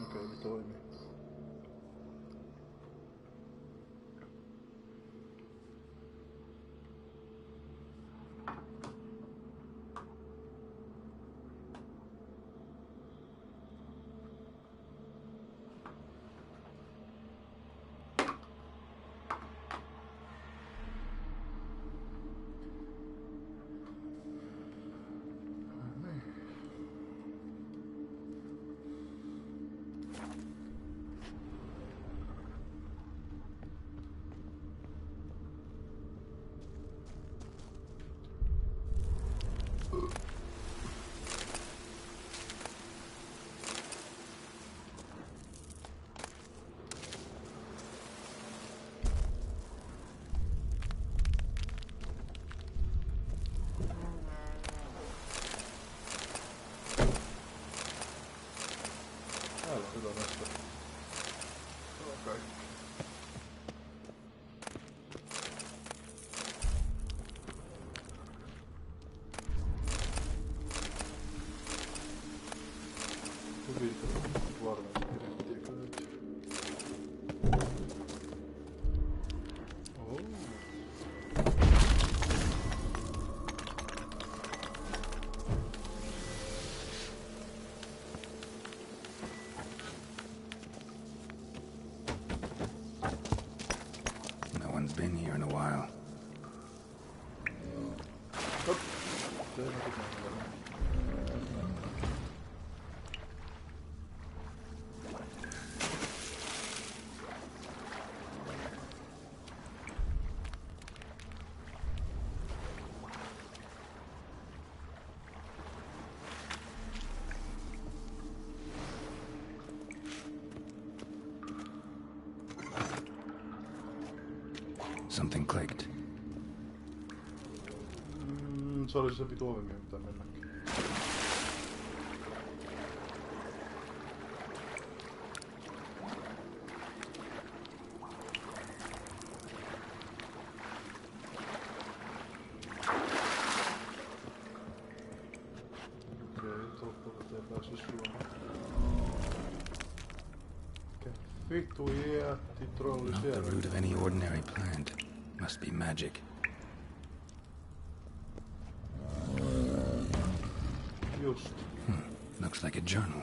Okei, toimii. Täällä on hyvä mesta. Se on kaikki. Hyvin varmasti direktiä löytyy. Oh. No one's been here in a while. Hop. Se on hyvä. Something clicked. Se oli se vitu ovi, mihin pitää mennäkin. Okei, toivottavasti ei päässyt suomaan. Vittu jätti trolli Not the siellä. root of any ordinary plant. Must be magic. Just. Looks like a journal.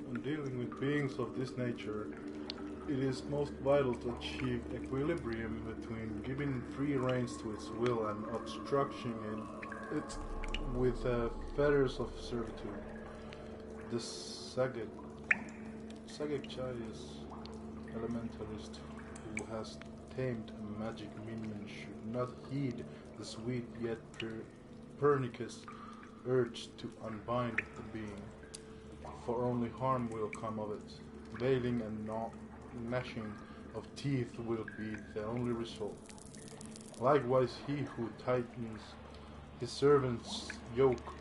When dealing with beings of this nature, it is most vital to achieve equilibrium between giving free reins to its will and obstructing it with fetters of servitude. The sagacious elementalist who has tamed a magic minion should not heed the sweet yet pernicious urge to unbind the being, for only harm will come of it. Wailing and gnashing of teeth will be the only result. Likewise, he who tightens his servant's yoke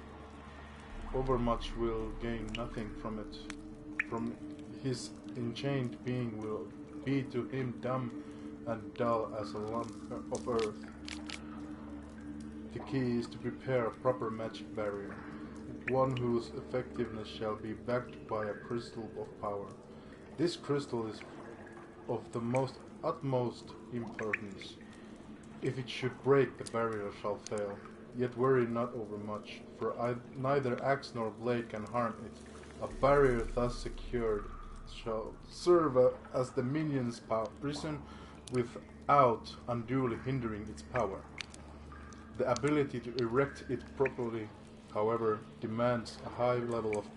overmuch will gain nothing from it. From his enchained being will be to him dumb and dull as a lump of earth. The key is to prepare a proper magic barrier, one whose effectiveness shall be backed by a crystal of power. This crystal is of the utmost importance. If it should break, the barrier shall fail. Yet worry not overmuch, for neither axe nor blade can harm it. A barrier thus secured shall serve as the minion's prison without unduly hindering its power. The ability to erect it properly, however, demands a high level of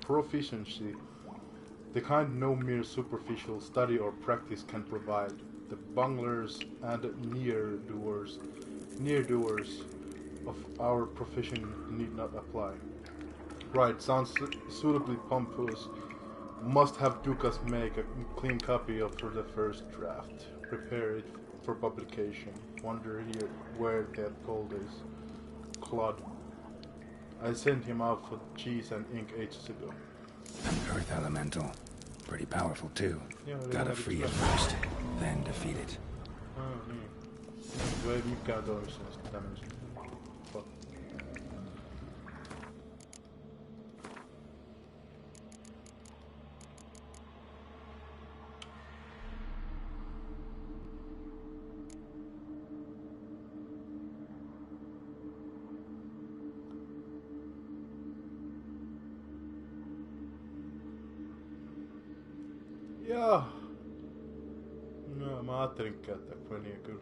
proficiency, the kind no mere superficial study or practice can provide. The bunglers and near-doers of our profession need not apply. Right, sounds suitably pompous. Must have Dukas make a clean copy of the first draft. Prepare it for publication. Wonder here where that gold is. Claude. I sent him out for cheese and ink ages ago. An earth elemental. Pretty powerful too. Joo, eli Gotta ainakin free it kyllä. first, then defeat it. Niin. Tuo ei mikään toissa näistä tämmöistä. Fuck. Joo. No, mä ajattelin käyttää Grannyä kyllä.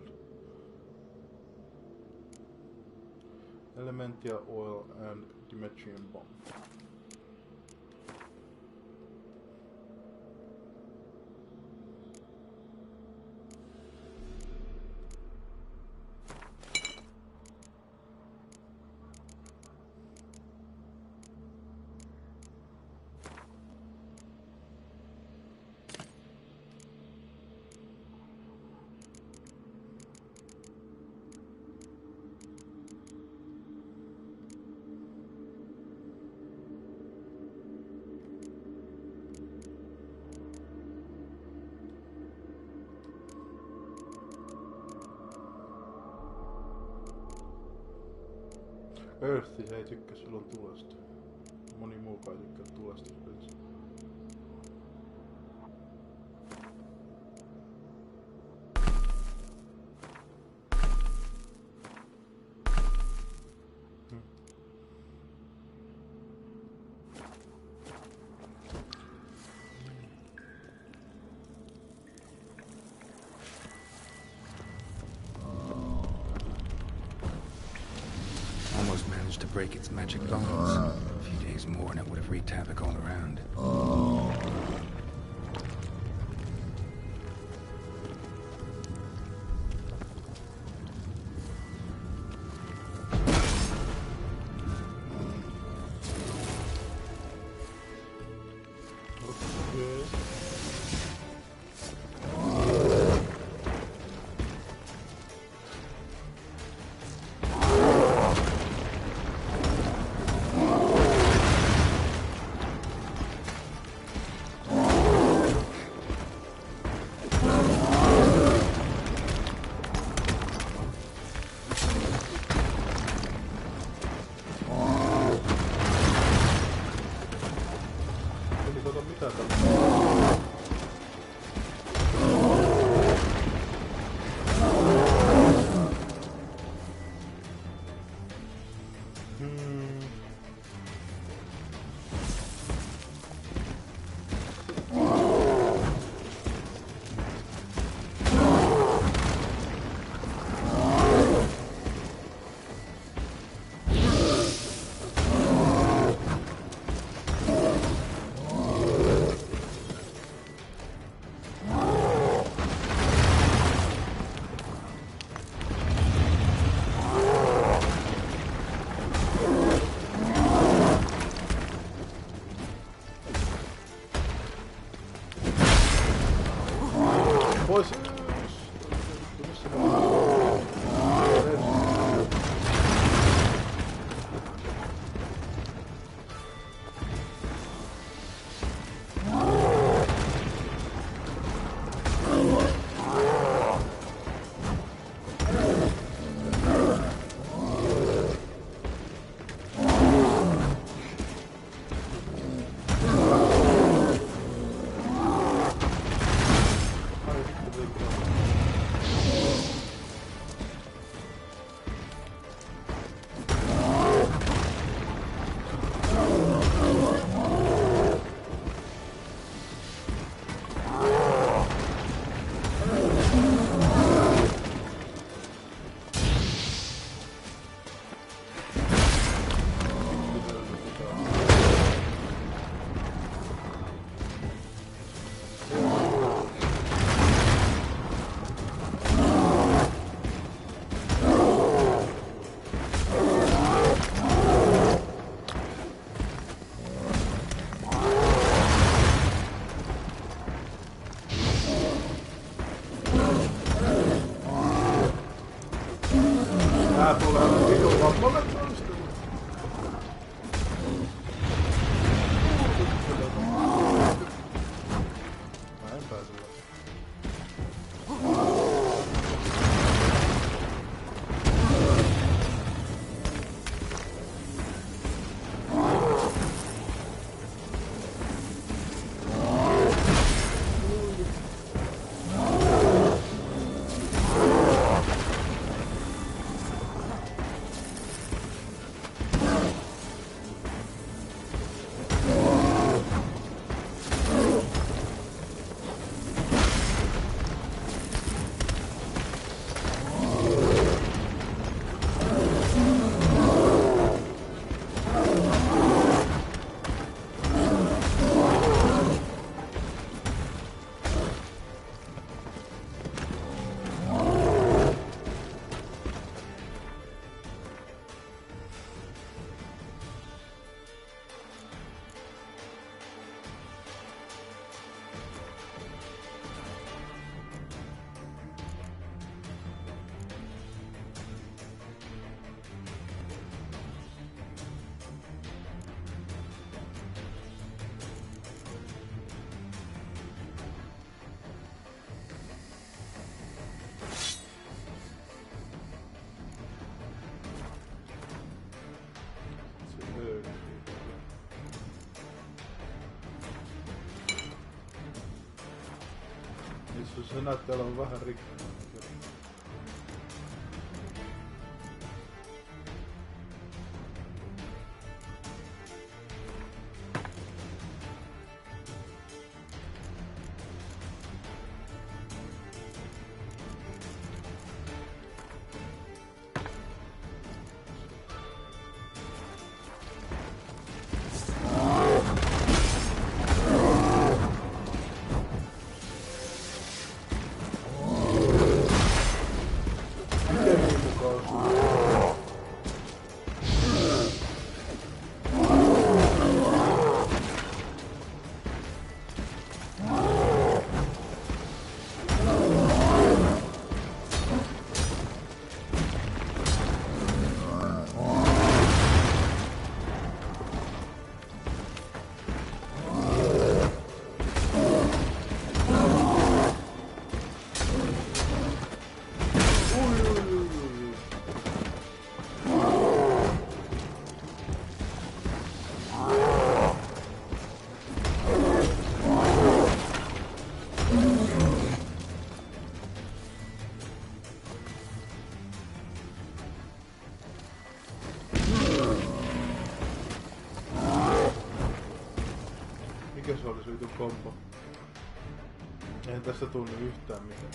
Elementia, oil and Dimetrian bomb. Earth, se ei tykkää silloin tulesta. Moni muukaan ei tykkää tulesta pelissä. Almost managed to break its magic bonds. A few days more and it would have wreaked havoc all around. Nää tulee aina vitun vapaalle toistelua. Mä en pääse läpi. Se näyttää olevan vähän rikkaana. Mikä se oli se vitun kombo? Eihän tässä tunnu yhtään mitään.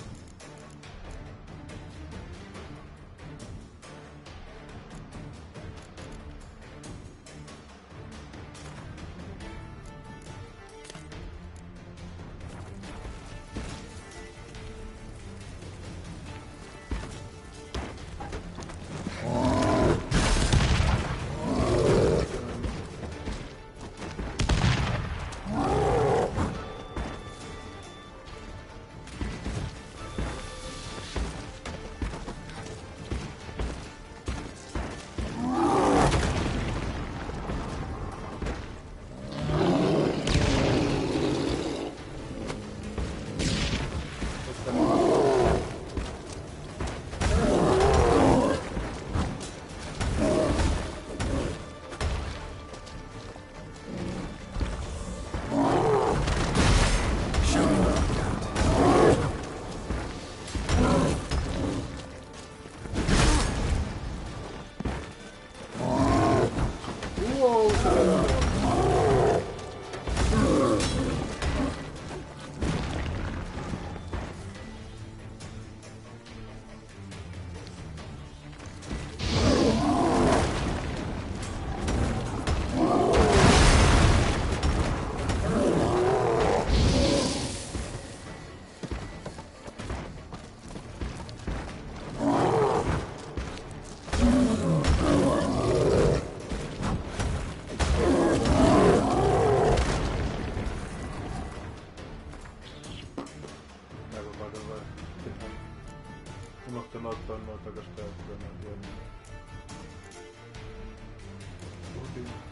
Unohtanut ottaa noita takas käyttöön, en tiedä. spirit.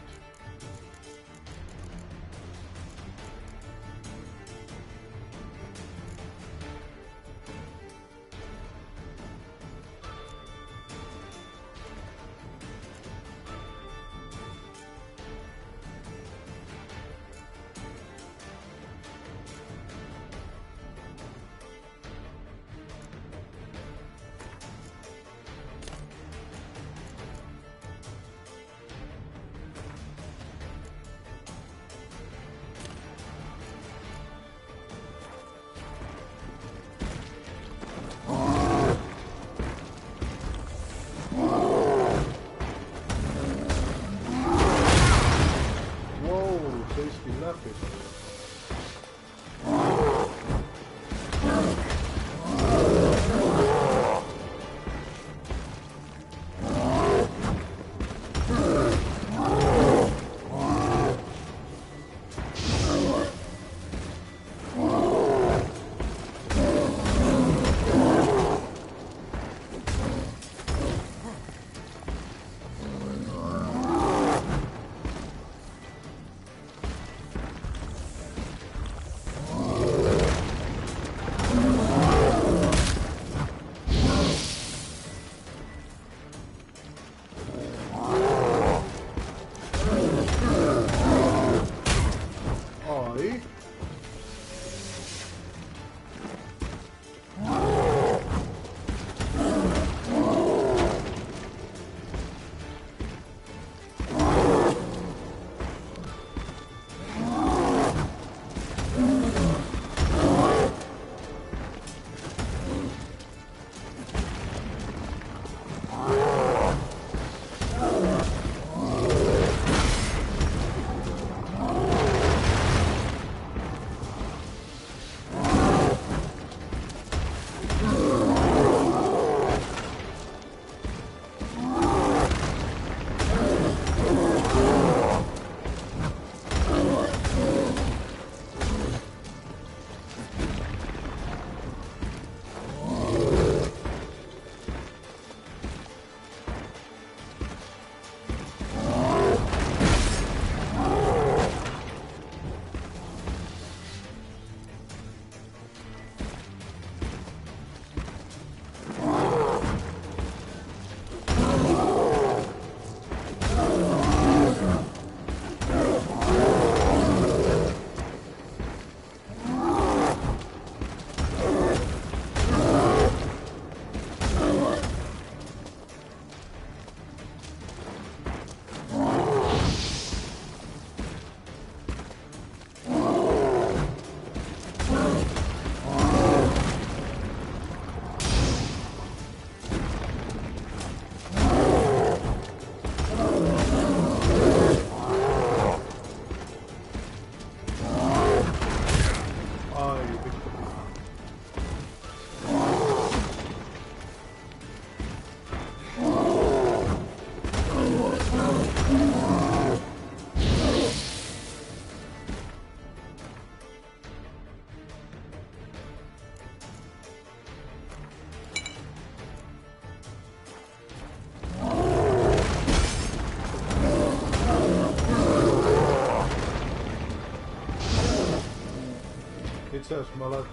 Itse asiassa mä alan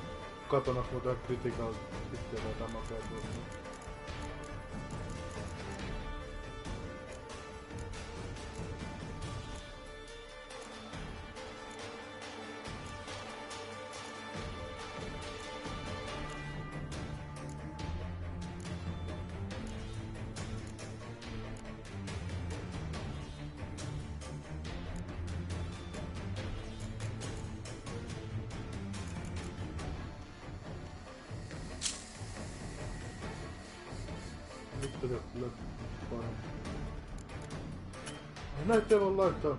katona muuta critical hitteellä damagea tuossa. Näitä ei voi laittaa.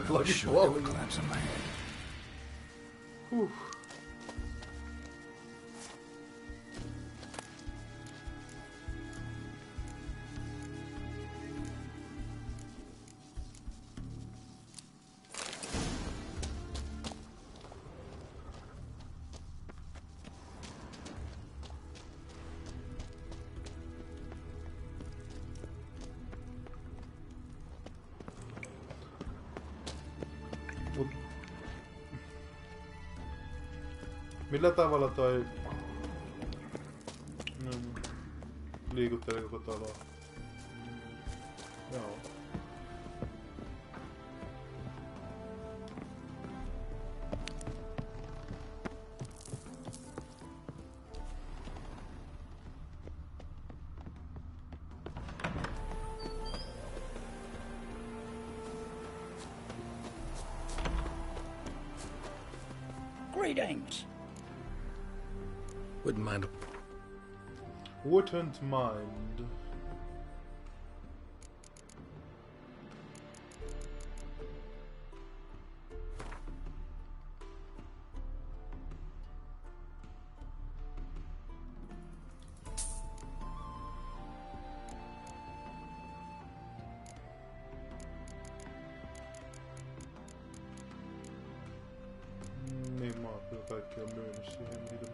todellakin Sure, it would paljon. collapse on my head. Millä tavalla toi liikutteli koko taloa? Joo. Greetings. Wouldn't mind. Wouldn't mind. Niin mä oon kyllä kaikki on myynyt siihen mitä.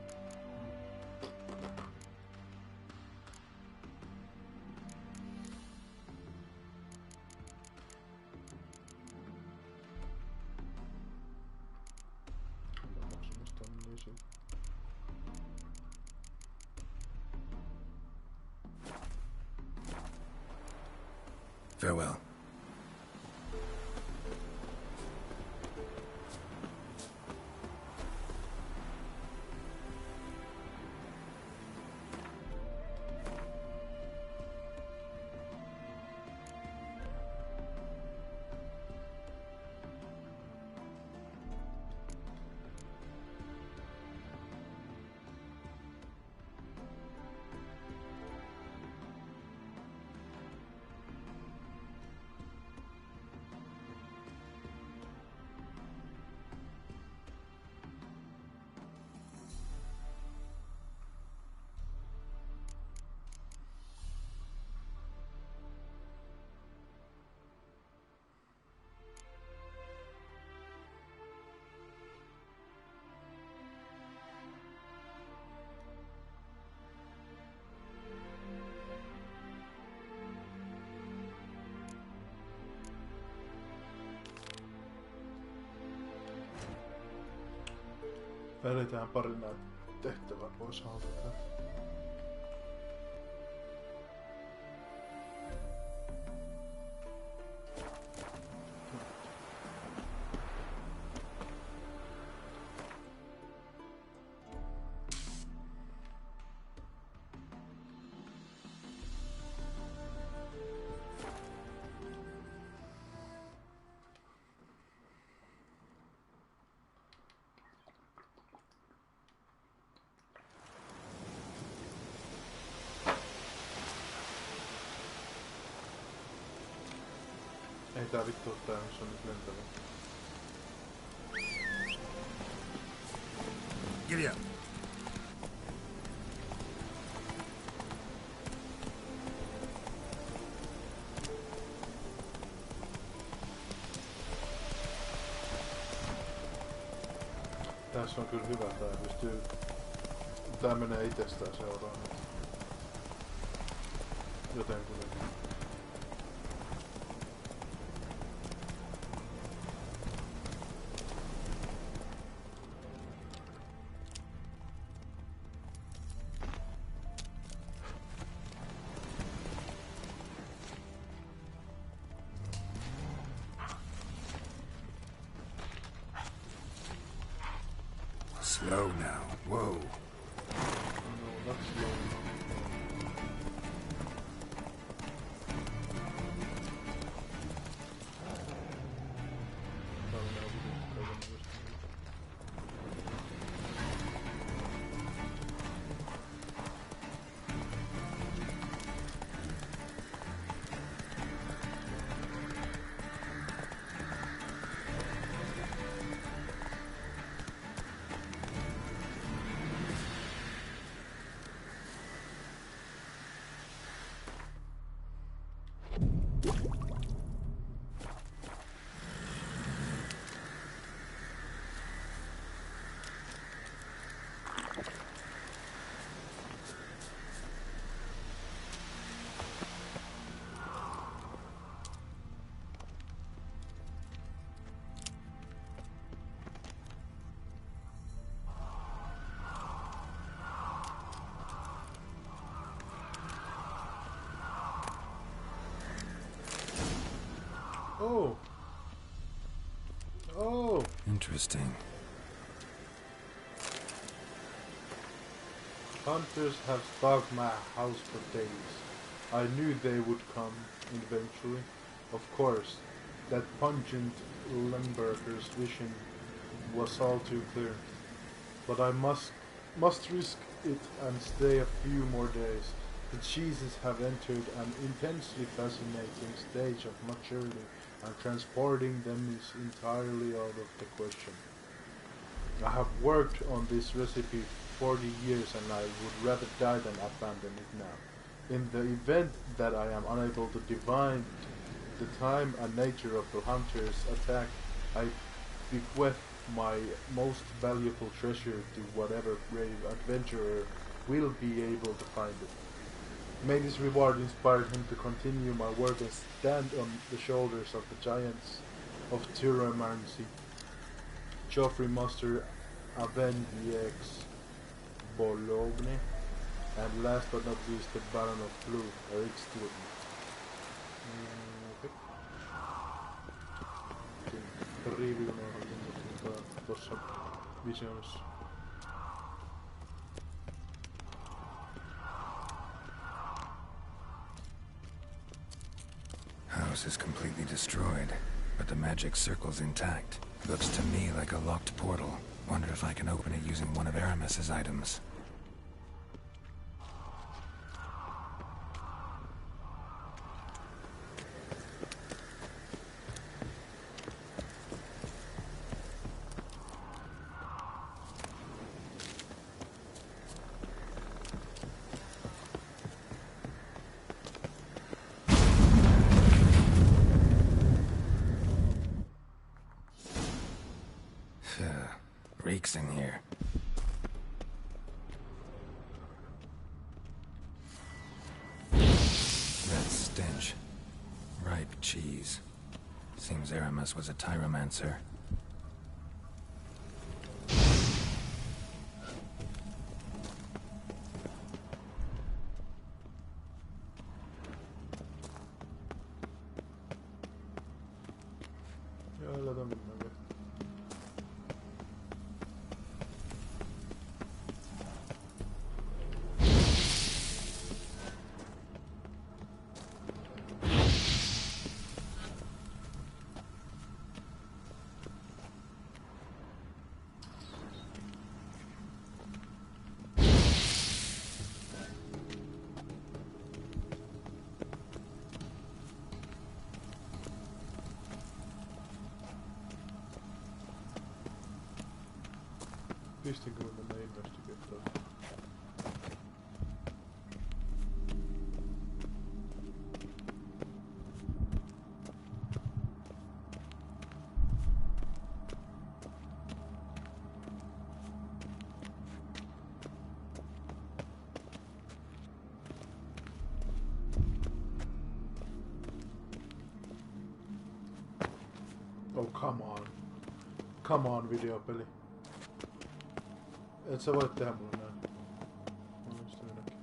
Farewell. Välitään pari näitä tehtävää pois haltutaan. Ei tää vittu oo tää, missä on nyt lentävä. Giddy up. Tässä on kyllä hyvä, tää pystyy... Tää menee itsestään seuraan. Jotenkin. Slow now. Whoa. No, that's slow. Oh. Oh. Interesting. Hunters have stalked my house for days. I knew they would come eventually. Of course, that pungent Lemberger's vision was all too clear. But I must risk it and stay a few more days. The cheeses have entered an intensely fascinating stage of maturity, and transporting them is entirely out of the question. I have worked on this recipe 40 years and I would rather die than abandon it now. In the event that I am unable to divine the time and nature of the hunter's attack, I bequeath my most valuable treasure to whatever brave adventurer will be able to find it. May this reward inspire him to continue my work and stand on the shoulders of the giants of Tyromancy. Geoffrey Muster Avengiex Bologna, and last but not least the Baron of Blue, Eric Stilton. Riivi on tuossa visioissa. House is completely destroyed, but the magic circle's intact. Looks to me like a locked portal. Wonder if I can open it using one of Aramis's items. Reeks in here. That stench. Ripe cheese. Seems Aramis was a tyromancer. Pistinkö me mennä investigataan? Oh, come on. Come on, videopeli. Et sä voi tehdä mulle näin. Onnistuminenkin.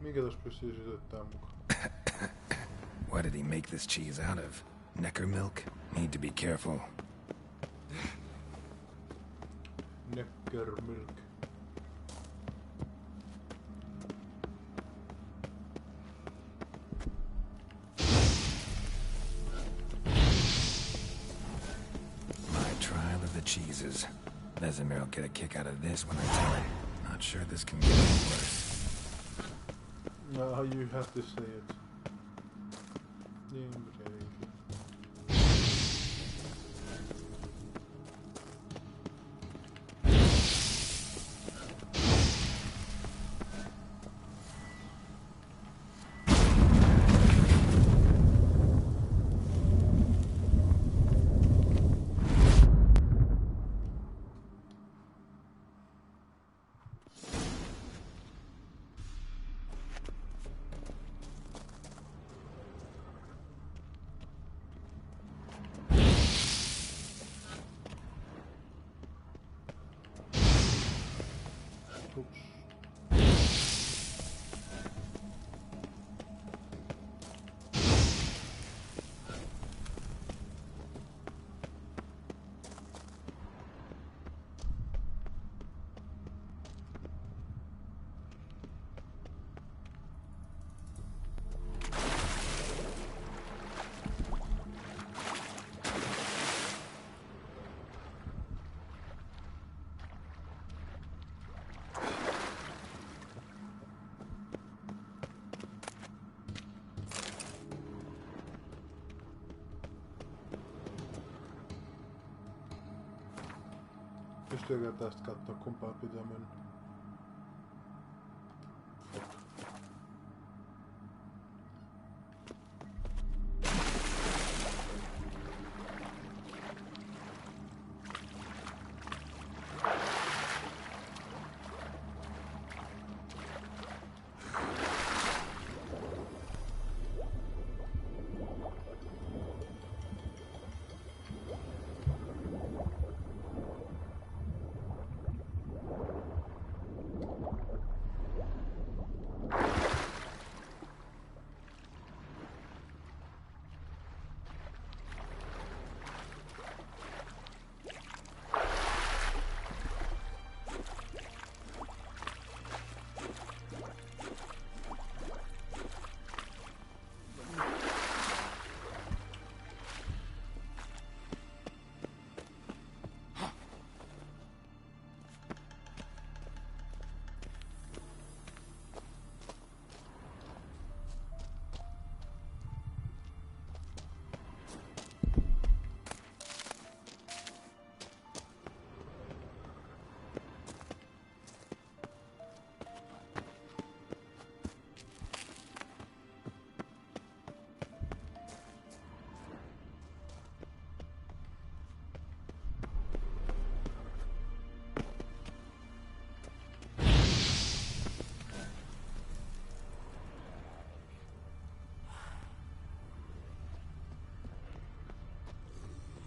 Mikä tossa pystyy sytyttää mukaan? What did he make this cheese out of? Necker milk? Need to be careful. Necker milk. My trial of the cheeses. Vesemir will get a kick out of this when I tell him. Not sure this can get any worse. No, you have to say it. Oops. Pystyykö tästä katsoa kumpaan pitää mennä?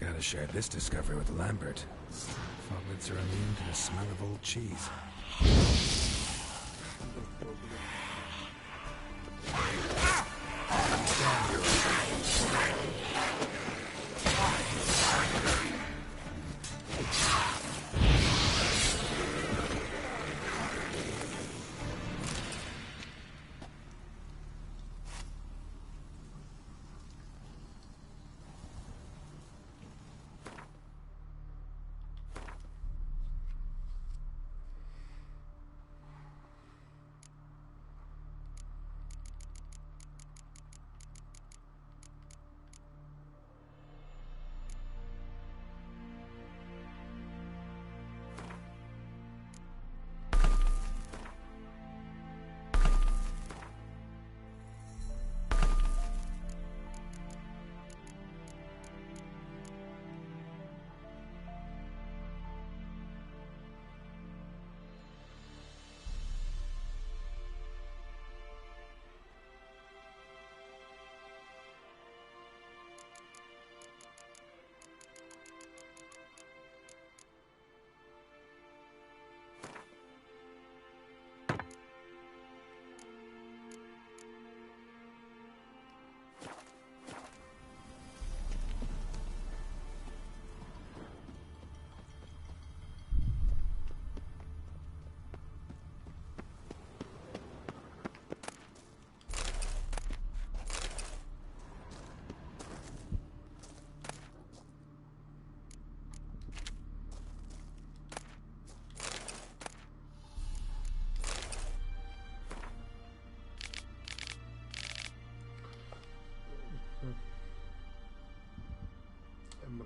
Gotta share this discovery with Lambert. Foglets are immune to the smell of old cheese.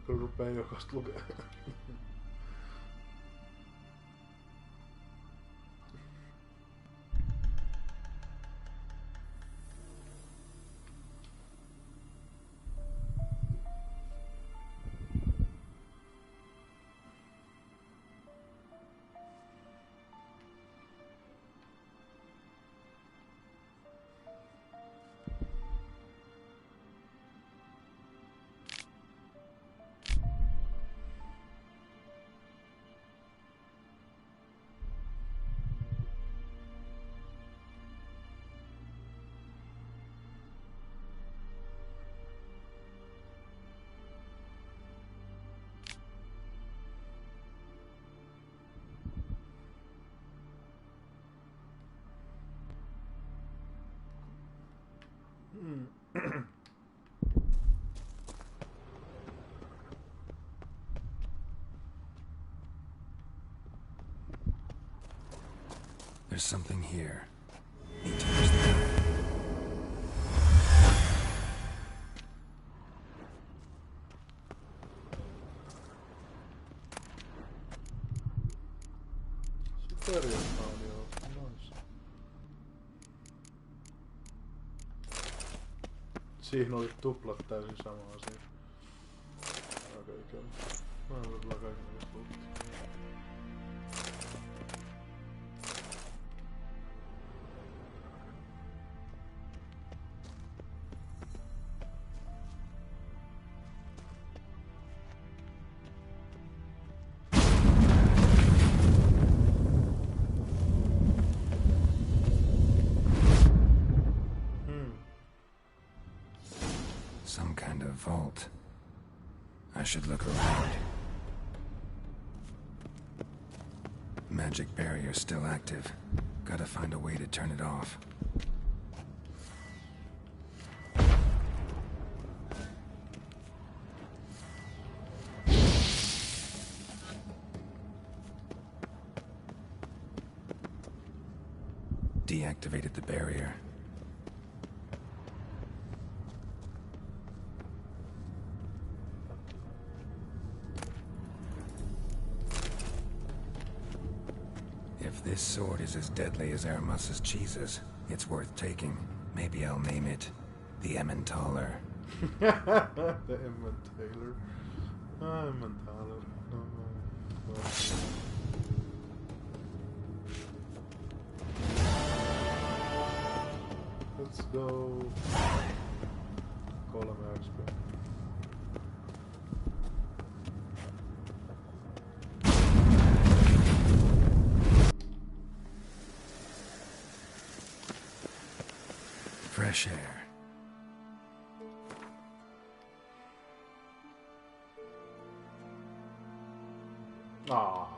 kun rupee jokaista lukea. There's something here. Need to use that. Perjantaani on nice. Siihen oli tuplat täysin sama asia. Aika ikävä. Mä en ole kaiken luutti. Some kind of vault. I should look around. Magic barrier still active. Gotta find a way to turn it off. Deactivated the barrier. If this sword is as deadly as Aramus's cheeses, it's worth taking. Maybe I'll name it the Emmentaler. The Emmentaler. Emmentaler. Let's go. Call him expert. Fresh air. Ah.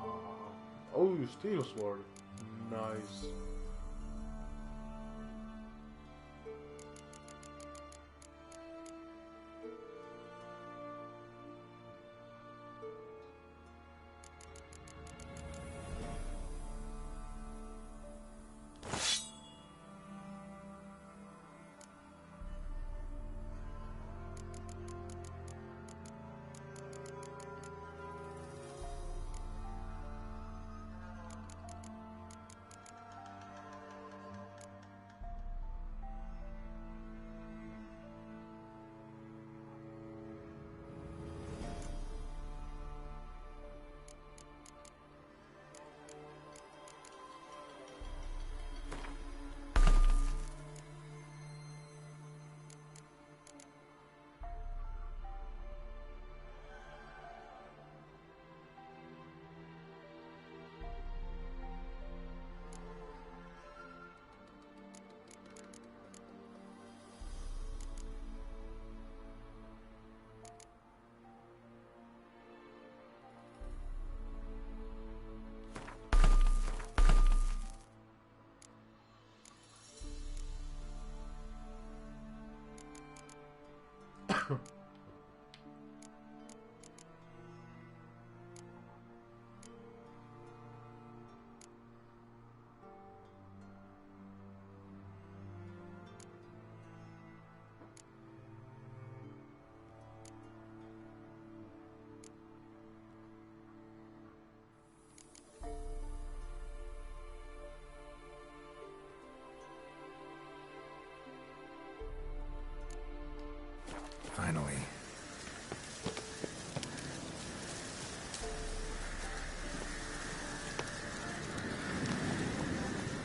Oh, steel sword. Nice.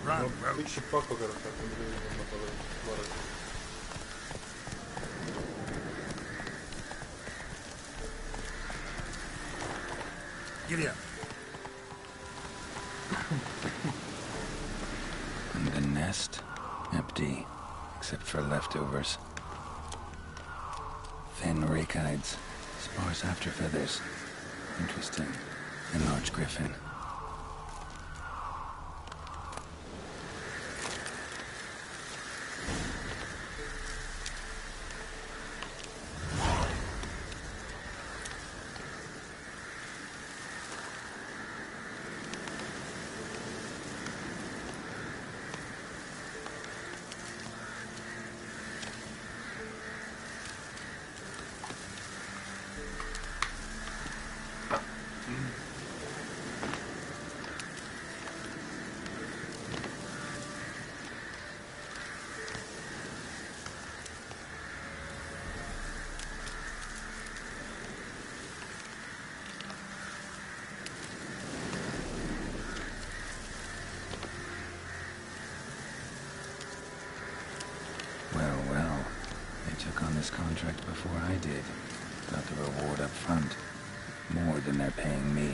Run, No, Roach. vittu pakko kertoa, että miten mä paljon varsin. Giddy up. And the nest? Empty, except for leftovers. Thin rakides, sparse afterfeathers. Interesting. A large griffin. Well. They took on this contract before I did. Got the reward up front. More than they're paying me.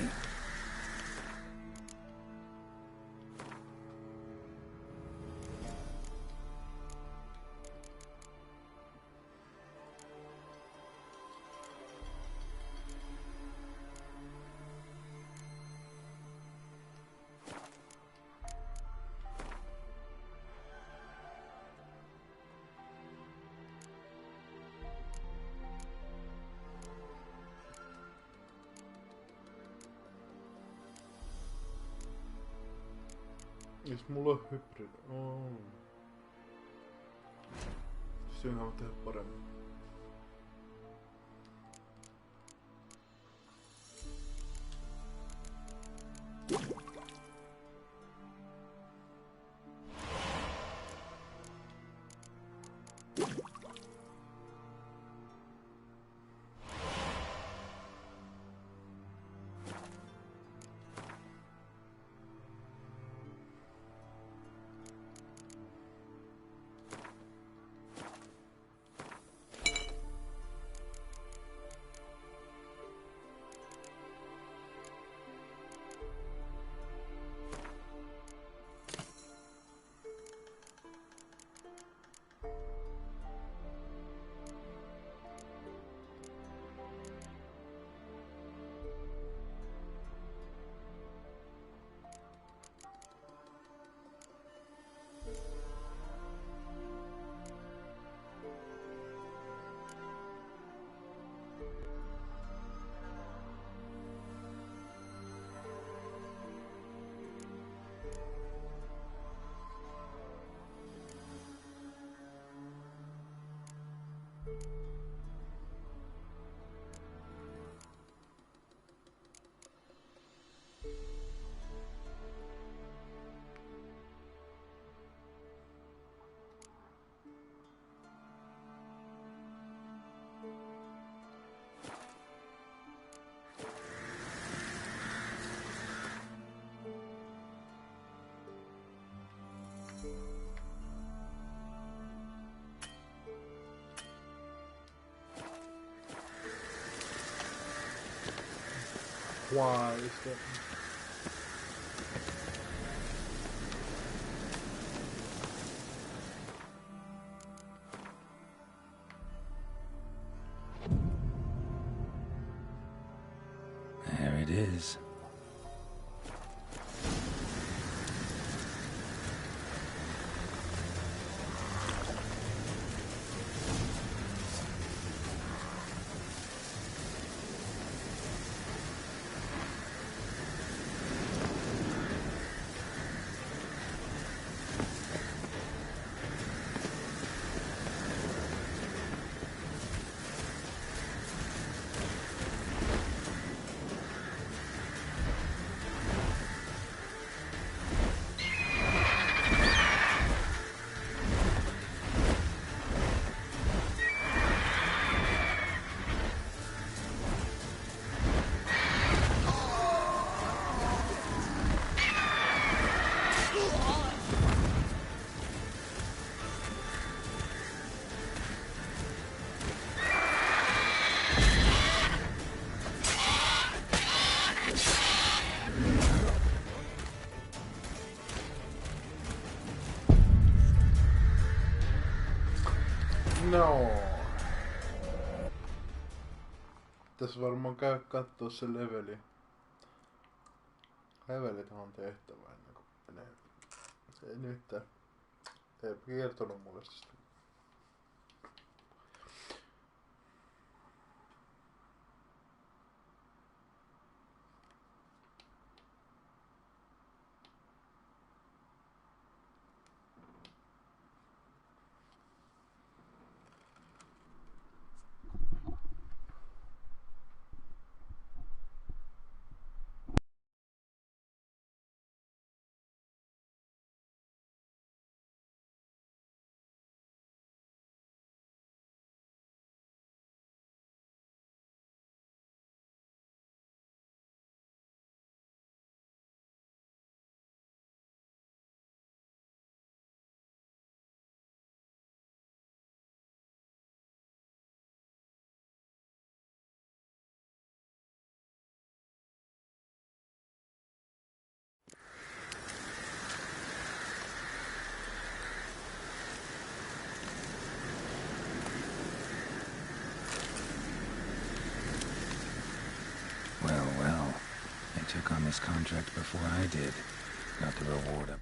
Jos mulla on hybrid... Oh. Sen on tehdä paremmin. Why is that? There it is. No. Tässä varmaan käy kattoo se leveli. Levelithän on tehtävä ennen kuin menee. Ei nyt. Ei kertonut mulle sitä. Well. I took on this contract before I did. Got the reward up.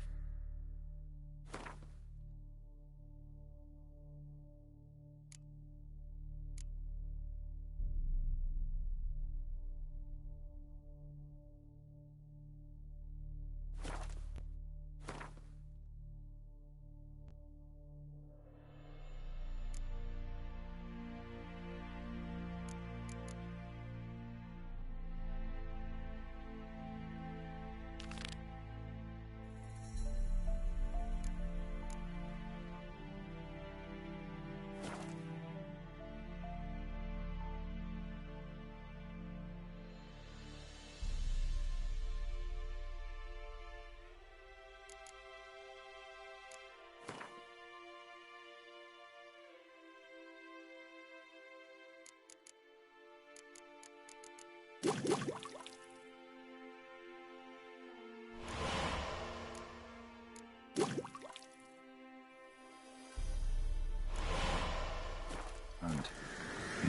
And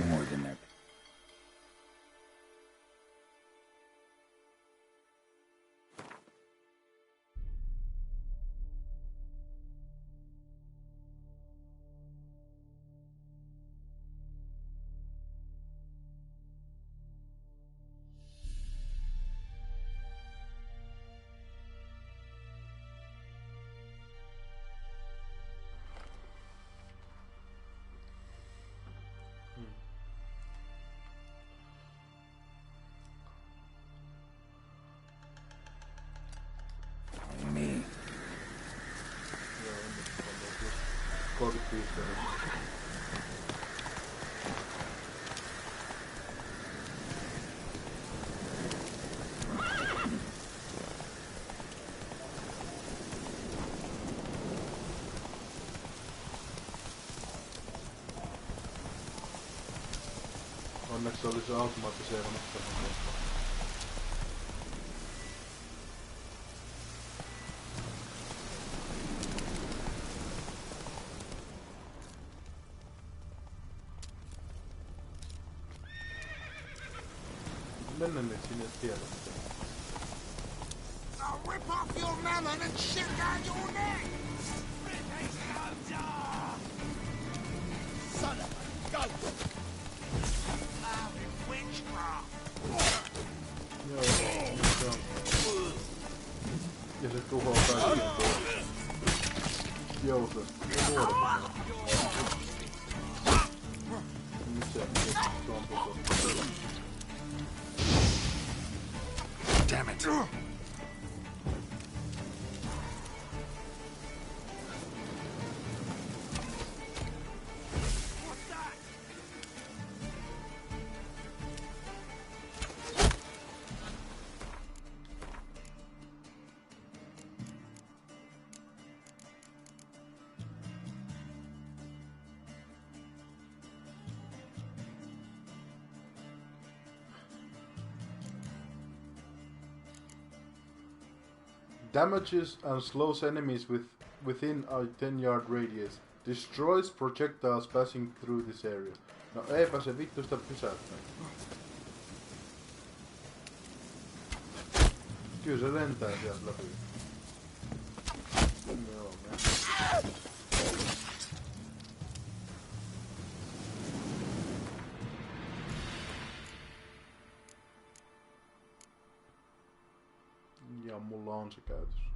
more than that. Me. 35. Onneksi oli se automaattiseivannut tähän kohtaan. Mennä nyt sinne tiedä mitä. I'll rip off your melon and shit down your neck! Son of a goat! Witchcraft! Joo, se on. Ja se tuhoaa kaikki pois. Jousa. Ja nuoret. Nyt se on tuossa. Damn it! Damages and slows enemies within a 10-yard radius. Destroys projectiles passing through this area. No eipä se vittu sitä pysäyttänyt. Kyllä se lentää sieltä läpi. Joo, ja mulla on se käytössä.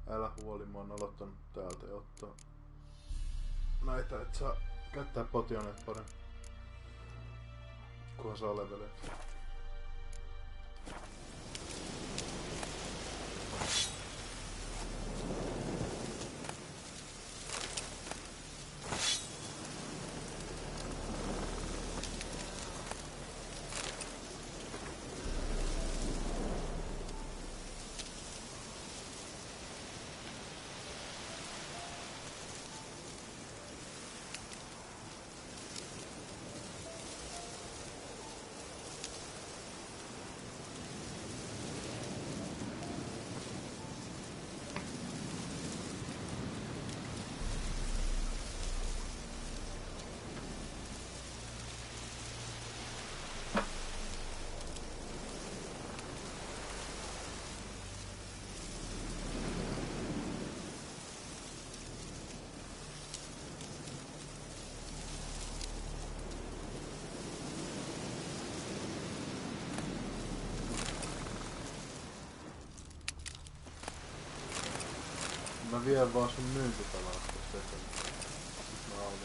Älä huoli, mä oon aloittanut täältä ja ottaa näitä, et saa käyttää potioneet paremmin. Kunhan saa leveleitä. Mä vien vaan sun myyntipelausta eteenpäin. Mä olin.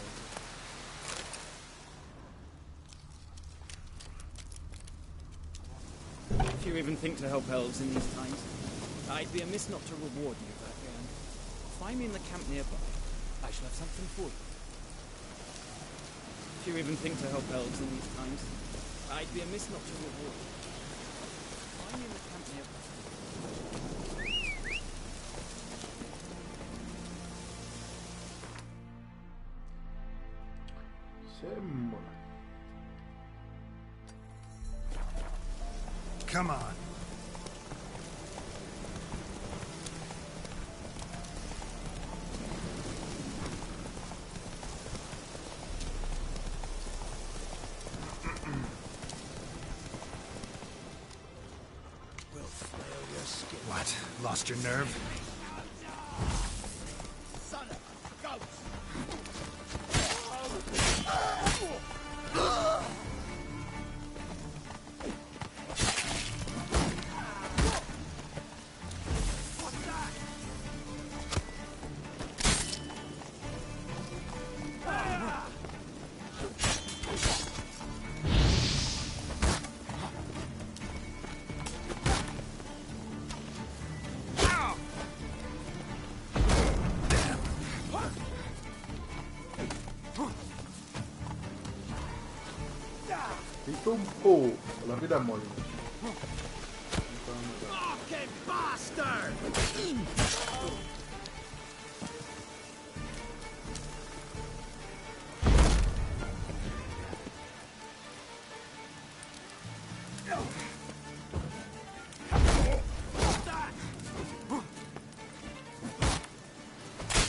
If you even think to help elves in these times, I'd be amiss not to reward you, Pätkiäni. Find me in the camp nearby. I shall have something for you. If you even think to help elves in these times, I'd be amiss not to reward you. Find me in the camp nearby. Semmonen. Come on. What? Lost your nerve? Son of a goat! Vitun puu! Älä pidä mua niin. Fucking bastard!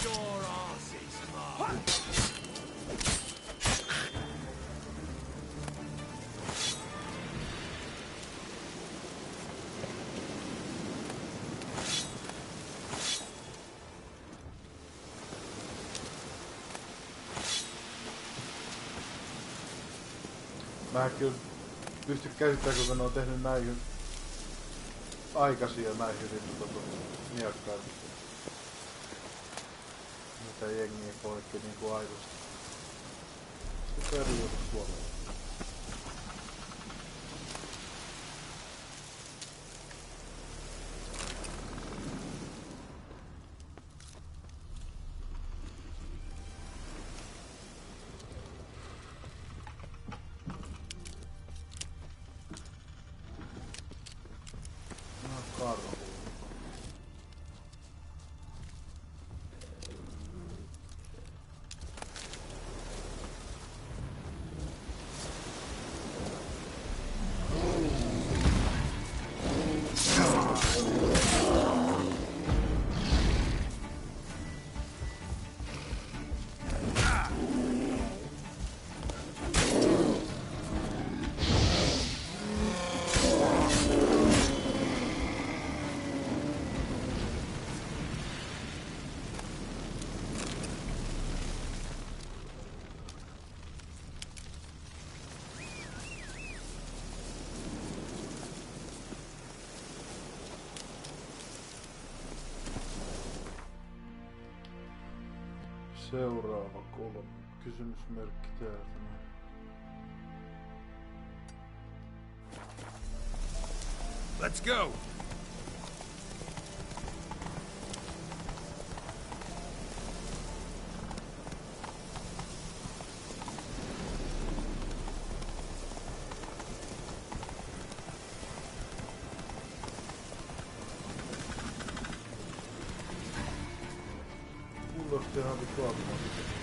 Your ass is mine. Mä en kyllä pysty käsittämään, kuinka ne on tehnyt näin aikaisin ja näin hyvin miekkaita. Mitä jengiä poikki niinku aidosti. Superjuutus Suomeen. Karhu. Seuraava kysymysmerkki täältä. Let's go! Kuulostihan vituaalimaan sitä.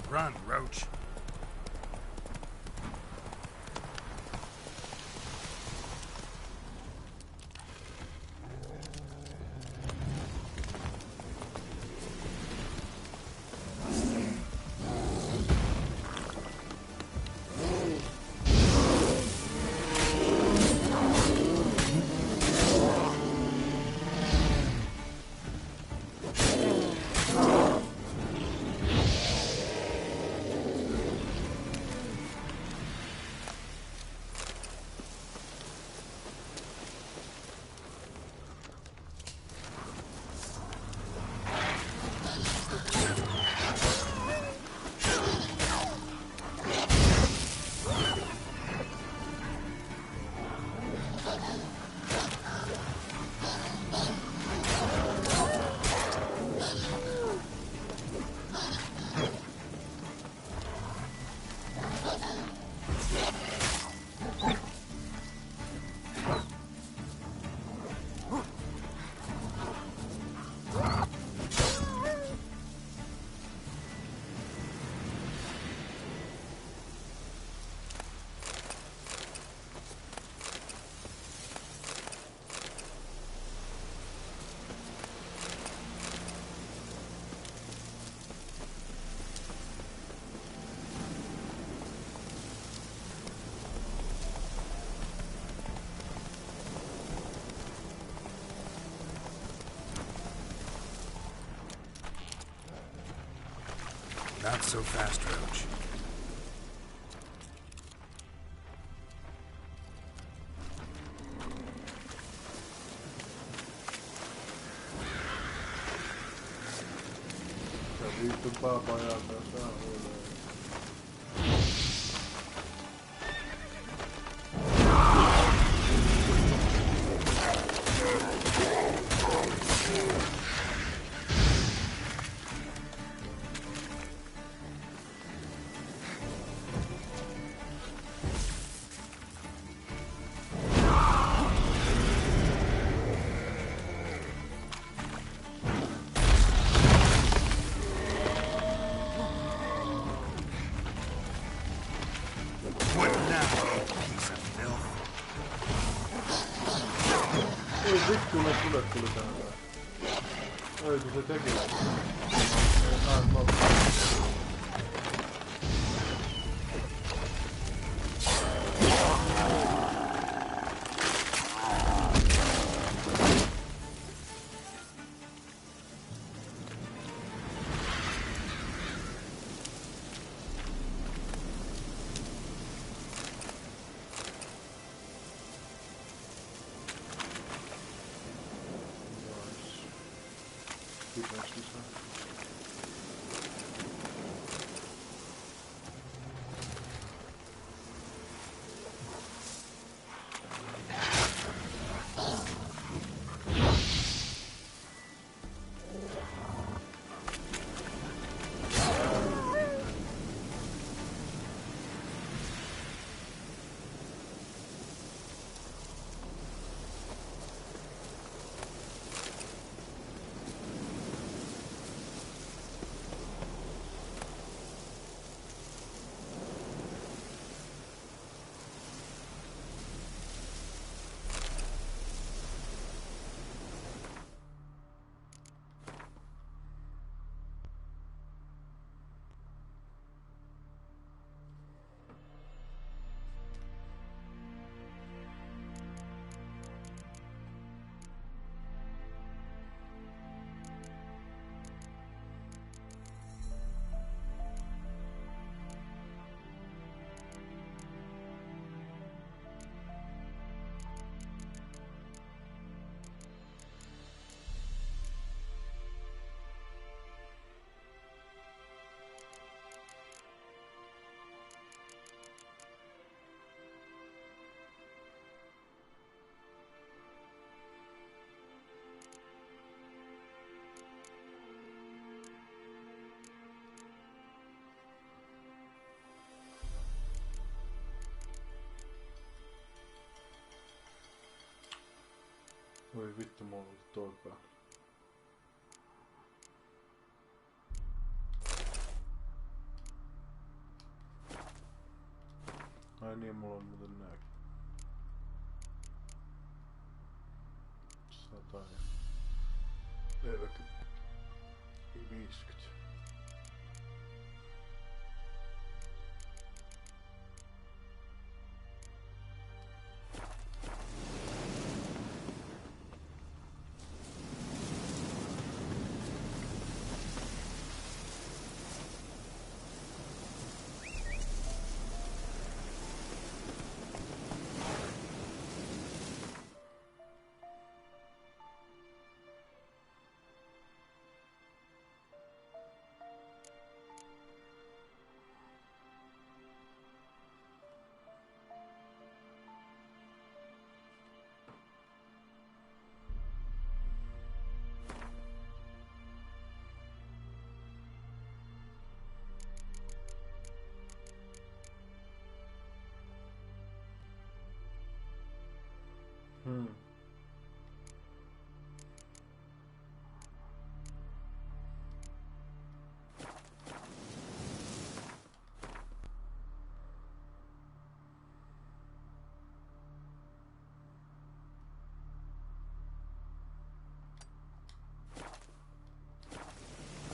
Run, Roach. Not so fast, Roach. Se viittu paapajaa tässä huilee. Oi vittu, ne tulet tuli tähän. Oi kun se teki. Näin loppu. Voi vittu, mulla oli toi päällä. Ai niin, mulla on muuten nääkin. 100 ja 40 ja 50.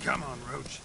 Come on, Roach.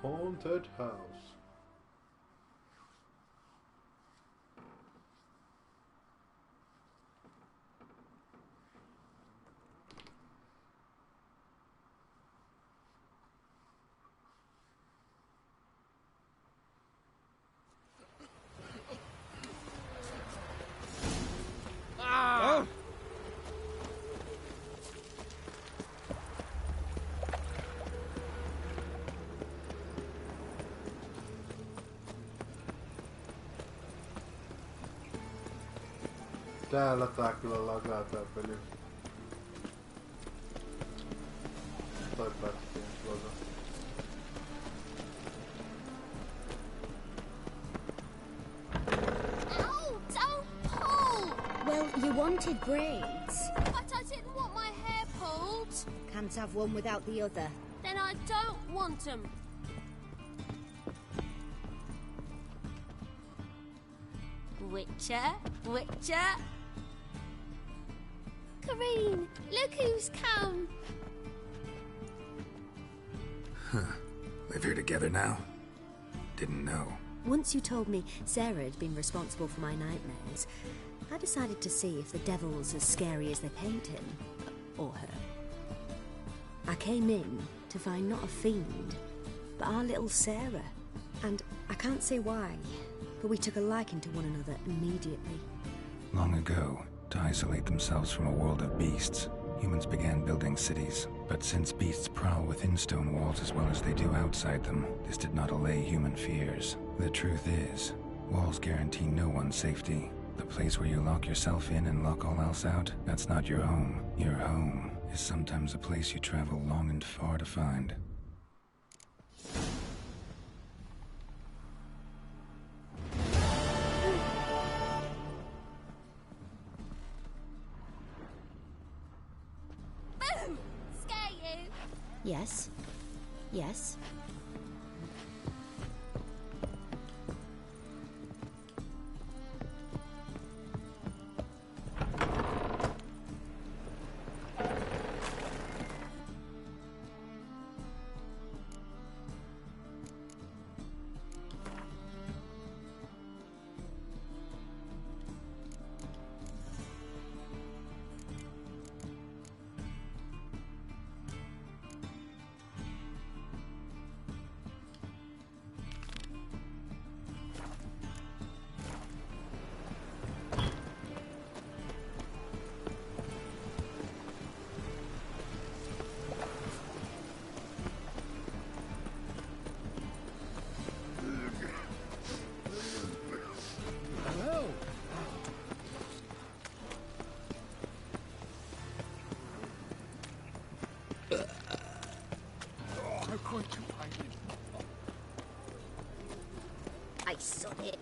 Haunted house. Ah! Täällä tää kyllä lagaa tää peli. Tai pätkiäni lagaa. Ow! Don't pull! Well, you wanted braids. But I didn't want my hair pulled. Can't have one without the other. Then I don't want them. Witcher? Witcher? Kareen, look who's come. Live here together now? Didn't know. Once you told me Sarah had been responsible for my nightmares, I decided to see if the devil's as scary as they paint him. Or her. I came in to find not a fiend, but our little Sarah. And I can't say why, but we took a liking to one another immediately. Long ago, to isolate themselves from a world of beasts, humans began building cities. But since beasts prowl within stone walls as well as they do outside them, this did not allay human fears. The truth is, walls guarantee no one's safety. The place where you lock yourself in and lock all else out, that's not your home. Your home is sometimes a place you travel long and far to find. Boom! Scare you. Yes. Yes. Sod it.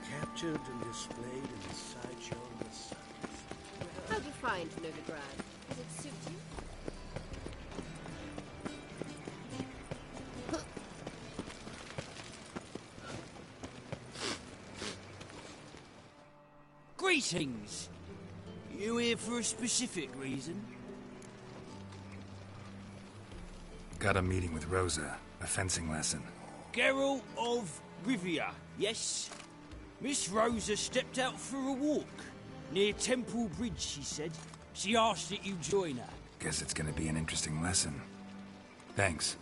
Captured and displayed in the sideshow of the circus. How do you find Novigrad? Does it suit you? Greetings! You here for a specific reason? Got a meeting with Rosa, a fencing lesson. Geralt of Rivia, yes? Miss Rosa stepped out for a walk. Near Temple Bridge, she said. She asked that you join her. Guess it's gonna be an interesting lesson. Thanks.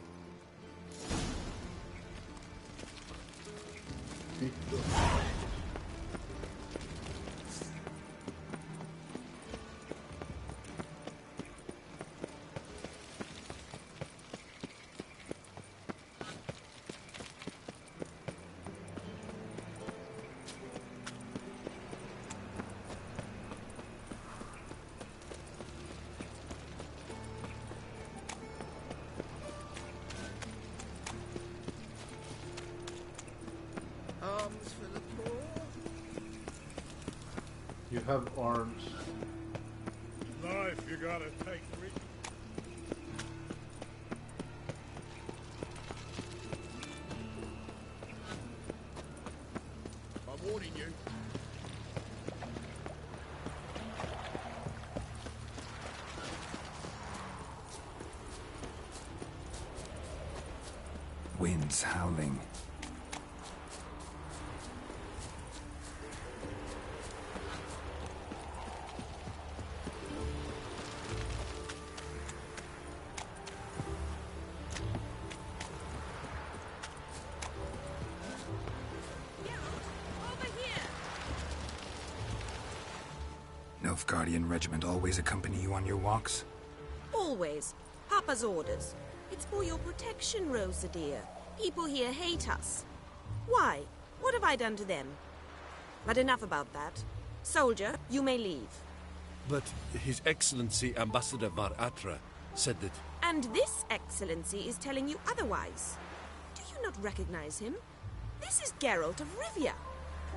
Arms for the poor. You have arms. Life you gotta take risks. I'm warning you. Winds howling. Nilfgaardian regiment always accompany you on your walks? Always. Papa's orders. It's for your protection, Rosa dear. People here hate us. Why? What have I done to them? But enough about that. Soldier, you may leave. But His Excellency Ambassador Var Atra said that... And this excellency is telling you otherwise. Do you not recognize him? This is Geralt of Rivia,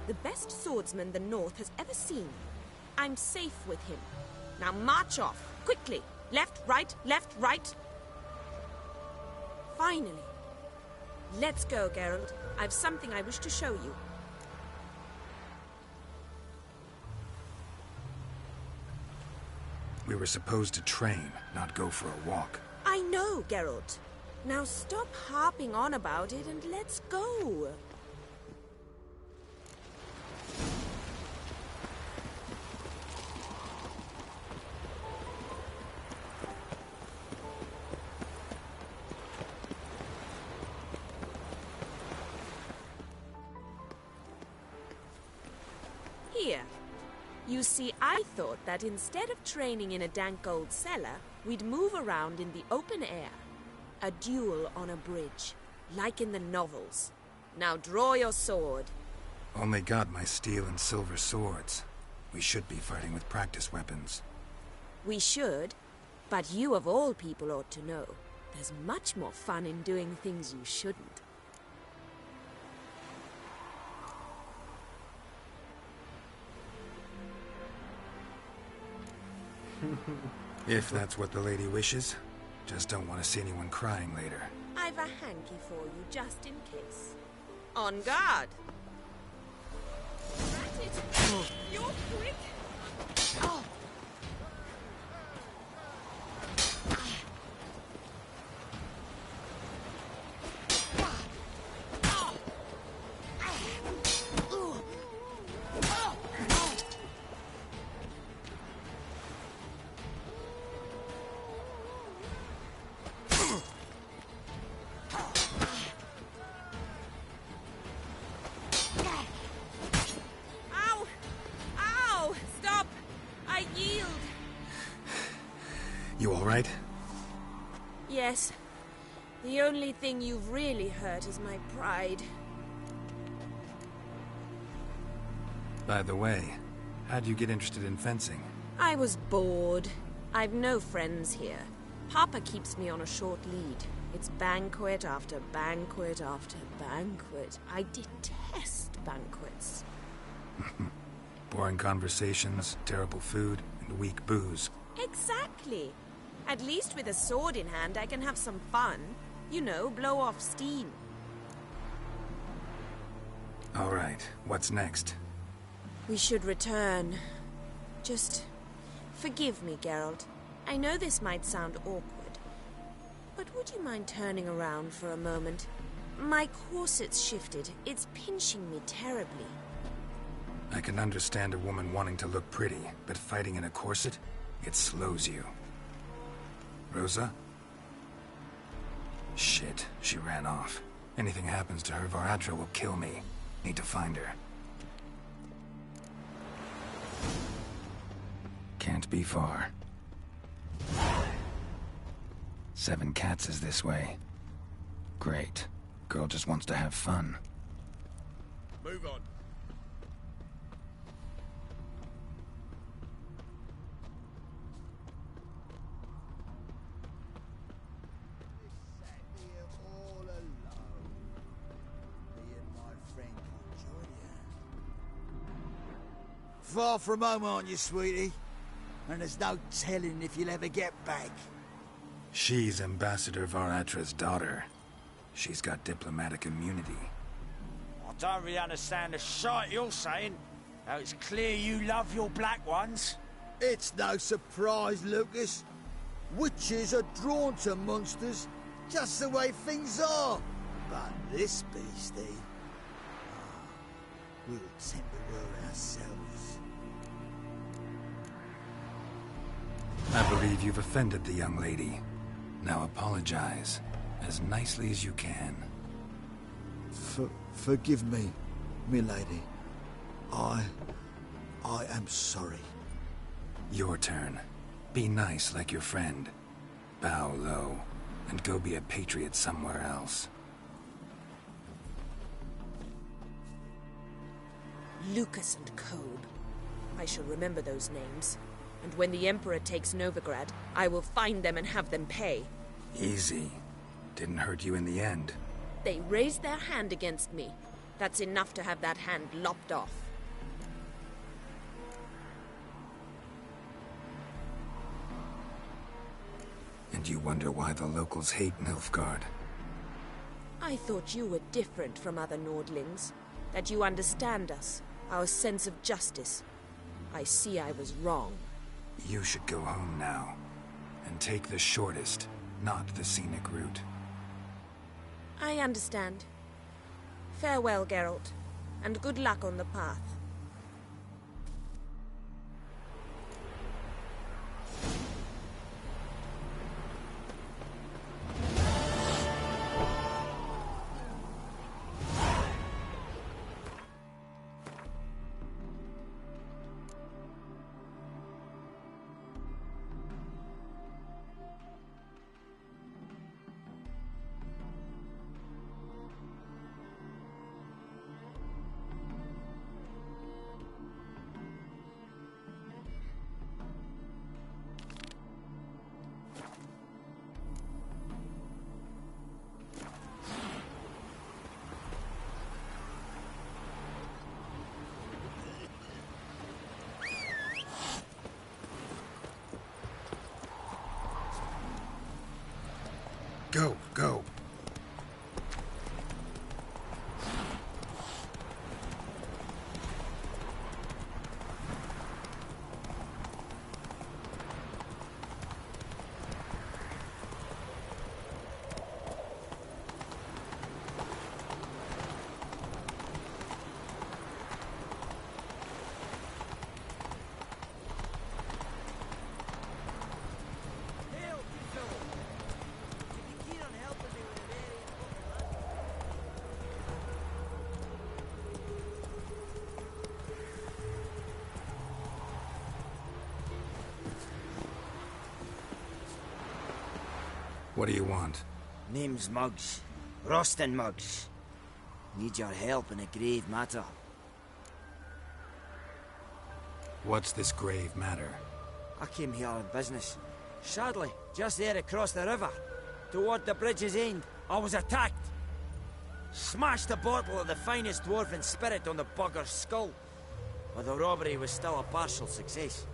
the best swordsman the North has ever seen. I'm safe with him. Now march off, quickly. Left, right, left, right. Finally. Let's go, Geralt. I've something I wish to show you. We were supposed to train, not go for a walk. I know, Geralt. Now stop harping on about it and let's go. Here. You see, I thought that instead of training in a dank old cellar, we'd move around in the open air. A duel on a bridge, like in the novels. Now draw your sword. Only got my steel and silver swords. We should be fighting with practice weapons. We should, but you of all people ought to know. There's much more fun in doing things you shouldn't. If that's what the lady wishes. Just don't want to see anyone crying later. I've a hanky for you, just in case. On guard! Rat it! You're quick! Oh. You all right? Yes. The only thing you've really hurt is my pride. By the way, How'd you get interested in fencing? I was bored. I've no friends here. Papa keeps me on a short lead. It's banquet after banquet after banquet. I detest banquets. Boring conversations, terrible food, and weak booze. Exactly. At least with a sword in hand, I can have some fun. You know, blow off steam. All right, what's next? We should return. Just forgive me, Geralt. I know this might sound awkward, but would you mind turning around for a moment? My corset's shifted. It's pinching me terribly. I can understand a woman wanting to look pretty, but fighting in a corset, it slows you. Rosa? Shit, she ran off. Anything happens to her, Varatra will kill me. Need to find her. Can't be far. 7 Cats is this way. Great. Girl just wants to have fun. Move on. Far from home, aren't you, sweetie? And there's no telling if you'll ever get back. She's Ambassador Varatra's daughter. She's got diplomatic immunity. I don't really understand the shite you're saying. Now it's clear you love your black ones. It's no surprise, Lucas. Witches are drawn to monsters, just the way things are. But this beastie... we'll tend to her ourselves. I believe you've offended the young lady. Now apologize, as nicely as you can. Forgive me, milady. I am sorry. Your turn. Be nice like your friend. Bow low, and go be a patriot somewhere else. Lucas and Kobe. I shall remember those names. And when the Emperor takes Novigrad, I will find them and have them pay. Easy. Didn't hurt you in the end. They raised their hand against me. That's enough to have that hand lopped off. And you wonder why the locals hate Nilfgaard. I thought you were different from other Nordlings. That you understand us, our sense of justice. I see I was wrong. You should go home now. And take the shortest, not the scenic route. I understand. Farewell, Geralt, and good luck on the path. Go, go. What do you want? Name's Muggs. Rostin Muggs. Need your help in a grave matter. What's this grave matter? I came here on business. Sadly, just there across the river, toward the bridge's end, I was attacked. Smashed a bottle of the finest dwarven spirit on the bugger's skull. But the robbery was still a partial success.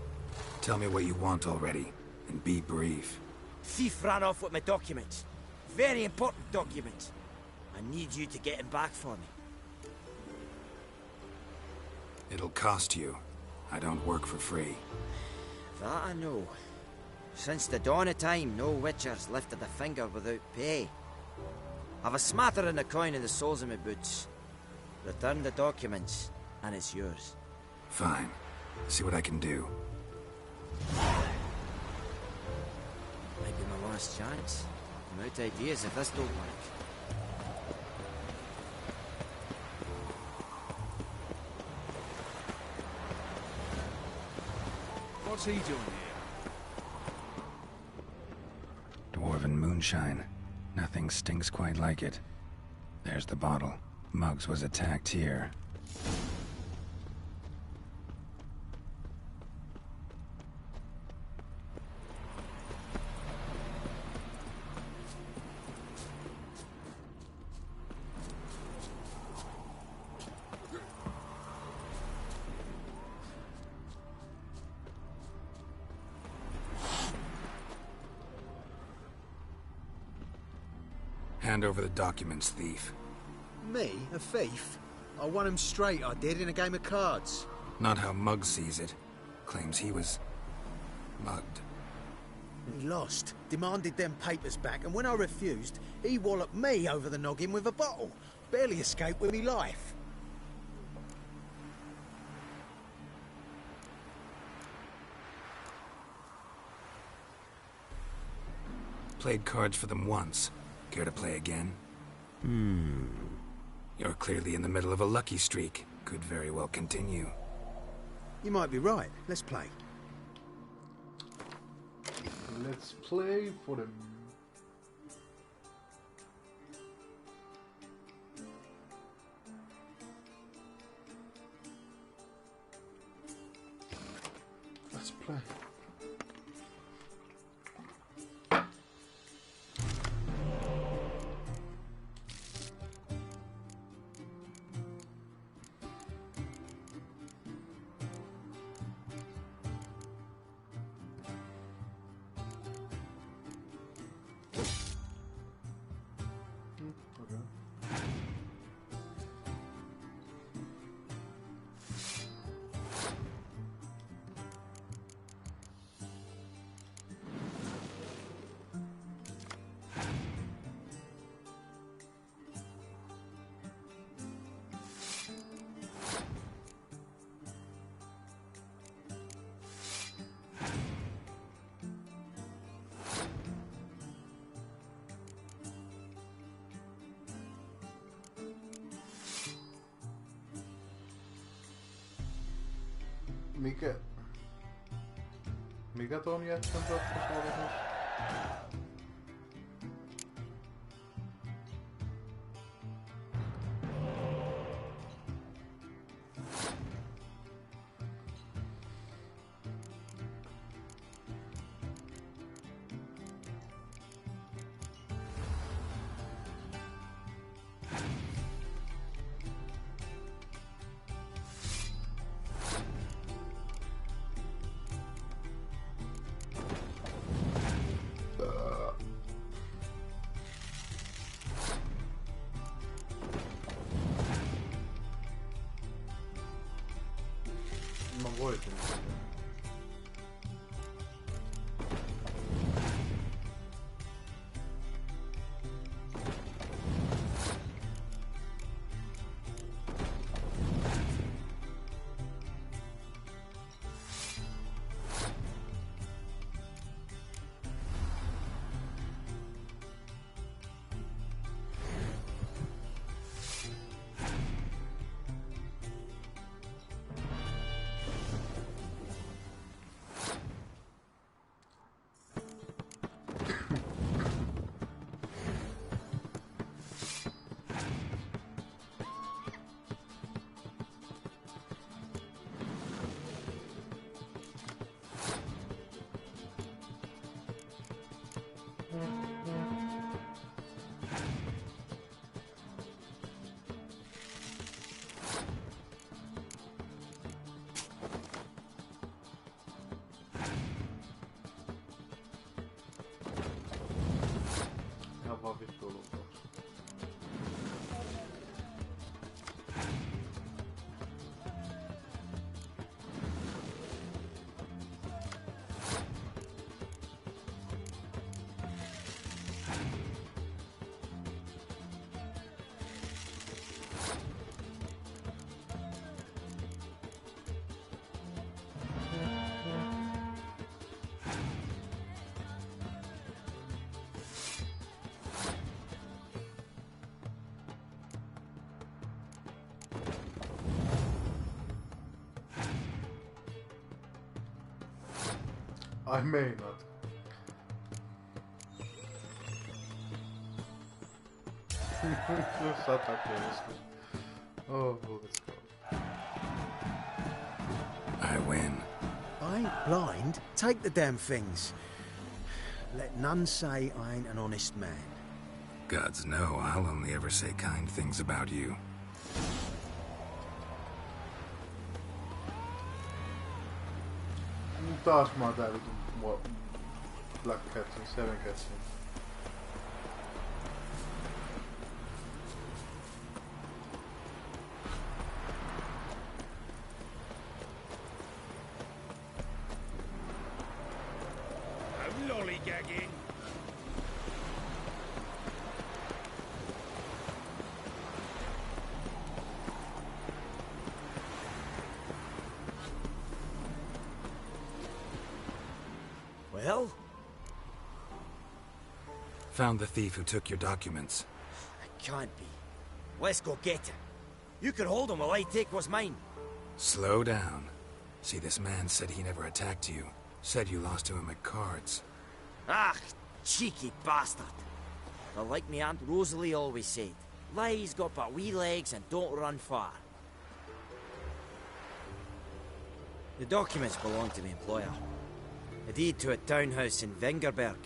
Tell me what you want already, and be brief. Thief ran off with my documents. Very important documents. I need you to get him back for me. It'll cost you. I don't work for free. That I know. Since the dawn of time, no witcher's lifted a finger without pay. I've a smattering of coin in the soles of my boots. Return the documents, and it's yours. Fine. See what I can do. Might be my last chance. I'm out of ideas if this don't work. What's he doing here? Dwarven moonshine. Nothing stinks quite like it. There's the bottle. Muggs was attacked here. Hand over the documents, thief. Me? A thief? I won him straight, I did, in a game of cards. Not how Muggs sees it. Claims he was... mugged. He lost, demanded them papers back, and when I refused, he walloped me over the noggin with a bottle. Barely escaped with me life. Played cards for them once. Care to play again? You're clearly in the middle of a lucky streak. Could very well continue. You might be right. Let's play. Let's play for them. Let's play. Mikä ton jätkän ratkaisu oli tuossa? Mä voitin. I may not. Oh, let's go. I win. I ain't blind. Take the damn things. Let none say I ain't an honest man. Gods know I'll only ever say kind things about you. Taas mä oon tää vitun Black Catsin, Seven Catsin. I'm lollygagging. Well? Found the thief who took your documents. It can't be. Let's go get him. You can hold him while I take what's mine. Slow down. See, this man said he never attacked you. Said you lost to him at cards. Ah, cheeky bastard. But like me Aunt Rosalie always said, lies got but wee legs and don't run far. The documents belong to my employer. A deed to a townhouse in Vengerberg.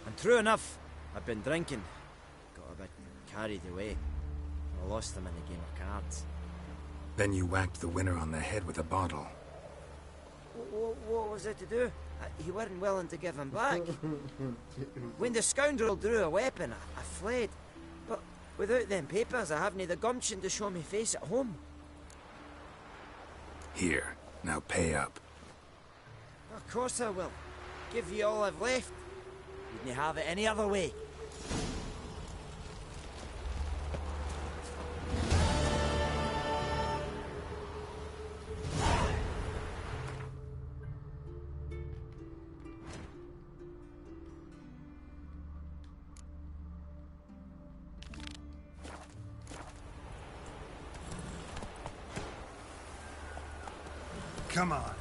And true enough, I've been drinking. Got a bit carried away. I lost them in a game of cards. Then you whacked the winner on the head with a bottle. What was it to do? He weren't willing to give him back. When the scoundrel drew a weapon, I fled. But without them papers, I haven't the gumption to show me face at home. Here, now pay up. Of course I will. Give you all I've left. Wouldn't have it any other way. Come on.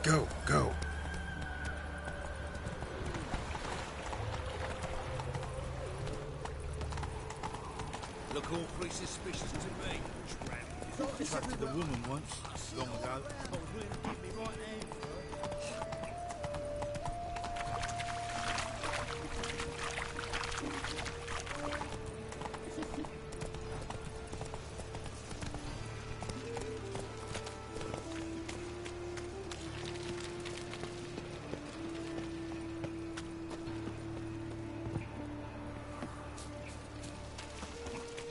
Go, go. Look awfully suspicious to me. I trusted a woman once, long ago. I was willing to give me right hand for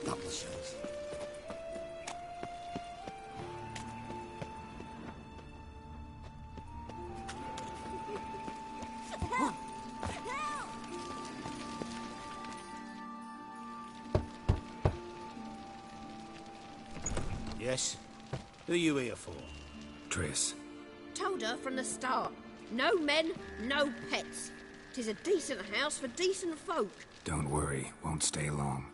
Publishers. Yes? Who are you here for? Triss. Told her from the start. No men, no pets. 'Tis a decent house for decent folk. Don't worry, won't stay long.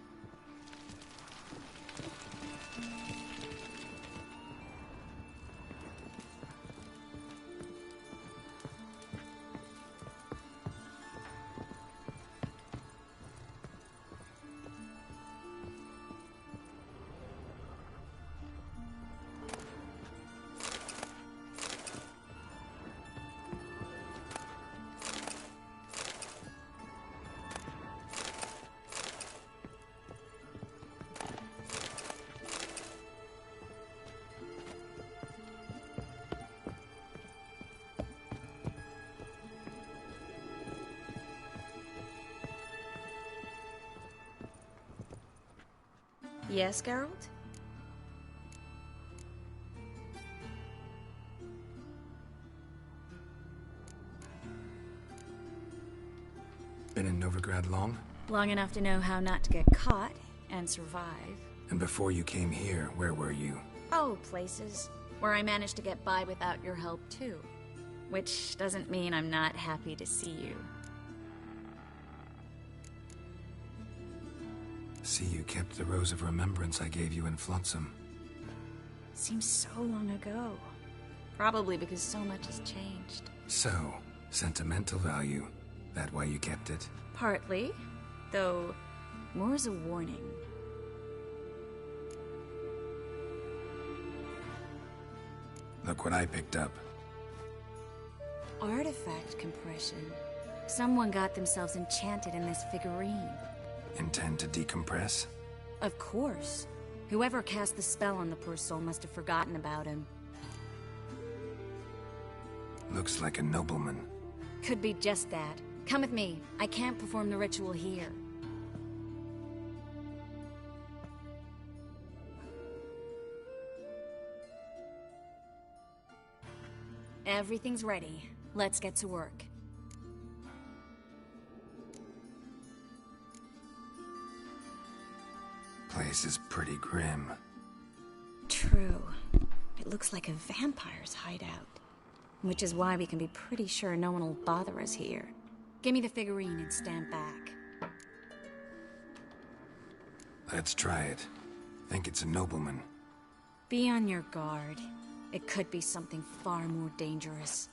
Yes, Geralt? Been in Novigrad long? Long enough to know how not to get caught and survive. And before you came here, where were you? Oh, places where I managed to get by without your help, too. Which doesn't mean I'm not happy to see you. See, you kept the rose of remembrance I gave you in Flotsam. Seems so long ago. Probably because so much has changed. So, sentimental value. That why you kept it? Partly, though more as a warning. Look what I picked up. Artifact compression. Someone got themselves enchanted in this figurine. Intend to decompress? Of course. Whoever cast the spell on the poor soul must have forgotten about him. Looks like a nobleman. Could be just that. Come with me. I can't perform the ritual here. Everything's ready. Let's get to work. Place is pretty grim. True. It looks like a vampire's hideout. Which is why we can be pretty sure no one will bother us here. Give me the figurine and stand back. Let's try it. Think it's a nobleman. Be on your guard. It could be something far more dangerous.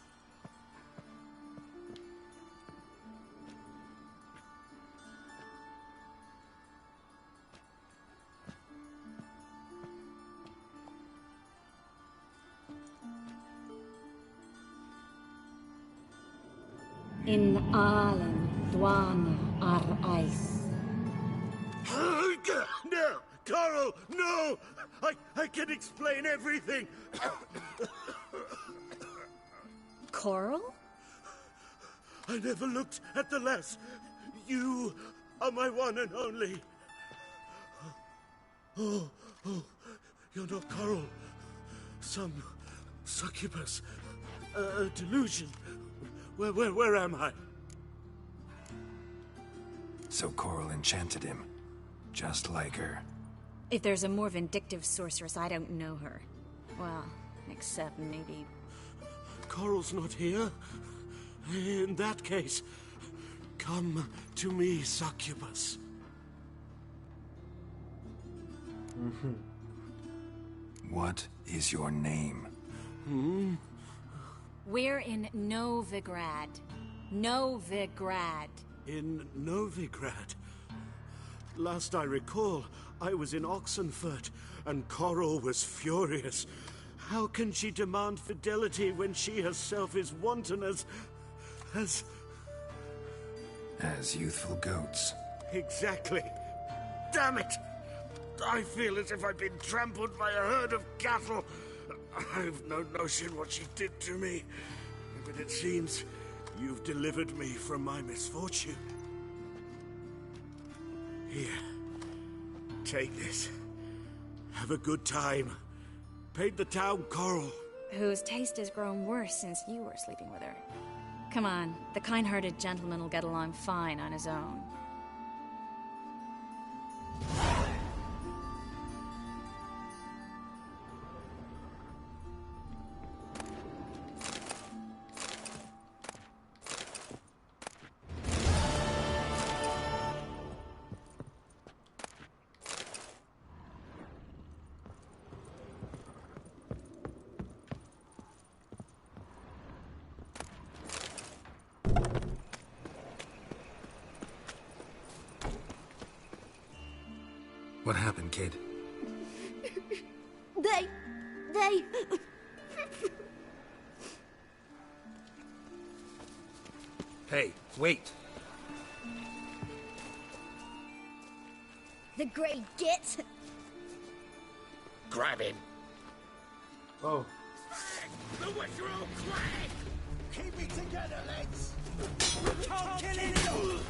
In Allen, Dwana, ar Ice. No! Coral, no! I can explain everything! Coral? I never looked at the lass. You are my one and only. Oh, you're not Coral. Some succubus. A delusion. Where am I? So Coral enchanted him. Just like her. If there's a more vindictive sorceress, I don't know her. Well, except maybe... Coral's not here? In that case, come to me, succubus. What is your name? We're in Novigrad. Novigrad. In Novigrad? Last I recall, I was in Oxenfurt, and Coral was furious. How can she demand fidelity when she herself is wanton as youthful goats. Exactly. Damn it! I feel as if I've been trampled by a herd of cattle. I've no notion what she did to me, but it seems you've delivered me from my misfortune. Here, take this. Have a good time. Paint the town Coral. Whose taste has grown worse since you were sleeping with her. Come on, the kind-hearted gentleman will get along fine on his own. What happened, kid? They... Hey, wait. The Grey Git. Grab him. Oh. The Witcherell Clank! Keep it together, lads! Can't kill anyone!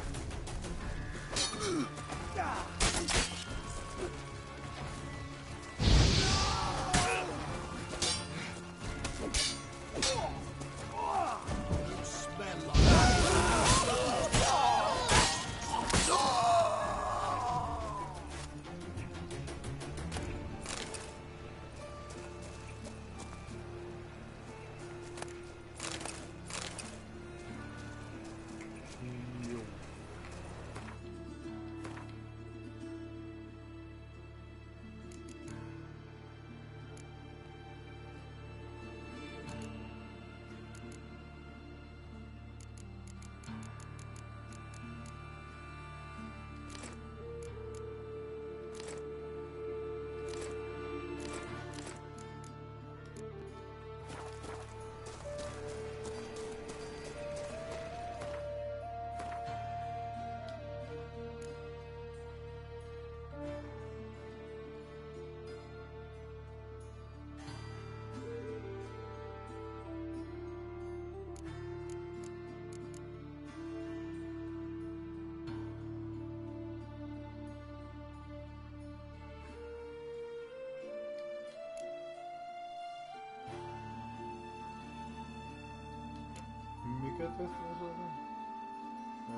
Mikä tehtävä se oli?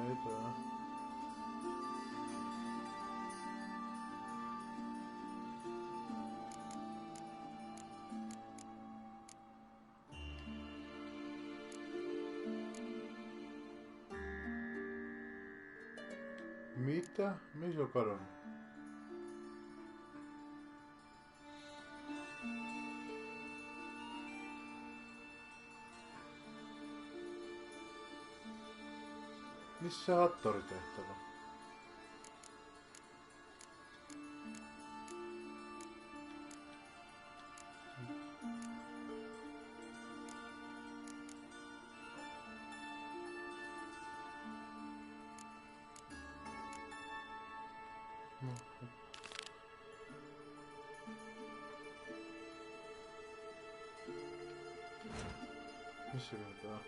Ei tää. Mitä? Missä on kadonnut? Missä hattoritehtävä? Missä tää?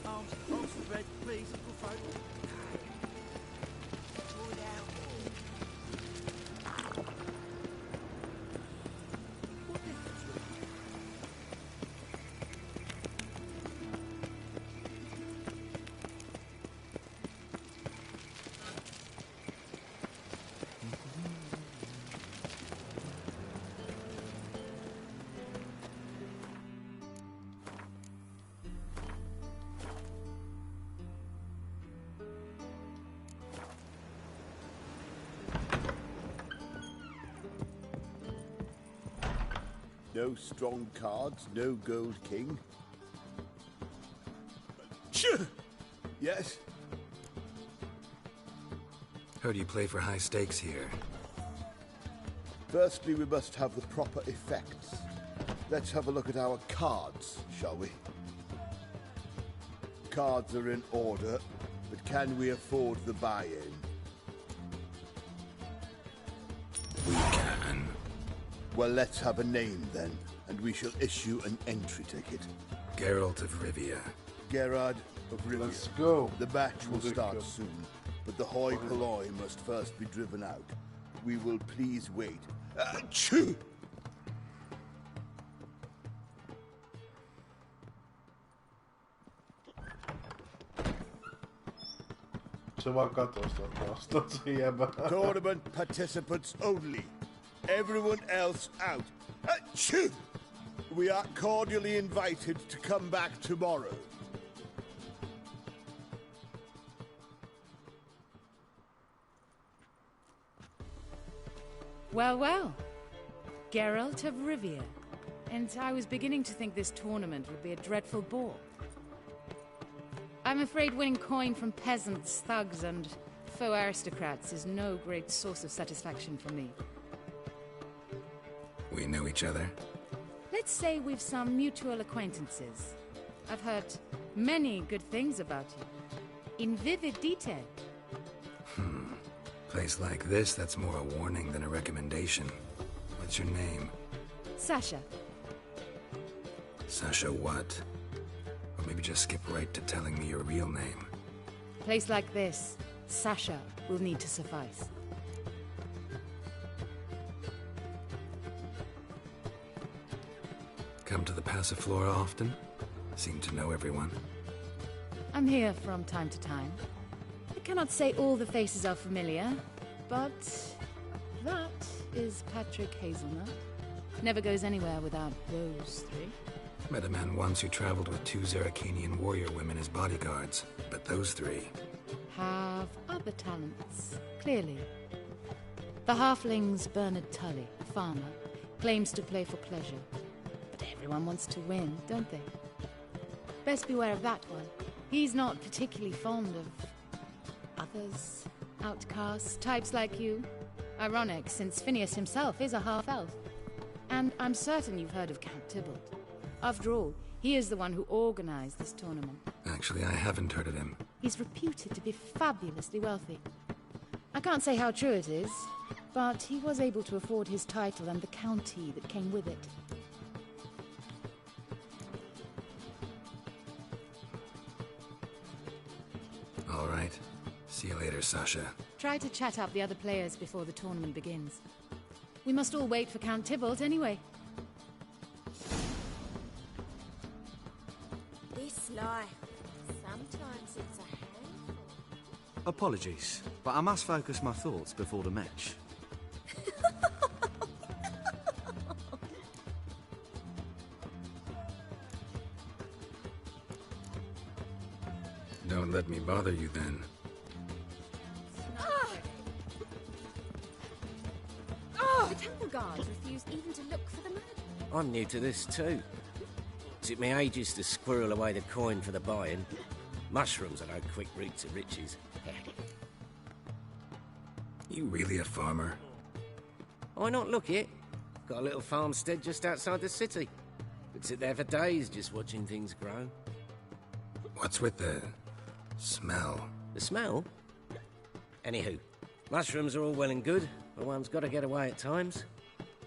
Arms for bread, please, Uncle Folk. No strong cards, no gold king. Yes? Heard you play for high stakes here. Firstly, we must have the proper effects. Let's have a look at our cards, shall we? Cards are in order, but can we afford the buy-in? We can. Well, let's have a name then, and we shall issue an entry ticket. Geralt of Rivia. Gerard of Rivia. Let's go. The match will start soon, but the hoi polloi must first be driven out. We will please wait. Achoo! Se vaan katoo sitä taustaa se jäbä. Tournament participants only. Everyone else out. Achoo! We are cordially invited to come back tomorrow. Well, well. Geralt of Rivia. And I was beginning to think this tournament would be a dreadful bore. I'm afraid winning coin from peasants, thugs, and faux aristocrats is no great source of satisfaction for me. We know each other? Let's say we've some mutual acquaintances. I've heard many good things about you. In vivid detail. Place like this, that's more a warning than a recommendation. What's your name? Sasha. Sasha what? Or maybe just skip right to telling me your real name. A place like this, Sasha will need to suffice. Come to the Passiflora often? Seem to know everyone. I'm here from time to time. I cannot say all the faces are familiar, but that is Patrick Hazelnut. Never goes anywhere without those three. Met a man once who traveled with 2 Zarakanian warrior women as bodyguards, but those 3... have other talents, clearly. The halfling's Bernard Tully, a farmer, claims to play for pleasure. But everyone wants to win, don't they? Best beware of that one. He's not particularly fond of others, outcasts, types like you. Ironic, since Phineas himself is a half-elf. And I'm certain you've heard of Count Tybalt. After all, he is the one who organized this tournament. Actually, I haven't heard of him. He's reputed to be fabulously wealthy. I can't say how true it is. but he was able to afford his title and the county that came with it. All right. See you later, Sasha. Try to chat up the other players before the tournament begins. We must all wait for Count Tybalt anyway. This life, sometimes it's a handful. Apologies, but I must focus my thoughts before the match. Don't let me bother you then. The temple guards refused even to look for the murderer. I'm new to this too. Took me ages to squirrel away the coin for the buy-in. Mushrooms are no quick route to riches. You really a farmer? Why not look it? Got a little farmstead just outside the city. Could sit there for days just watching things grow. What's with the smell? The smell? Anywho, mushrooms are all well and good, but one's got to get away at times.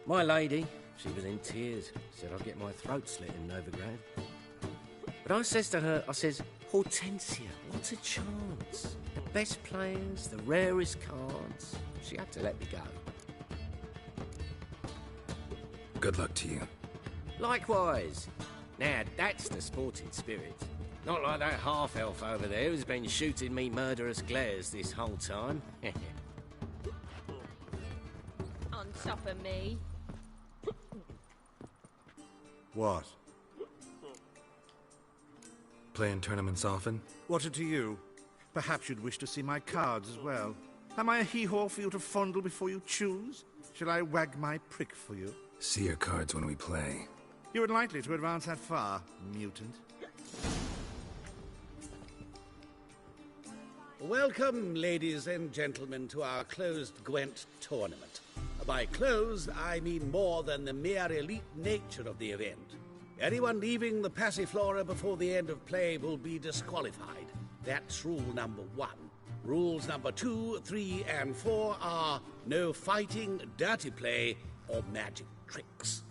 My lady, she was in tears, said I'd get my throat slit in Novigrad. But I says to her, I says, Hortensia, what a chance. The best players, the rarest cards. She had to let me go. Good luck to you. Likewise. Now, that's the sporting spirit. Not like that half-elf over there who's been shooting me murderous glares this whole time. On top of me. What? Playing tournaments often? What are to you? Perhaps you'd wish to see my cards as well. Am I a hee-haw for you to fondle before you choose? Shall I wag my prick for you? See your cards when we play. You would likely to advance that far, mutant. Welcome, ladies and gentlemen, to our closed Gwent tournament. By closed, I mean more than the mere elite nature of the event. Anyone leaving the Passiflora before the end of play will be disqualified. That's rule number 1. Rules number 2, 3, and 4 are no fighting, dirty play, or magic tricks.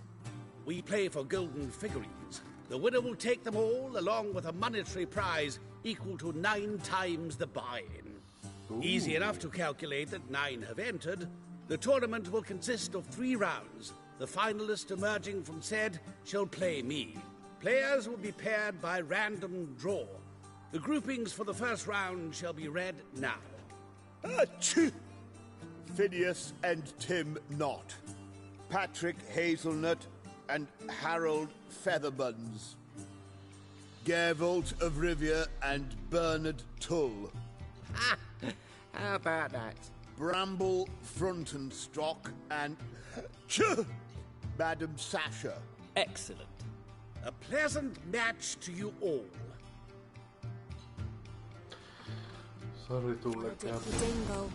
We play for golden figurines. The winner will take them all, along with a monetary prize equal to 9 times the buy-in. Easy enough to calculate that 9 have entered. The tournament will consist of 3 rounds. The finalist emerging from said shall play me. Players will be paired by random draw. The groupings for the first round shall be read now. Achoo! Phineas and Tim Knott. Patrick Hazelnut and Harold Featherbuns. Gervolt of Rivia and Bernard Tull. How about that? Bramble Frontenstock and Madam Sasha. Excellent. A pleasant match to you all. Sori tullekään. Dingo.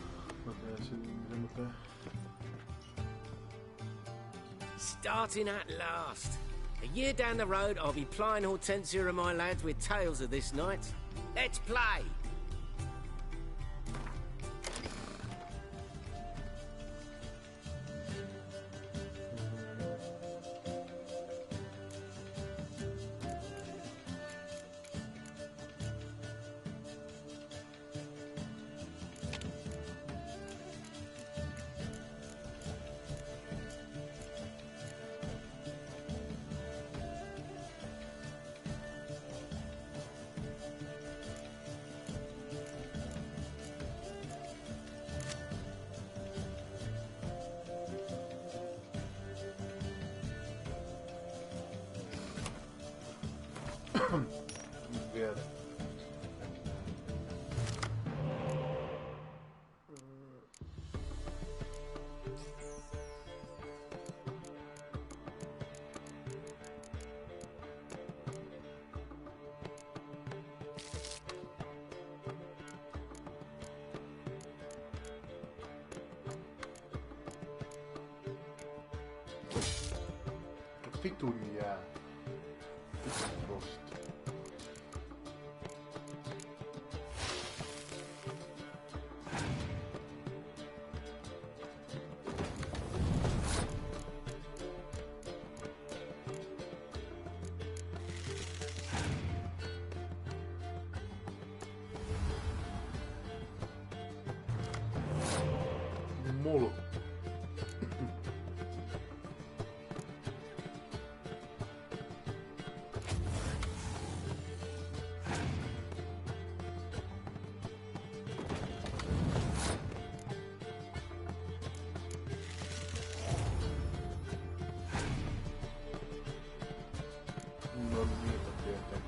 Mä pääsin mutta... Starting at last. A year down the road, I'll be plying Hortensia and my lads with tales of this night. Let's play! Vielä. Vitun jää. Rost. Mulu. No niitä tietenkin.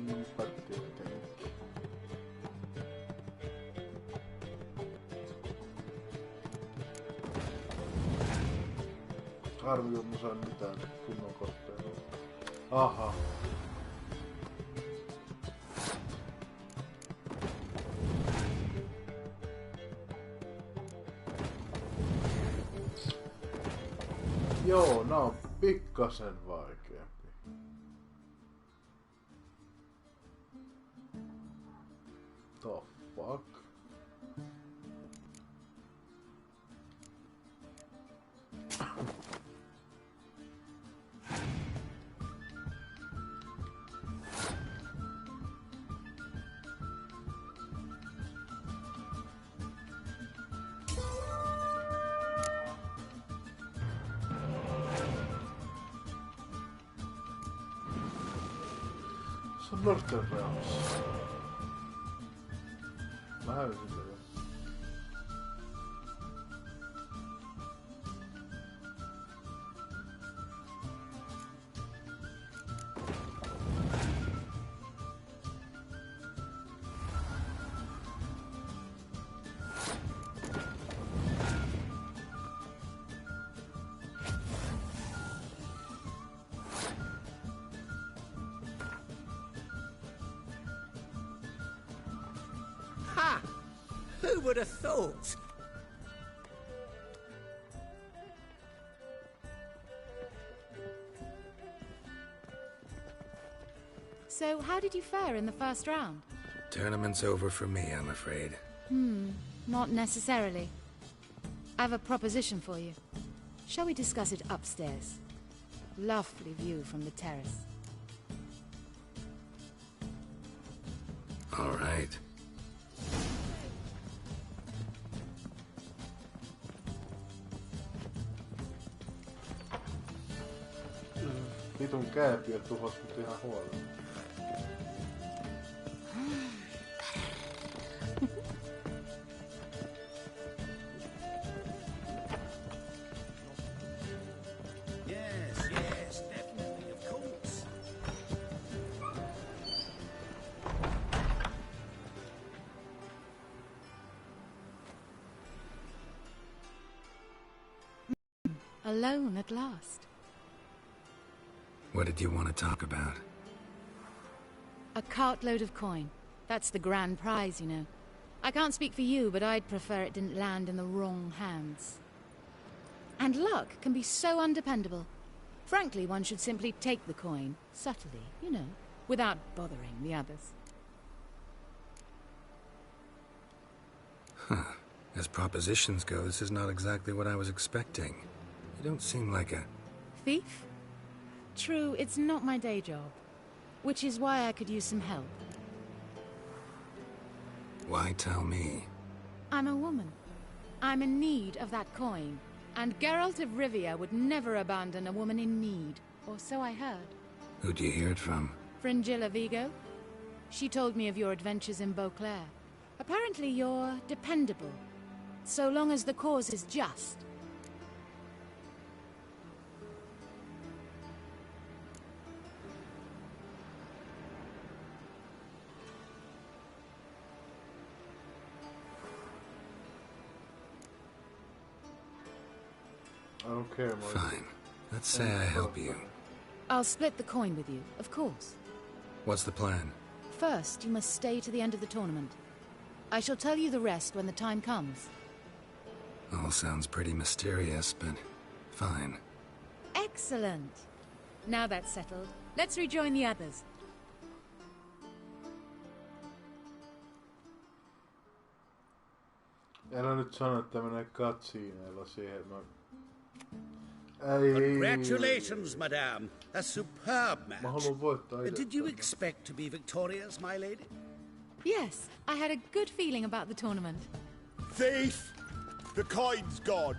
Niinpä tietenkin. Harmi, kun mä sain mitään kunnon kortteja. Aha. Joo, nää on pikkasen vaikeampi. The fuck? Se on Northern Realms. Mä hävisin tätä. Ha! Who would have thought? So, how did you fare in the first round? Tournament's over for me, I'm afraid. Not necessarily. I have a proposition for you. Shall we discuss it upstairs? Lovely view from the terrace. All right. Vitun kääpiö tuhos mut ihan huolella. Yes, definitely, of course. Alone at last. What did you want to talk about? A cartload of coin. That's the grand prize, you know. I can't speak for you, but I'd prefer it didn't land in the wrong hands. And luck can be so undependable. Frankly, one should simply take the coin, subtly, you know, without bothering the others. Huh. As propositions go, this is not exactly what I was expecting. You don't seem like a... Thief? True, it's not my day job. Which is why I could use some help. Why tell me? I'm a woman. I'm in need of that coin. And Geralt of Rivia would never abandon a woman in need. Or so I heard. Who'd you hear it from? Fringilla Vigo? She told me of your adventures in Beauclair. Apparently you're dependable. So long as the cause is just. I don't care, Mark. Fine. Let's say I help you. I'll split the coin with you, of course. What's the plan? First, you must stay to the end of the tournament. I shall tell you the rest when the time comes. All sounds pretty mysterious, but fine. Excellent. Now that's settled, let's rejoin the others. Älä nyt sano, että menee katsiineilla siihen. Congratulations, madame. A superb Mä haluan match. voittaa itse Did you tätä. expect to be victorious, my lady? Yes, I had a good feeling about the tournament. Thief! The coin's gone.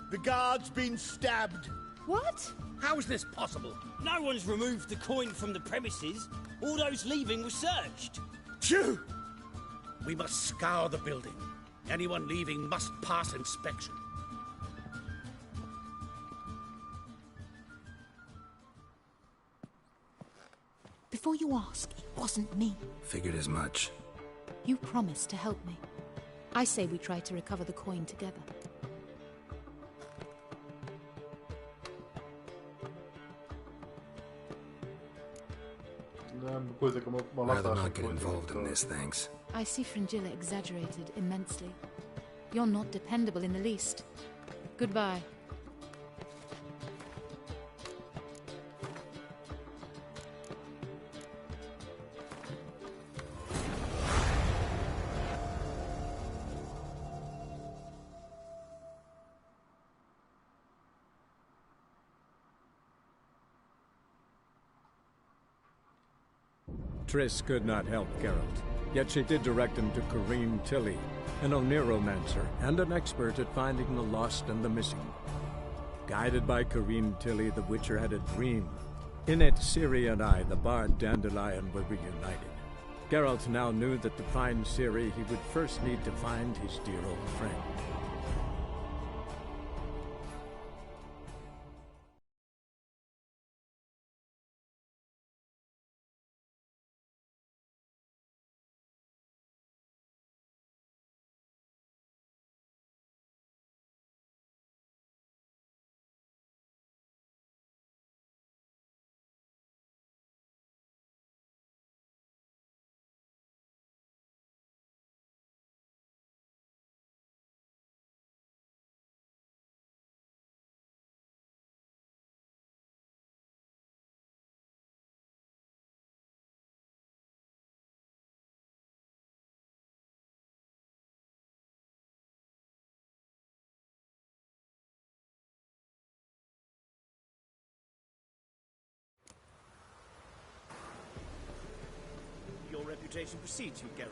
The guard's been stabbed. What? How is this possible? No one's removed the coin from the premises. All those leaving were searched. Phew! We must scour the building. Anyone leaving must pass inspection. Before you ask, it wasn't me. Figured as much. You promised to help me. I say we try to recover the coin together. Rather not get involved in this, thanks. I see Fringilla exaggerated immensely. You're not dependable in the least. Goodbye. Triss could not help Geralt, yet she did direct him to Corrine Tilly, an Oniromancer and an expert at finding the lost and the missing. Guided by Corrine Tilly, the Witcher had a dream. In it, Ciri and I, the bard Dandelion, were reunited. Geralt now knew that to find Ciri, he would first need to find his dear old friend. Your reputation precedes you, Geralt.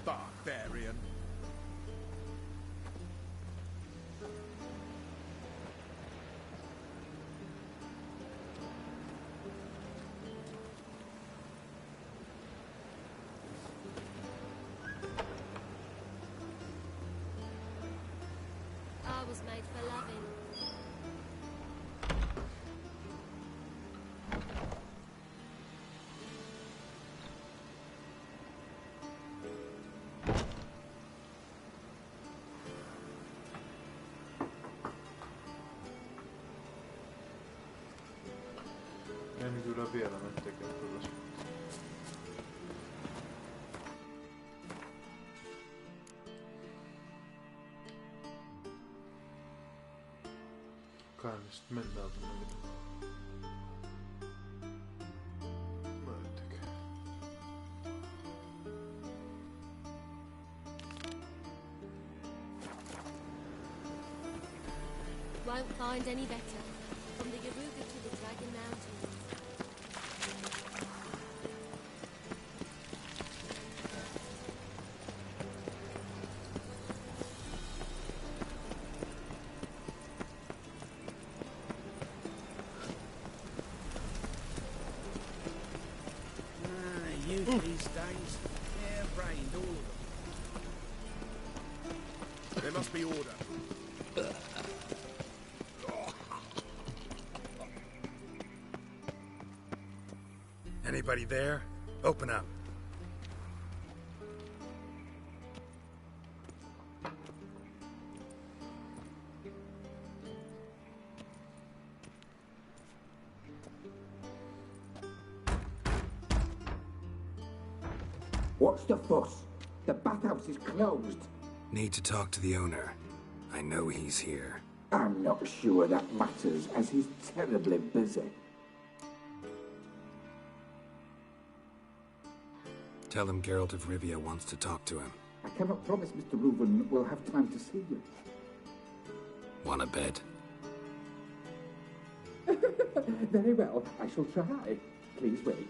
Barbarian. I was made for loving. En kyllä vielä nyt tekee tuolla. Kai me sit mennään tonne mitä. Näyttäkää. Won't find any better. From the Yaruga to the Dragon Mountains. These days, hair-brained, all of them. There must be order. Anybody there? Open up. What's the fuss? The bathhouse is closed. Need to talk to the owner. I know he's here. I'm not sure that matters, as he's terribly busy. Tell him Geralt of Rivia wants to talk to him. I cannot promise Mr. Reuven will have time to see you. Wanna bet? Very well, I shall try. Please wait.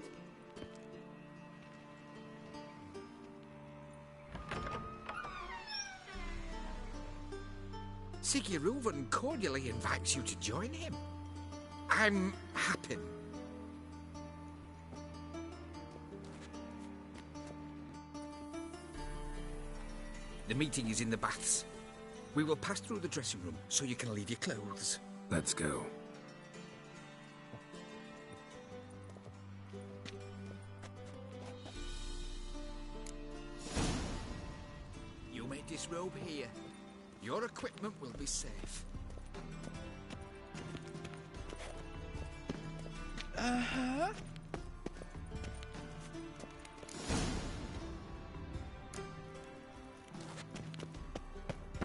Siguruvin cordially invites you to join him. I'm happy. The meeting is in the baths. We will pass through the dressing room so you can leave your clothes. Let's go. You may disrobe here. Your equipment will be safe. Uh-huh.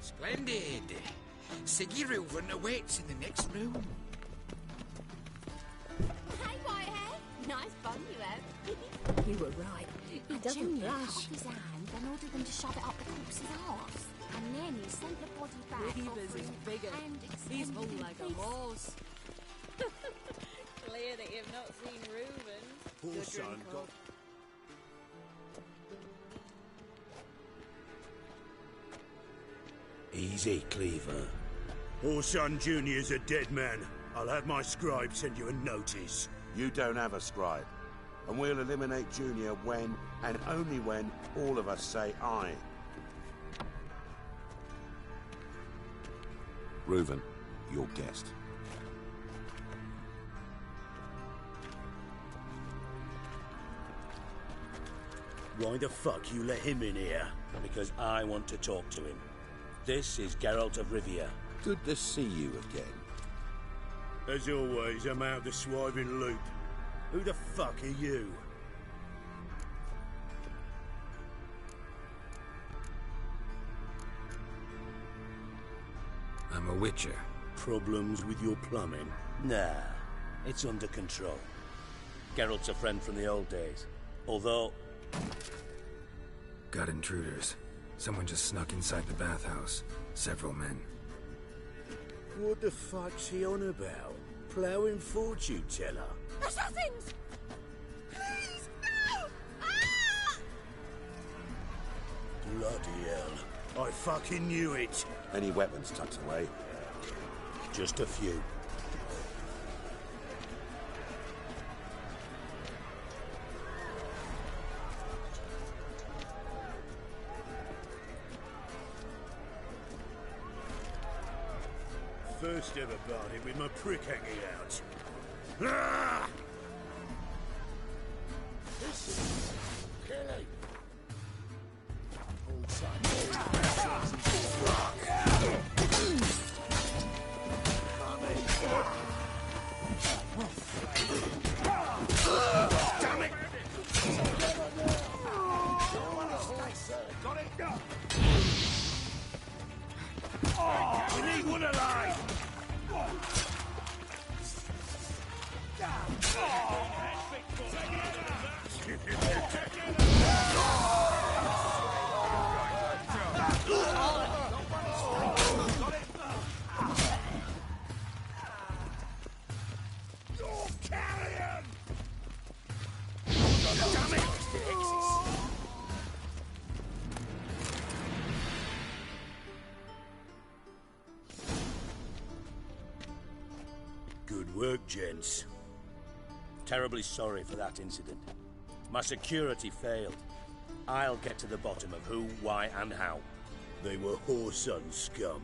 Splendid. Siguruvin awaits in the next room. Hey, Whitehair. Nice bun you have. You were right. He doesn't Junior cut blush. off his hand and ordered them to shove it up the corpse's arse. And then he sent the body back. Reavers is bigger. He's full like a horse. Clear that you've not seen Reuben. Poor son got... Easy, Cleaver. Orson Jr.'s a dead man. I'll have my scribe send you a notice. You don't have a scribe. And we'll eliminate Junior when, and only when, all of us say aye. Reuven, your guest. Why the fuck you let him in here? Because I want to talk to him. This is Geralt of Rivia. Good to see you again. As always, I'm out the swiving loop. Who the fuck are you? I'm a witcher. Problems with your plumbing? Nah, it's under control. Geralt's a friend from the old days. Although... Got intruders. Someone just snuck inside the bathhouse. Several men. What the fuck's he on about? Ploughing fortune teller? Assassins! Please, no! Ah! Bloody hell. I fucking knew it. Any weapons tucked away? Just a few. First ever party with my prick hanging out. Ah! This is killing. Damn it! Got it? We need one alive! Good work, gents. Terribly sorry for that incident. My security failed. I'll get to the bottom of who, why, and how. They were whoreson scum.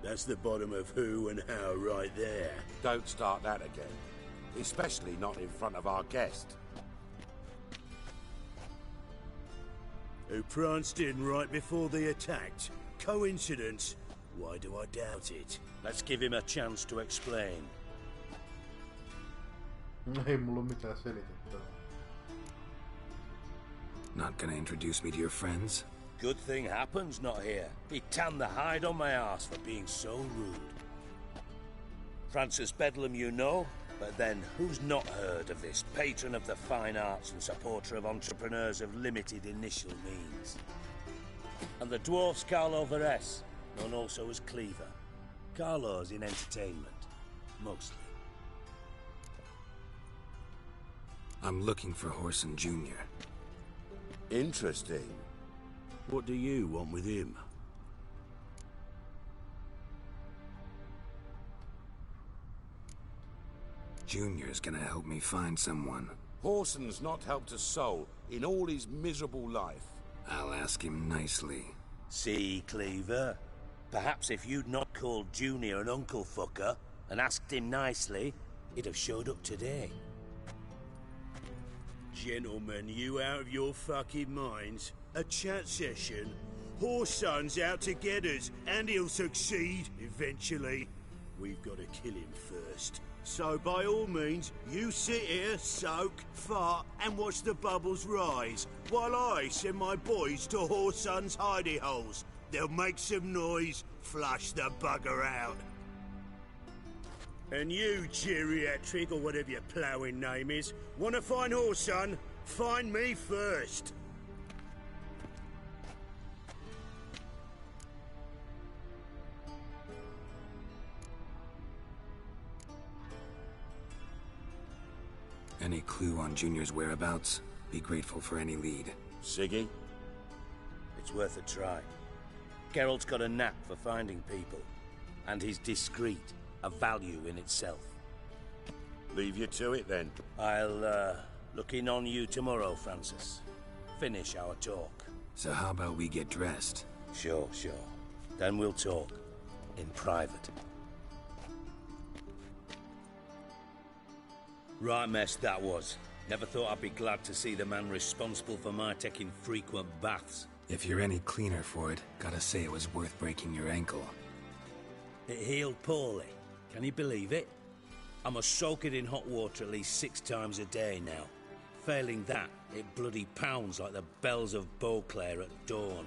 That's the bottom of who and how right there. Don't start that again. Especially not in front of our guest. Who pranced in right before they attacked. Coincidence? Why do I doubt it? Let's give him a chance to explain. Ei mulla ole mitään selitettävää. Not gonna introduce me to your friends? Good thing happens not here. He tanned the hide on my arse for being so rude. Francis Bedlam you know, but then who's not heard of this patron of the fine arts and supporter of entrepreneurs of limited initial means? And the dwarf's Carlo Veres, known also as Cleaver. Carlo's in entertainment, mostly. I'm looking for Horson Jr. Interesting. What do you want with him? Junior's gonna help me find someone. Horson's not helped a soul in all his miserable life. I'll ask him nicely. See, Cleaver? Perhaps if you'd not called Junior an uncle fucker and asked him nicely, he'd have showed up today. Gentlemen, you out of your fucking minds? A chat session? Horson's out to get us, and he'll succeed eventually. We've got to kill him first. So by all means, you sit here, soak, fart, and watch the bubbles rise, while I send my boys to Horson's hidey holes. They'll make some noise, flush the bugger out. And you, geriatric, or whatever your ploughing name is, want to find Horson? Find me first. Any clue on Junior's whereabouts? Be grateful for any lead. Siggy? It's worth a try. Geralt's got a knack for finding people, and he's discreet, a value in itself. Leave you to it, then. I'll, look in on you tomorrow, Francis. Finish our talk. So how about we get dressed? Sure. Then we'll talk. In private. Right mess that was. Never thought I'd be glad to see the man responsible for my taking frequent baths. If you're any cleaner for it, gotta say it was worth breaking your ankle. It healed poorly. Can you believe it? I must soak it in hot water at least 6 times a day now. Failing that, it bloody pounds like the bells of Beauclair at dawn.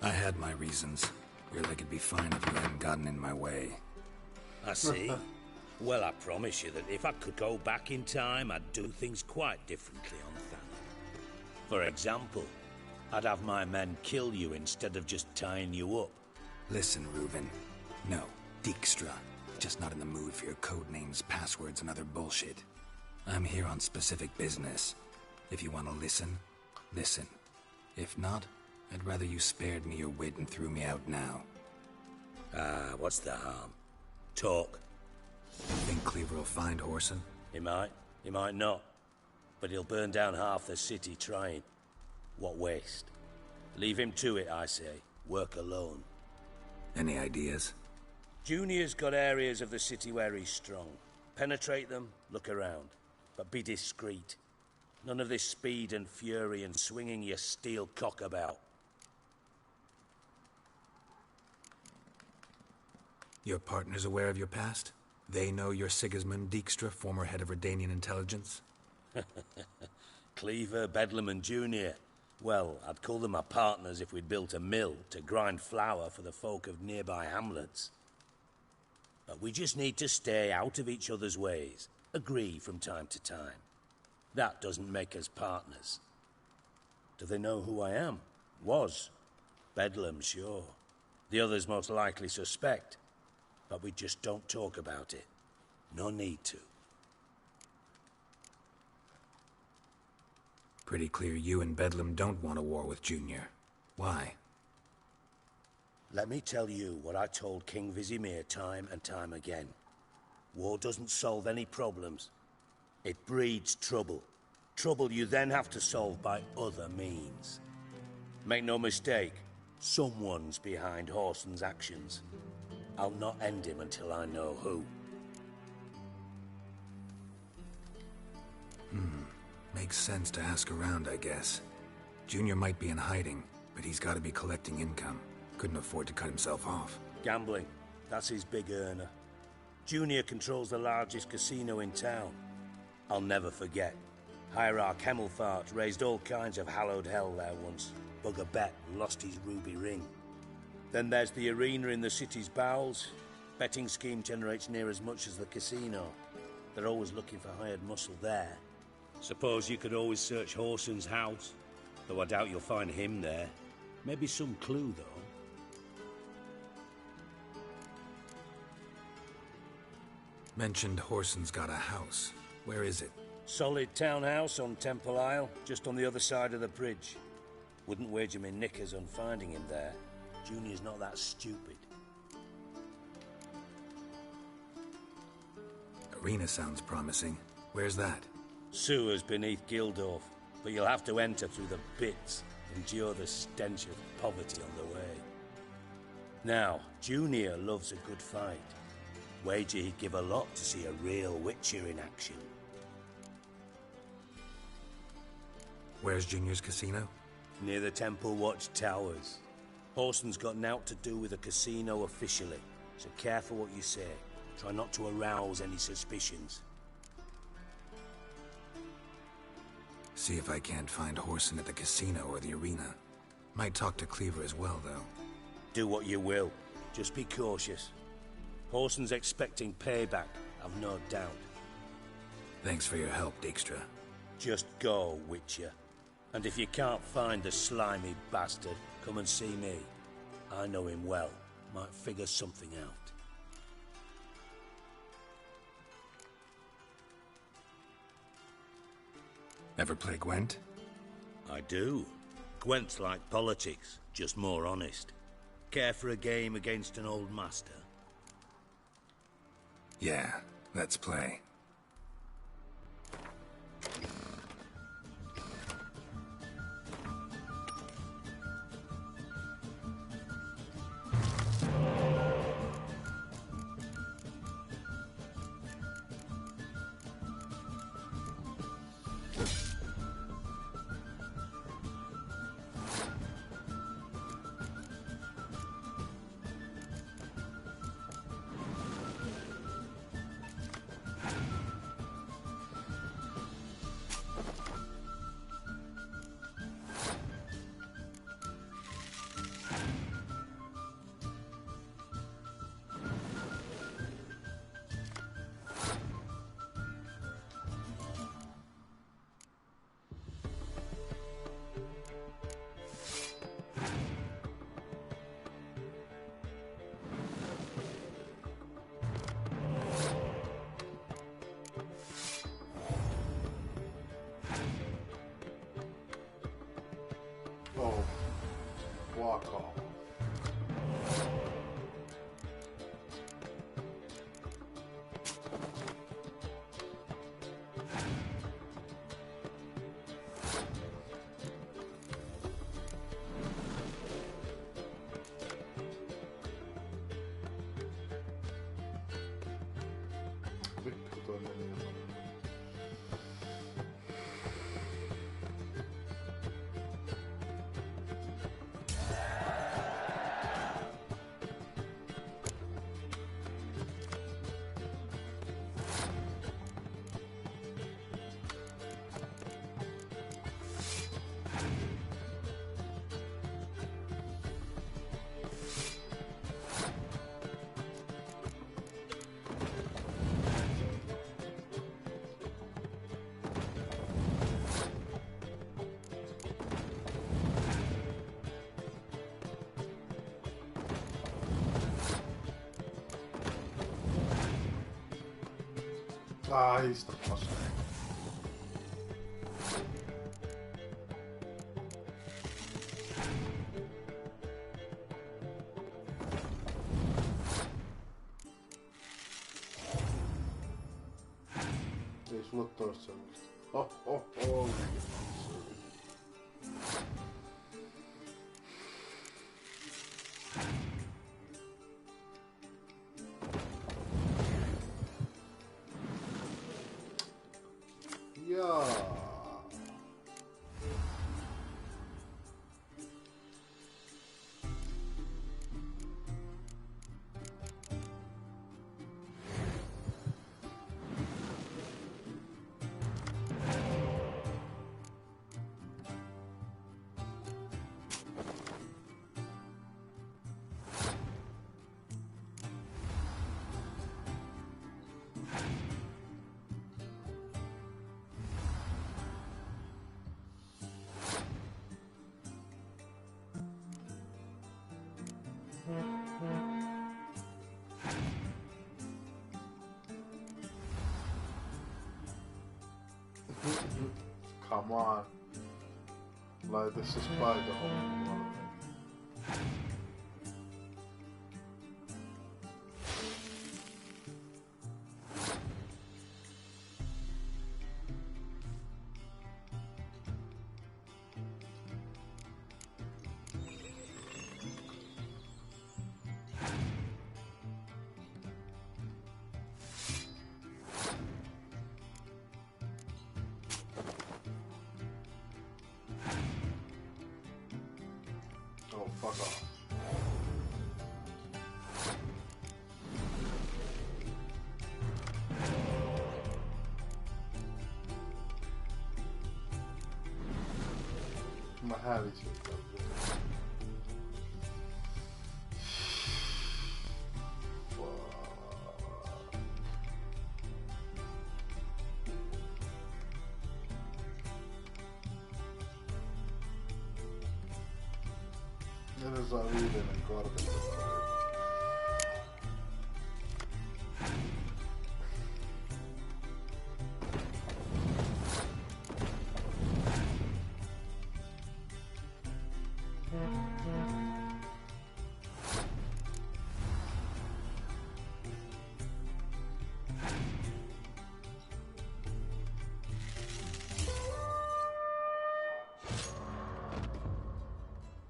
I had my reasons. Your leg would be fine if you hadn't gotten in my way. I see. Well, I promise you that if I could go back in time, I'd do things quite differently on Thanet. For example, I'd have my men kill you instead of just tying you up. Listen, Reuben. No, Dijkstra. Just not in the mood for your code names, passwords, and other bullshit. I'm here on specific business. If you want to listen, listen. If not, I'd rather you spared me your wit and threw me out now. What's the harm? Talk. Think Cleaver will find Horson? He might not. But he'll burn down half the city trying. What waste. Leave him to it, I say. Work alone. Any ideas? Junior's got areas of the city where he's strong. Penetrate them, look around. But be discreet. None of this speed and fury and swinging your steel cock about. Your partner's aware of your past? They know you're Sigismund Dijkstra, former head of Redanian intelligence? Cleaver, Bedlam and Junior. Well, I'd call them my partners if we'd built a mill to grind flour for the folk of nearby hamlets. But we just need to stay out of each other's ways. Agree from time to time. That doesn't make us partners. Do they know who I am? Was. Bedlam, sure. The others most likely suspect. But we just don't talk about it. No need to. Pretty clear you and Bedlam don't want a war with Junior. Why? Let me tell you what I told King Vizimir time and time again. War doesn't solve any problems. It breeds trouble. Trouble you then have to solve by other means. Make no mistake, someone's behind Horson's actions. I'll not end him until I know who. Makes sense to ask around, I guess. Junior might be in hiding, but he's got to be collecting income. Couldn't afford to cut himself off. Gambling. That's his big earner. Junior controls the largest casino in town. I'll never forget. Hierarch Hemmelfart raised all kinds of hallowed hell there once. Bugger bet and lost his ruby ring. Then there's the arena in the city's bowels. Betting scheme generates near as much as the casino. They're always looking for hired muscle there. Suppose you could always search Horson's house. Though I doubt you'll find him there. Maybe some clue, though. Mentioned Horson's got a house. Where is it? Solid townhouse on Temple Isle, just on the other side of the bridge. Wouldn't wager me knickers on finding him there. Junior's not that stupid. Arena sounds promising. Where's that? Sewers beneath Gildorf, but you'll have to enter through the pits, endure the stench of poverty on the way. Now, Junior loves a good fight. Wager he'd give a lot to see a real Witcher in action. Where's Junior's casino? Near the Temple Watch Towers. Horson's got naught to do with the casino officially, so careful what you say. Try not to arouse any suspicions. See if I can't find Horson at the casino or the arena. Might talk to Cleaver as well, though. Do what you will. Just be cautious. Horson's expecting payback, I've no doubt. Thanks for your help, Dijkstra. Just go, Witcher. And if you can't find the slimy bastard, come and see me. I know him well. Might figure something out. Ever play Gwent? I do. Gwent's like politics, just more honest. Care for a game against an old master? Yeah, let's play. Oh, walk off. Vittu toi meni jotain. Ai, sta paska. Ei sulla toista sellaista. Oh. Jaa. Come on. Like this is by the whole. Oh, fuck off. My hat is here. Ne zavide me gorbe.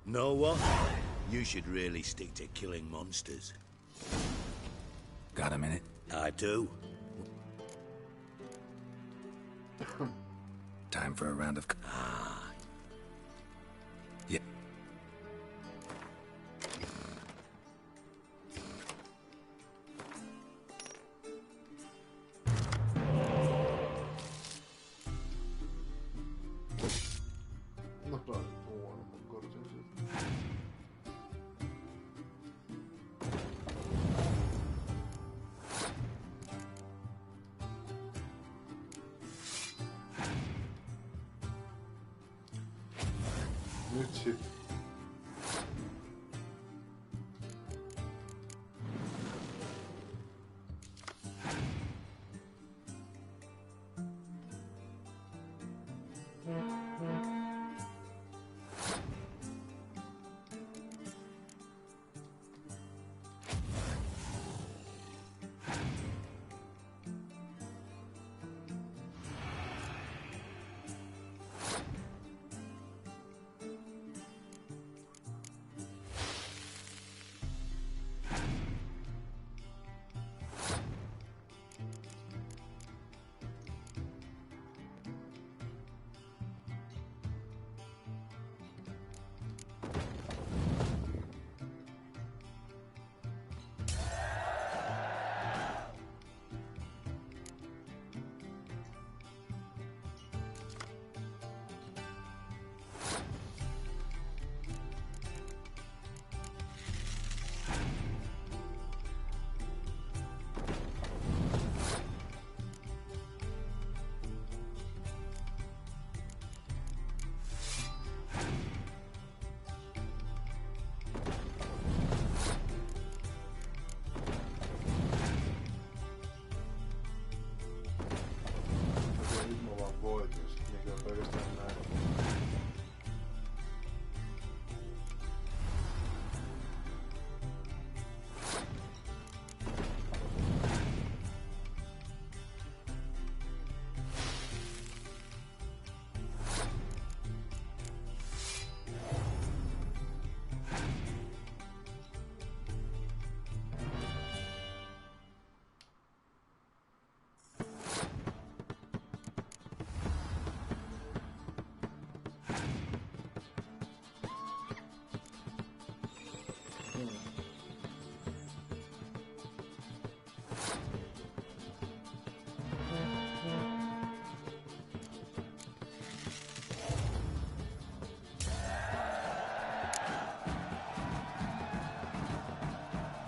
Know what? You should really stick to killing monsters. Got a minute? I do. Time for a round of... Yeah. Nyt sit.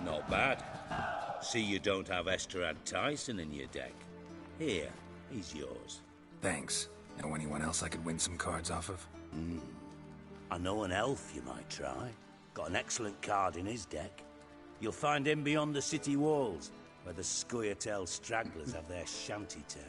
Not bad. See you don't have Esterad Tyson in your deck. Here, he's yours. Thanks. Know anyone else I could win some cards off of? I know an elf you might try. Got an excellent card in his deck. You'll find him beyond the city walls, where the Scoia'tael stragglers have their shanty town.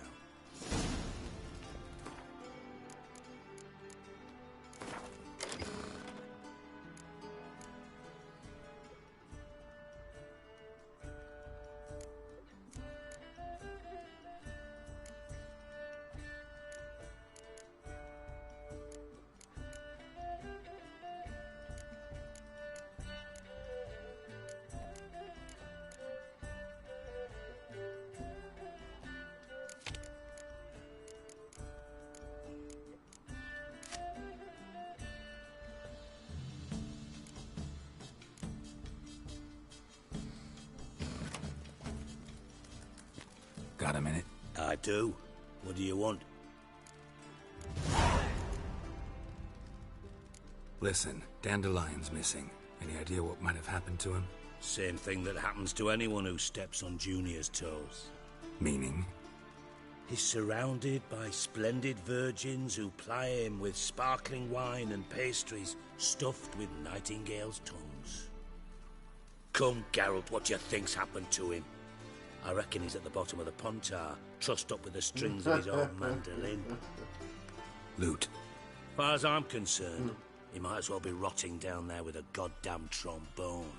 Got a minute? I do. What do you want? Listen, Dandelion's missing. Any idea what might have happened to him? Same thing that happens to anyone who steps on Junior's toes. Meaning? He's surrounded by splendid virgins who ply him with sparkling wine and pastries stuffed with nightingales' tongues. Come, Geralt, what do you think's happened to him? I reckon he's at the bottom of the Pontar, trussed up with the strings of his own mandolin. Loot. Far as I'm concerned, he might as well be rotting down there with a goddamn trombone.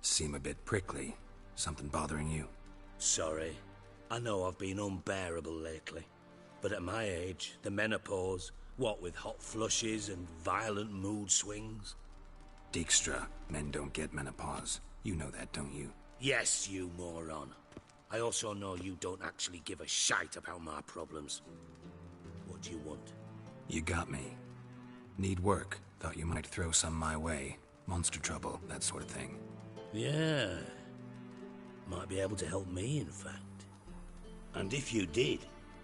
Seem a bit prickly. Something bothering you? Sorry. I know I've been unbearable lately. But at my age, the menopause, what with hot flushes and violent mood swings? Dijkstra, men don't get menopause. You know that, don't you? Yes, you moron. I also know you don't actually give a shite about my problems. What do you want? You got me. Need work. Thought you might throw some my way. Monster trouble, that sort of thing. Yeah. Might be able to help me, in fact. And if you did,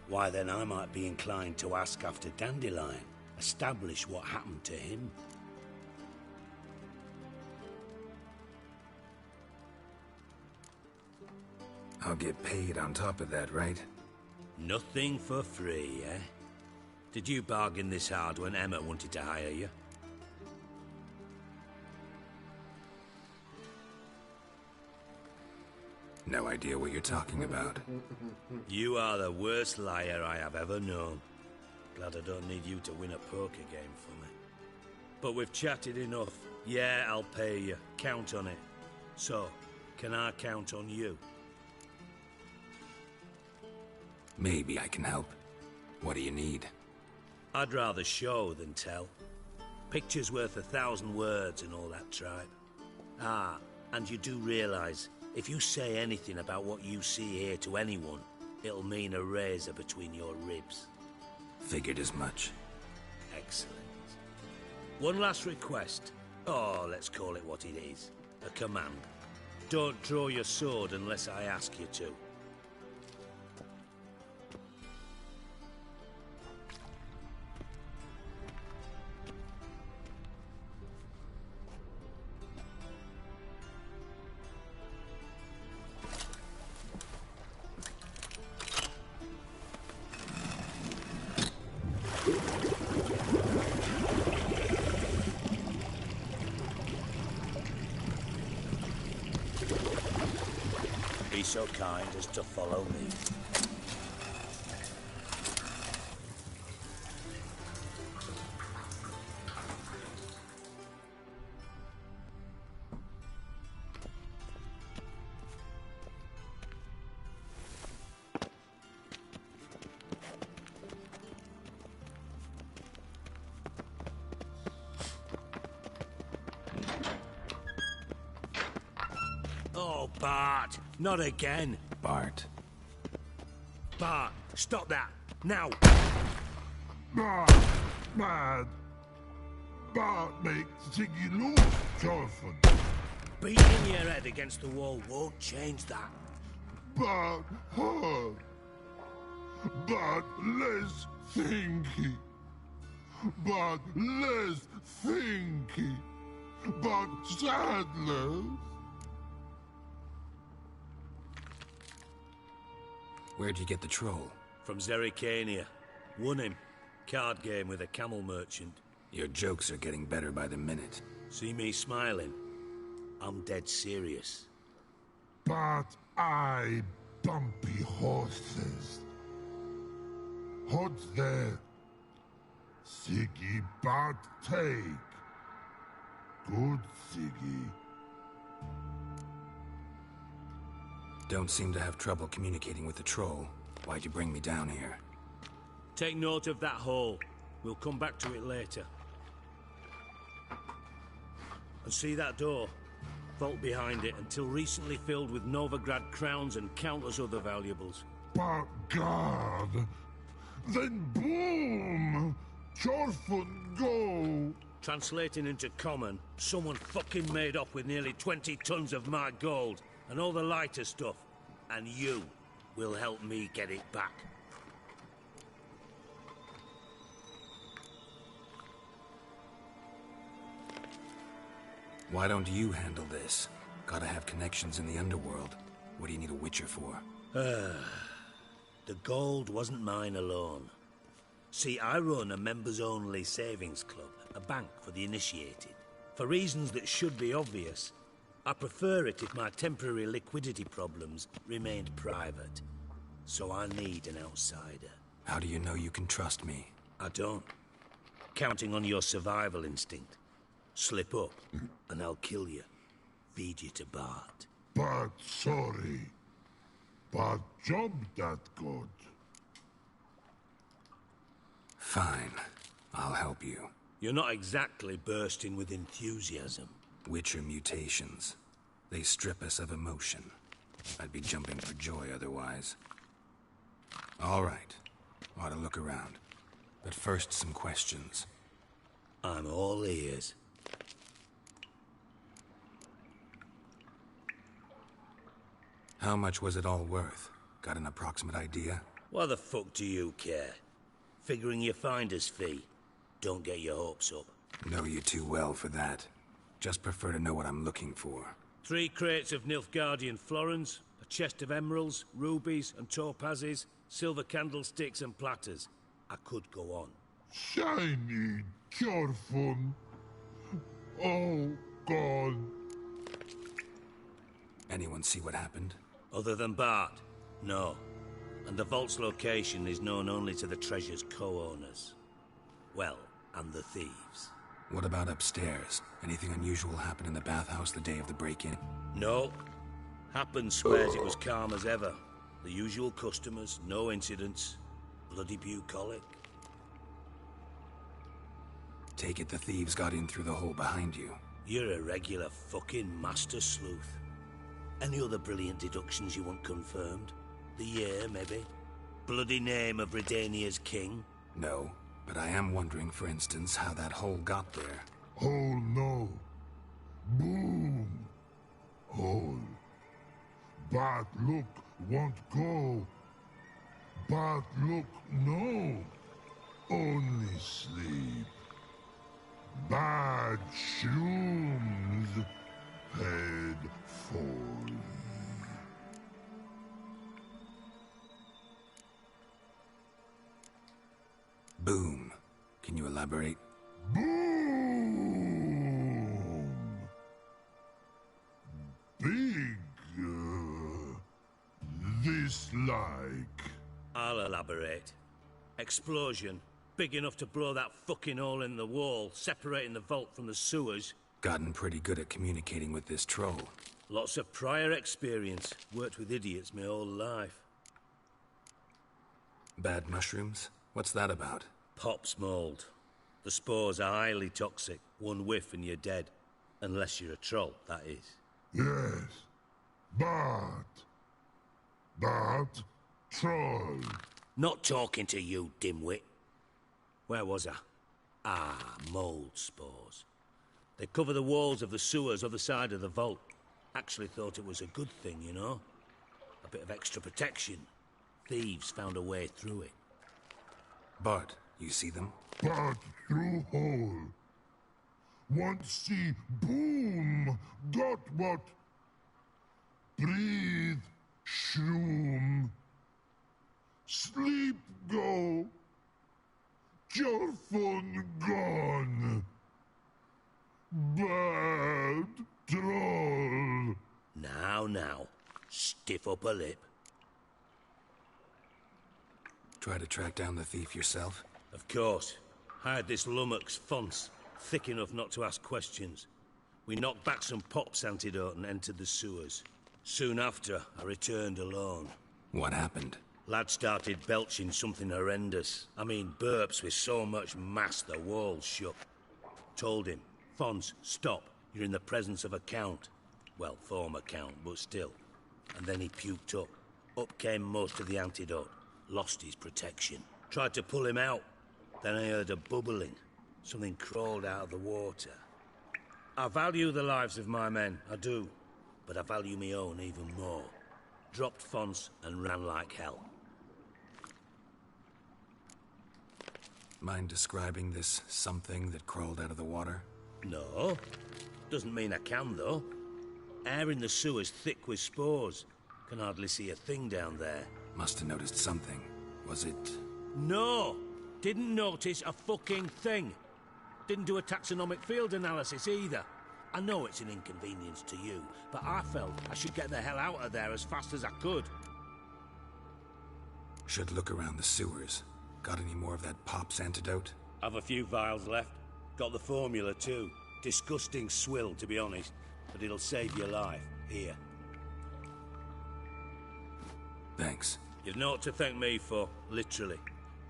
why then I might be inclined to ask after Dandelion. Establish what happened to him. I'll get paid on top of that, right? Nothing for free, eh? Did you bargain this hard when Emma wanted to hire you? No idea what you're talking about. You are the worst liar I have ever known. Glad I don't need you to win a poker game for me. But we've chatted enough. Yeah, I'll pay you. Count on it. So, can I count on you? Maybe I can help. What do you need? I'd rather show than tell. Picture's worth 1,000 words and all that tripe. Ah, and you do realize, if you say anything about what you see here to anyone, it'll mean a razor between your ribs. Figured as much. Excellent. One last request. Oh, let's call it what it is. A command. Don't draw your sword unless I ask you to. Be so kind as to follow me. Oh, Bart! Not again! Bart. Bart, stop that! Now! Bart, mad. Bart makes Ziggy lose, Jonathan. Beating your head against the wall won't change that. Bart hard. Bart less thinky. Bart less thinky. Bart sadless. Where'd you get the troll? From Zerrikania. Won him. Card game with a camel merchant. Your jokes are getting better by the minute. See me smiling? I'm dead serious. But I bumpy horses. What's there? Siggy but take. Good Siggy. Don't seem to have trouble communicating with the troll. Why'd you bring me down here? Take note of that hole. We'll come back to it later. And see that door? Vault behind it, until recently filled with Novigrad crowns and countless other valuables. But God! Then boom! Chorfun, go! Translating into common, someone fucking made off with nearly 20 tons of my gold and all the lighter stuff, and you will help me get it back. Why don't you handle this? Gotta have connections in the underworld. What do you need a witcher for? The gold wasn't mine alone. See, I run a members-only savings club, a bank for the initiated. For reasons that should be obvious, I prefer it if my temporary liquidity problems remained private. So I need an outsider. How do you know you can trust me? I don't. Counting on your survival instinct. Slip up, and I'll kill you. Feed you to Bart. But sorry. But job that good. Fine. I'll help you. You're not exactly bursting with enthusiasm. Witcher mutations. They strip us of emotion. I'd be jumping for joy otherwise. All right. Ought to look around. But first, some questions. I'm all ears. How much was it all worth? Got an approximate idea? Why the fuck do you care? Figuring your finder's fee. Don't get your hopes up. Know you too well for that. Just prefer to know what I'm looking for. 3 crates of Nilfgaardian florins, a chest of emeralds, rubies and topazes, silver candlesticks and platters. I could go on. Shiny, Chorfun. Oh, God. Anyone see what happened? Other than Bart? No. And the vault's location is known only to the treasure's co-owners. Well, and the thieves. What about upstairs? Anything unusual happen in the bathhouse the day of the break-in? No. Happen swears it was calm as ever. The usual customers, no incidents. Bloody bucolic. Take it the thieves got in through the hole behind you. You're a regular fucking master sleuth. Any other brilliant deductions you want confirmed? The year, maybe? Bloody name of Redania's king? No, but I am wondering, for instance, how that hole got there. Hole no. Boom. Hole. But look, won't go. But look, no. Only sleep. Bad shrooms. Head falls. Boom. Can you elaborate? Boom! Big. This like. I'll elaborate. Explosion. Big enough to blow that fucking hole in the wall, separating the vault from the sewers. Gotten pretty good at communicating with this troll. Lots of prior experience. Worked with idiots my whole life. Bad mushrooms? What's that about? Pops mold. The spores are highly toxic. One whiff and you're dead. Unless you're a troll, that is. Yes. But troll. Not talking to you, dimwit. Where was I? Ah, mold spores. They cover the walls of the sewers other side of the vault. Actually thought it was a good thing, you know? A bit of extra protection. Thieves found a way through it. Bart, you see them? But through hole. Want see boom. Got what? Breathe. Shroom. Sleep go. Your phone gone. Bad troll. Now. Stiff up a lip. Try to track down the thief yourself? Of course. Hired this lummox Fonce, thick enough not to ask questions. We knocked back some pops antidote and entered the sewers. Soon after, I returned alone. What happened? Lad started belching something horrendous. I mean, burps with so much mass the walls shook. Told him, Fonce, stop. You're in the presence of a count. Well, former count, but still. And then he puked up. Up came most of the antidote. Lost his protection. Tried to pull him out. Then I heard a bubbling. Something crawled out of the water. I value the lives of my men, I do. But I value my own even more. Dropped fonts and ran like hell. Mind describing this something that crawled out of the water? No. Doesn't mean I can, though. Air in the sewer's thick with spores. Can hardly see a thing down there. Must have noticed something. Was it... No! Didn't notice a fucking thing. Didn't do a taxonomic field analysis either. I know it's an inconvenience to you, but I felt I should get the hell out of there as fast as I could. Should look around the sewers. Got any more of that Pop's antidote? I've a few vials left. Got the formula too. Disgusting swill, to be honest. But it'll save your life. Here. Thanks. You've naught to thank me for, literally.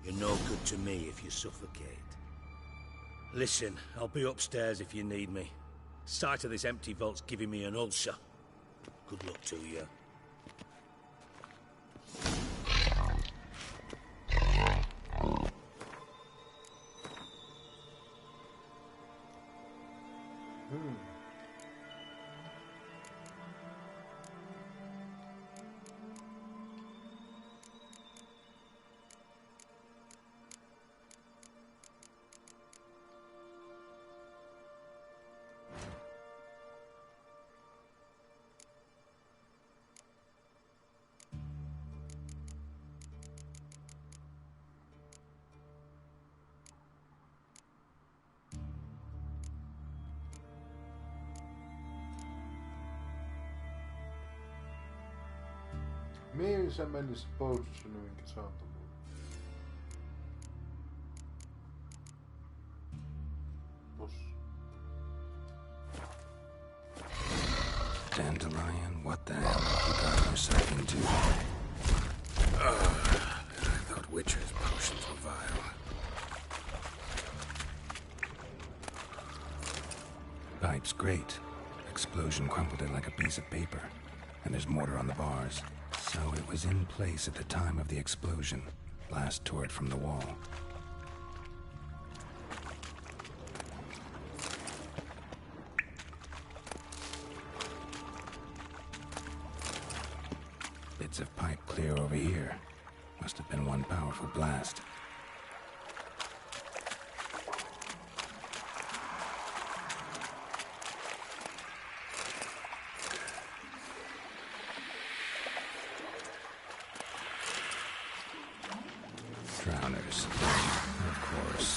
You're no good to me if you suffocate. Listen, I'll be upstairs if you need me. Sight of this empty vault's giving me an ulcer. Good luck to you. Mihin sä menisit poutsunuinkin saantamaan? Dandelion, what the hell have you got yourself into? I thought Witcher's potions were vile. Pipe's great. Explosion crumpled it like a piece of paper. And there's mortar on the bars. So it was in place at the time of the explosion. Blast tore it from the wall. Bits of pipe clear over here. Must have been one powerful blast. Drowners, of course.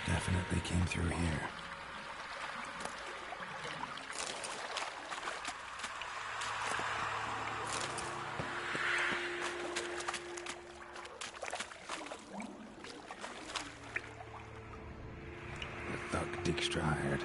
Definitely came through here. The thug Dijkstra hired.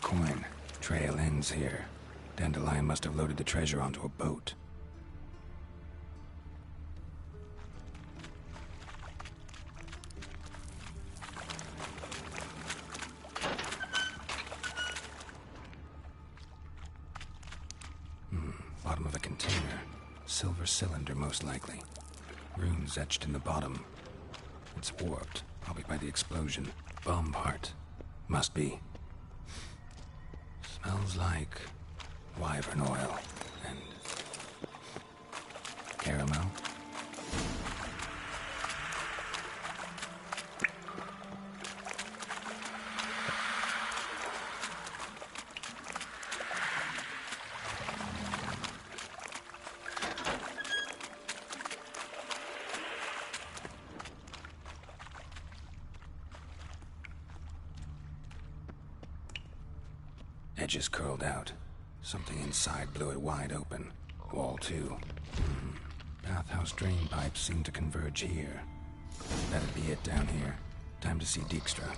coin. Trail ends here. Dandelion must have loaded the treasure onto a boat. Bottom of a container. Silver cylinder, most likely. Runes etched in the bottom. It's warped, probably by the explosion. Bomb part. Must be. Smells like wyvern oil and caramel. Edges curled out. Something inside blew it wide open. Wall too. Bathhouse drain pipes seem to converge here. That'd be it down here. Time to see Dijkstra.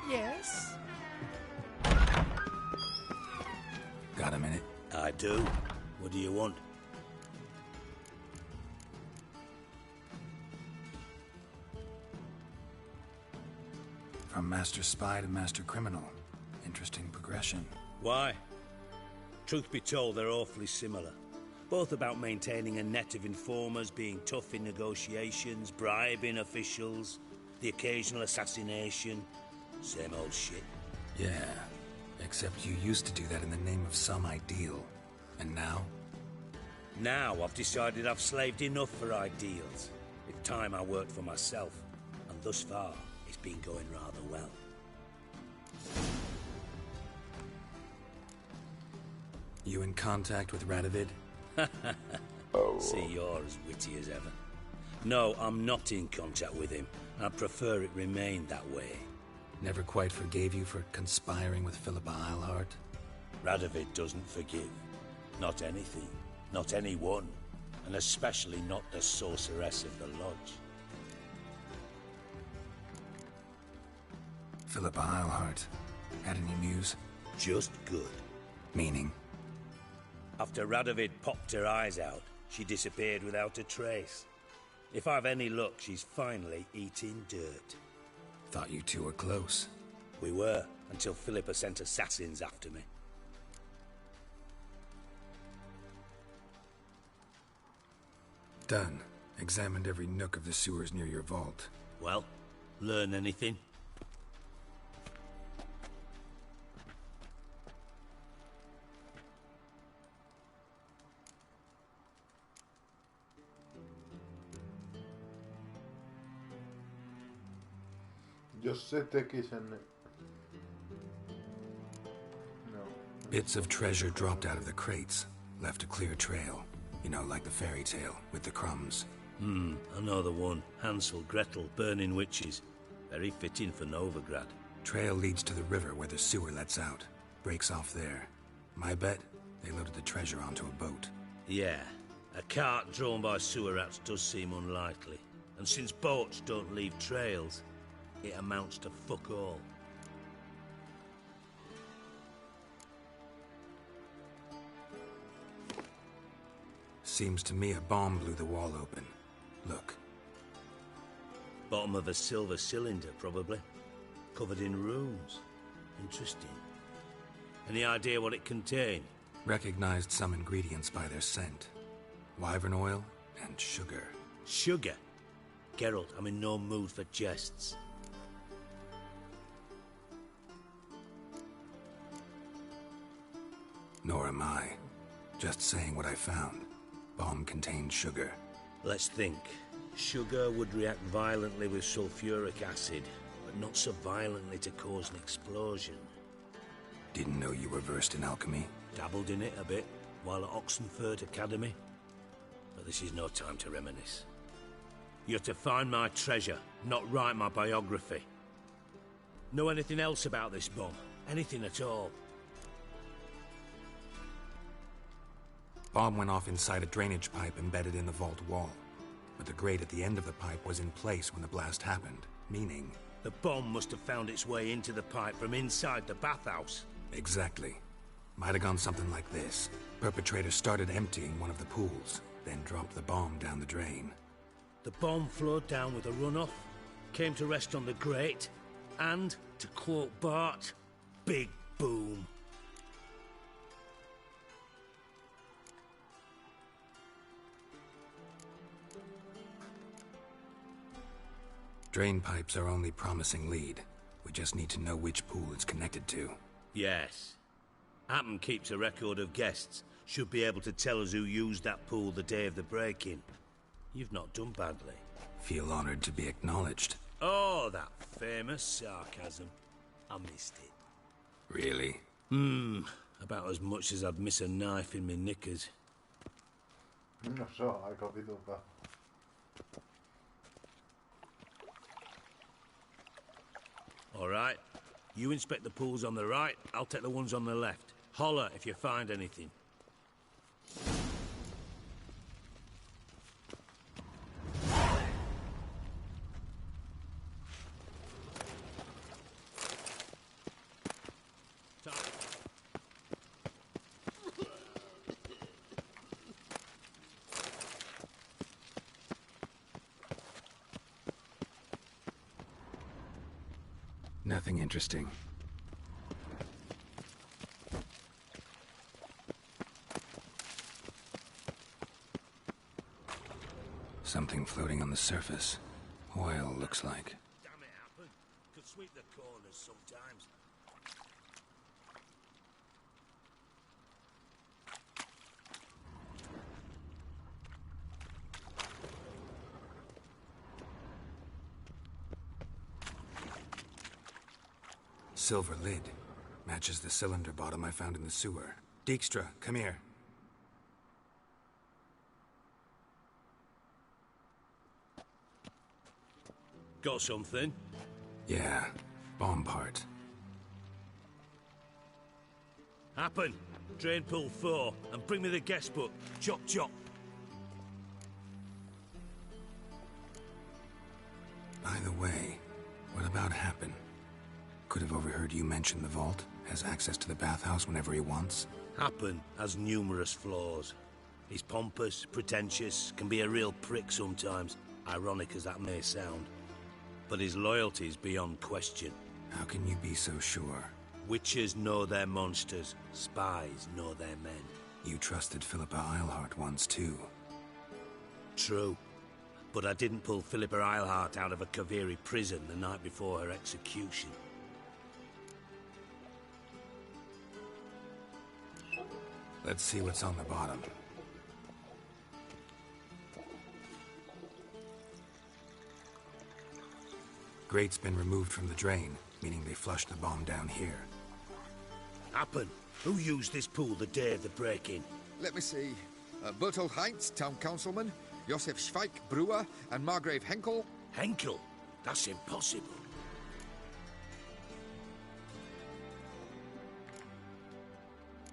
Yes? Got a minute? I do. What do you want? From master spy to master criminal. Interesting progression. Why? Truth be told, they're awfully similar. Both about maintaining a net of informers, being tough in negotiations, bribing officials, the occasional assassination. Same old shit. Yeah, except you used to do that in the name of some ideal. And now? Now I've decided I've slaved enough for ideals. It's time I worked for myself. And thus far, it's been going rather well. You in contact with Radovid? See, you're as witty as ever. No, I'm not in contact with him. I prefer it remained that way. Never quite forgave you for conspiring with Philippa Eilhart? Radovid doesn't forgive. Not anything. Not anyone. And especially not the sorceress of the lodge. Philippa Eilhart. Had any news? Just good. Meaning? After Radovid popped her eyes out, she disappeared without a trace. If I've any luck, she's finally eating dirt. Thought you two were close. We were, until Philippa sent assassins after me. Done. Examined every nook of the sewers near your vault. Well, learn anything? Jos se teki sen... No. Bits of treasure dropped out of the crates, left a clear trail. You know, like the fairy tale with the crumbs. I know the one. Hansel, Gretel, burning witches. Very fitting for Novigrad. Trail leads to the river where the sewer lets out. Breaks off there. My bet, they loaded the treasure onto a boat. Yeah. A cart drawn by sewer rats does seem unlikely. And since boats don't leave trails, it amounts to fuck all. Seems to me a bomb blew the wall open. Look. Bottom of a silver cylinder, probably. Covered in runes. Interesting. Any idea what it contained? Recognized some ingredients by their scent. Wyvern oil and sugar. Sugar? Geralt, I'm in no mood for jests. Nor am I. Just saying what I found. Bomb contained sugar. Let's think. Sugar would react violently with sulfuric acid, but not so violently to cause an explosion. Didn't know you were versed in alchemy. Dabbled in it a bit, while at Oxenford Academy. But this is no time to reminisce. You're to find my treasure, not write my biography. Know anything else about this bomb? Anything at all? Bomb went off inside a drainage pipe embedded in the vault wall. But the grate at the end of the pipe was in place when the blast happened, meaning... The bomb must have found its way into the pipe from inside the bathhouse. Exactly. Might have gone something like this. Perpetrator started emptying one of the pools, then dropped the bomb down the drain. The bomb flowed down with a runoff, came to rest on the grate, and, to quote Bart, big boom. Drain pipes are only promising lead. We just need to know which pool it's connected to. Yes. Appen keeps a record of guests. Should be able to tell us who used that pool the day of the break-in. You've not done badly. Feel honored to be acknowledged. Oh, that famous sarcasm. I missed it. Really? About as much as I'd miss a knife in my knickers. No se on aika vitun vähän. All right. You inspect the pools on the right, I'll take the ones on the left. Holler if you find anything. Nothing interesting. Something floating on the surface. Oil, looks like. Damn it, Appen. Could sweep the corners sometimes. Silver lid. Matches the cylinder bottom I found in the sewer. Dijkstra, come here. Got something? Yeah, bomb part. Appen, drain pool 4, and bring me the guest book. Chop chop. By the way, what about Happen? Could have overheard you mention the vault. Has access to the bathhouse whenever he wants. Happen has numerous flaws. He's pompous, pretentious, can be a real prick sometimes, ironic as that may sound. But his loyalty is beyond question. How can you be so sure? Witches know their monsters, spies know their men. You trusted Philippa Eilhart once too. True. But I didn't pull Philippa Eilhart out of a Kaviri prison the night before her execution. Let's see what's on the bottom. Grate's been removed from the drain, meaning they flushed the bomb down here. Appen, who used this pool the day of the break-in? Let me see. Bertold Heinz, town councilman, Josef Schweik, brewer, and Margrave Henkel. Henkel? That's impossible.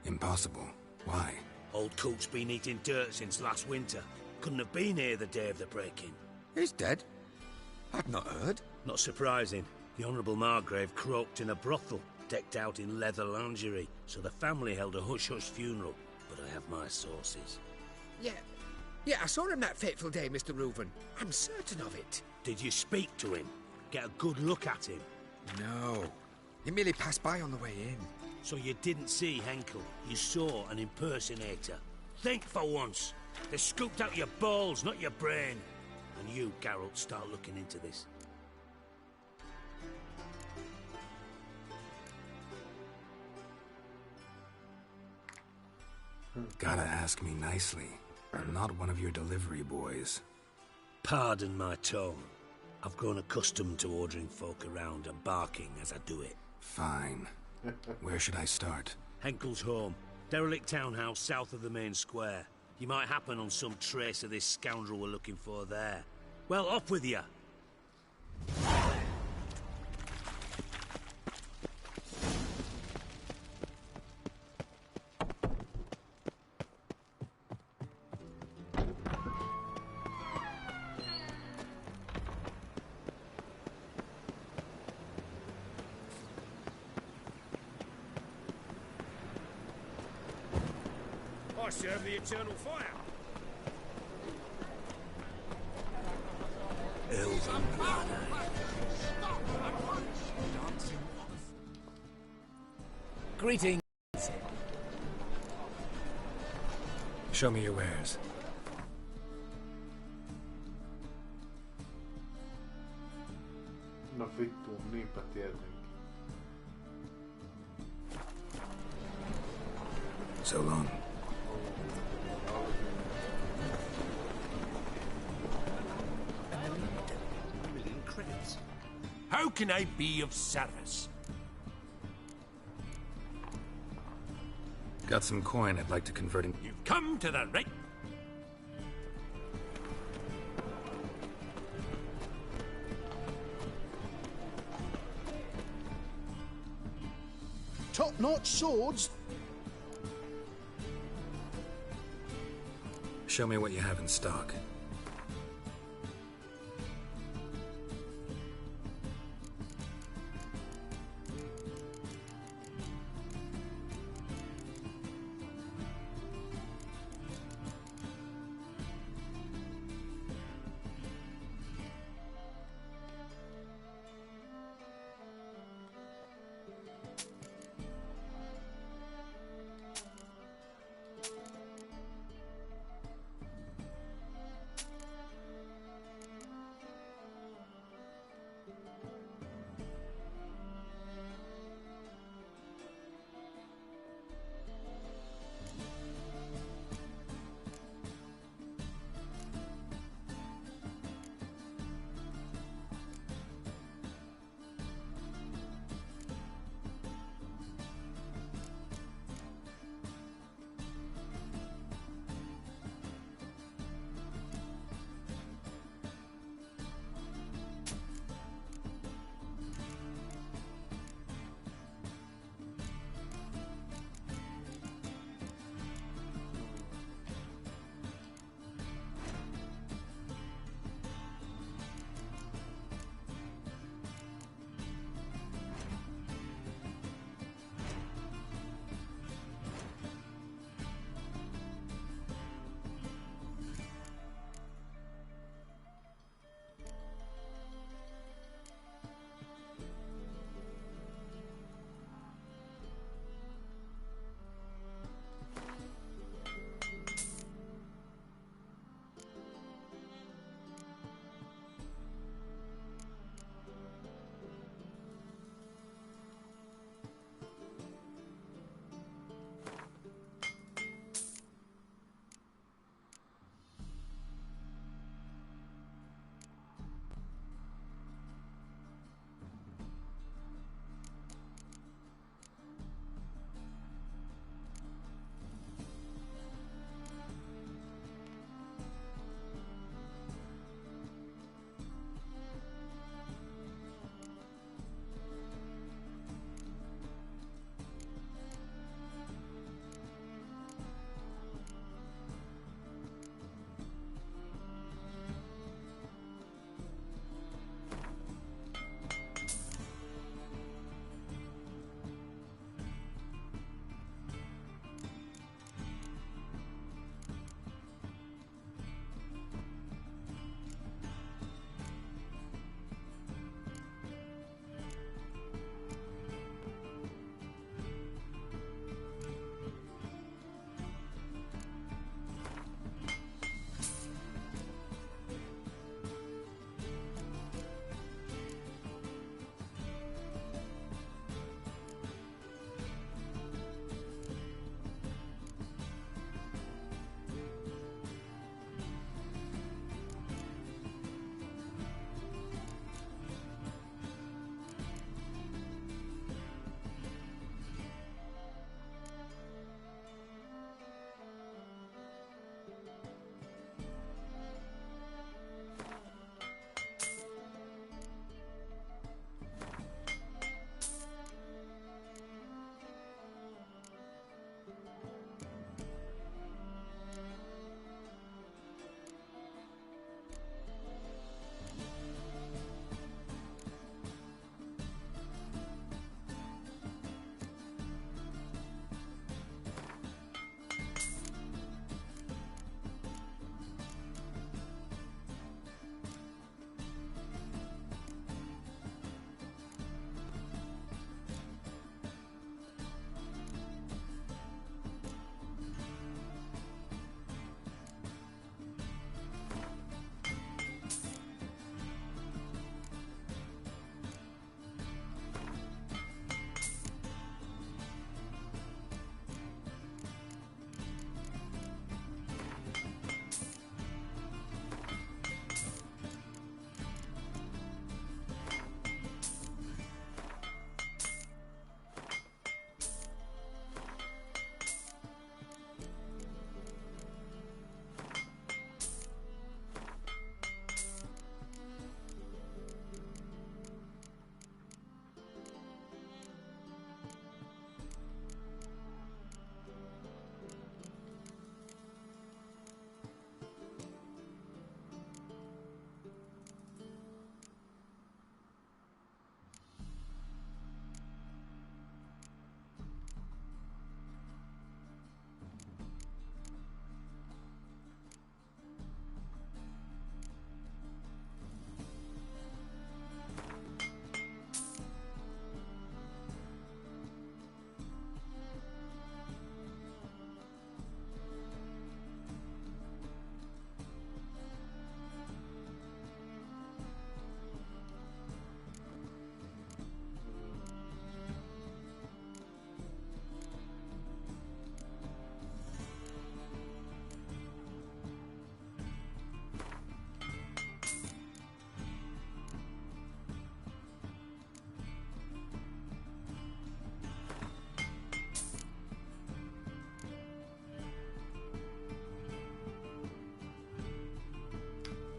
Impossible. Why? Old Coot's been eating dirt since last winter. Couldn't have been here the day of the break-in. He's dead? I've not heard. Not surprising. The Honourable Margrave croaked in a brothel, decked out in leather lingerie, so the family held a hush-hush funeral. But I have my sources. Yeah, I saw him that fateful day, Mr. Reuven. I'm certain of it. Did you speak to him? Get a good look at him? No. He merely passed by on the way in. So you didn't see Henkel. You saw an impersonator. Think for once. They scooped out your balls, not your brain. And you, Geralt, start looking into this. Gotta ask me nicely. I'm not one of your delivery boys. Pardon my tone. I've grown accustomed to ordering folk around and barking as I do it. Fine. Where should I start? Henkel's home. Derelict townhouse south of the main square. You might happen on some trace of this scoundrel we're looking for there. Well, off with you! I serve the eternal fire. Elven Greetings. Show me your wares. No vittu, niinpä tietenkin. So long. How can I be of service? Got some coin I'd like to convert in. You've come to the right... Top-notch swords? Show me what you have in stock.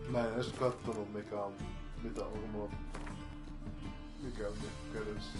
Mä en edes kattonut mikä on mulla, mikä on kädessä.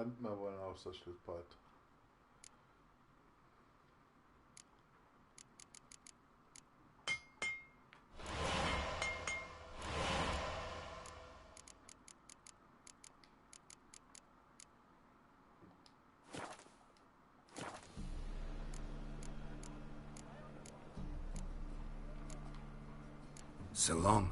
Nyt mä voin ostaa sille paita. So long.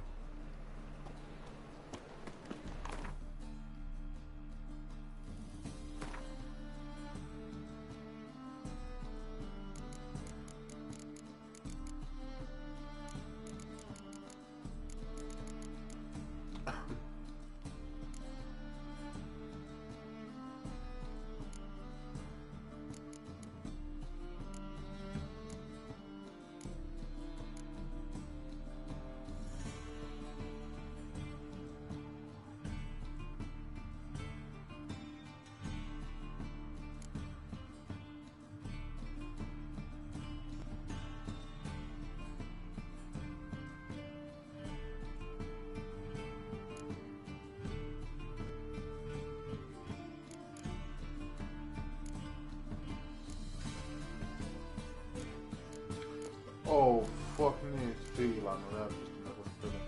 Oh, fuck niin, fiilannut näytöstä mä voin tätä.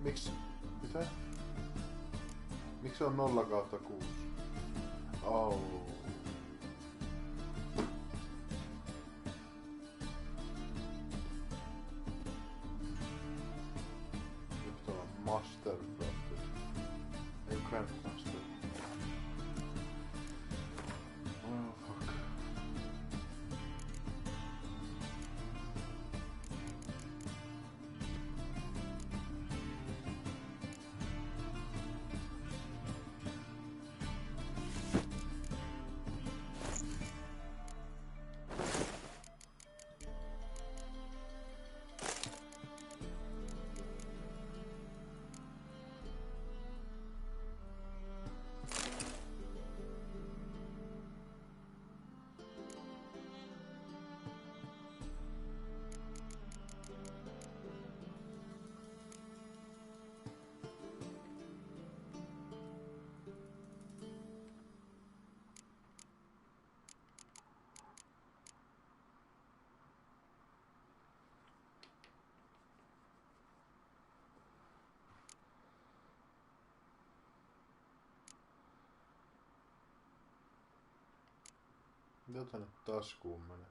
Miksi? Mitä? Miksi on 0/6? Oh. Nyt on Master Crafted. Ei Grandmaster. Oh fuck. Mitä tänne taskuun menee?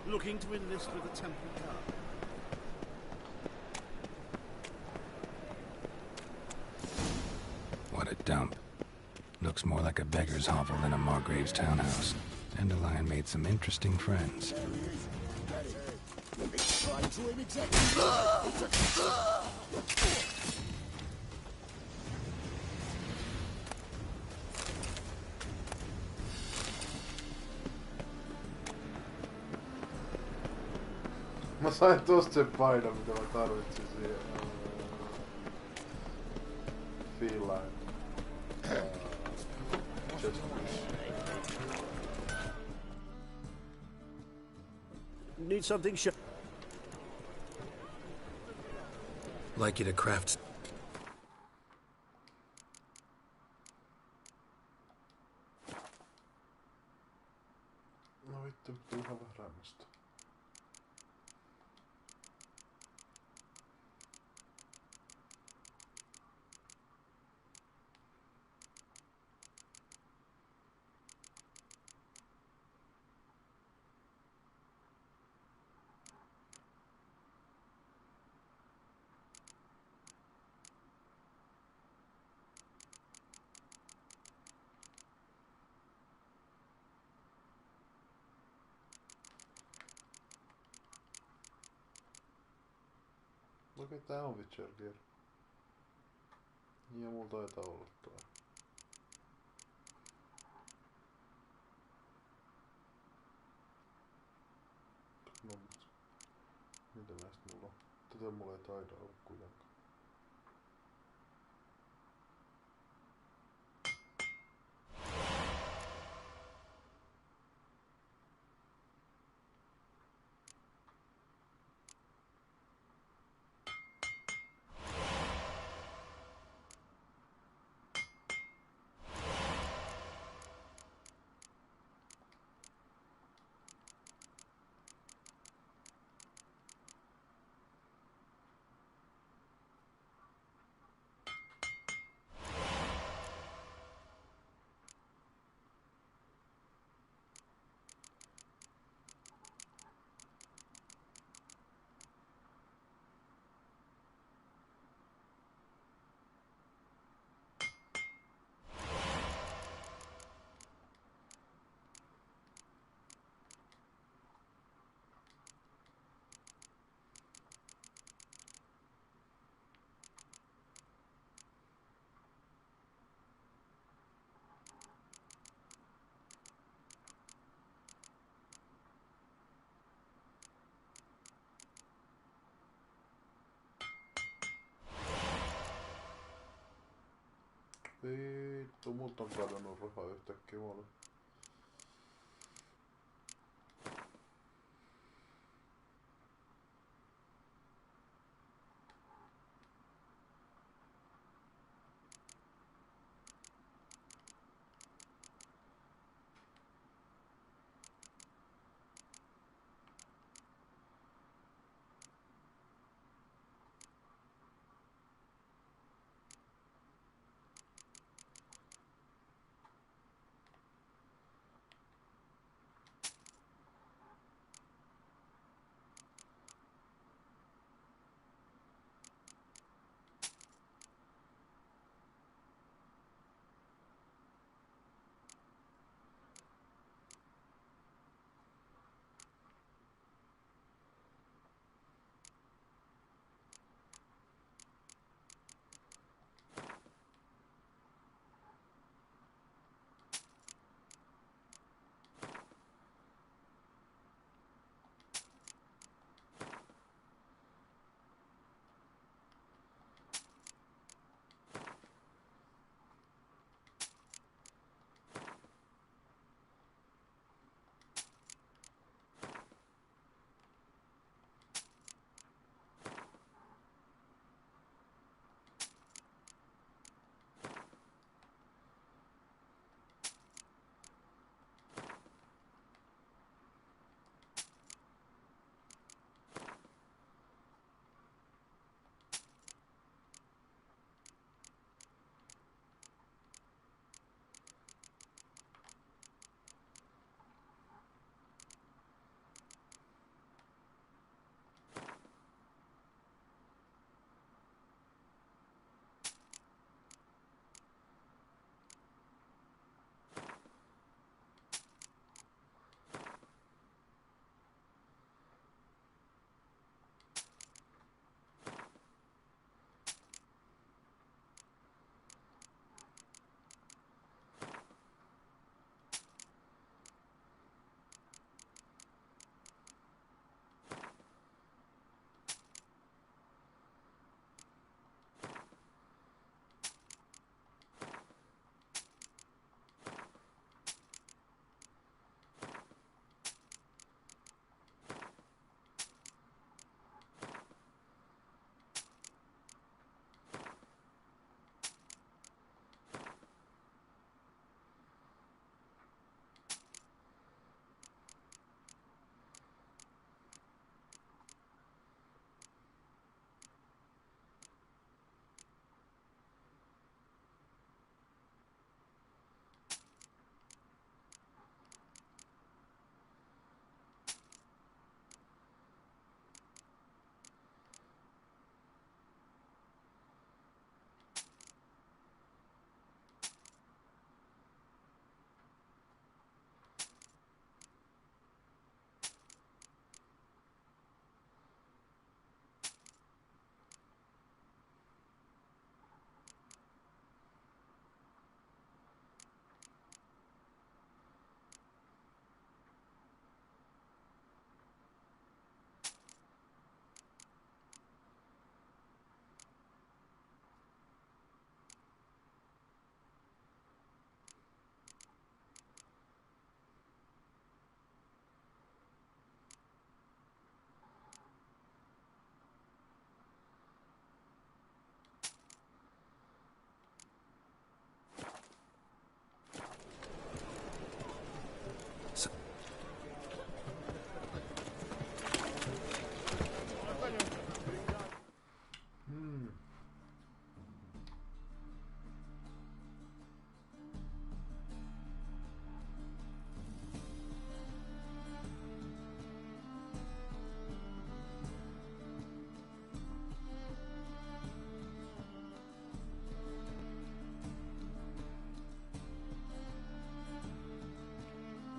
Looking to enlist with the Temple Guard. What a dump. Looks more like a beggar's hovel than a Margrave's townhouse. Dandelion made some interesting friends. Mä sain tosta sen paidan, mitä mä tarvitsin siihen. Feline. Need something Like you to craft. No vittu, pitää ihan vähän rämmästä. Okei, tää on Witcher Gear. Ja mulla taitaa olla toi. No, mitä näistä mulla on? Tätä mulla ei taida olla kuitenkaan. Vittu, multa on kadonnut rahaa yhtäkkiä mulle.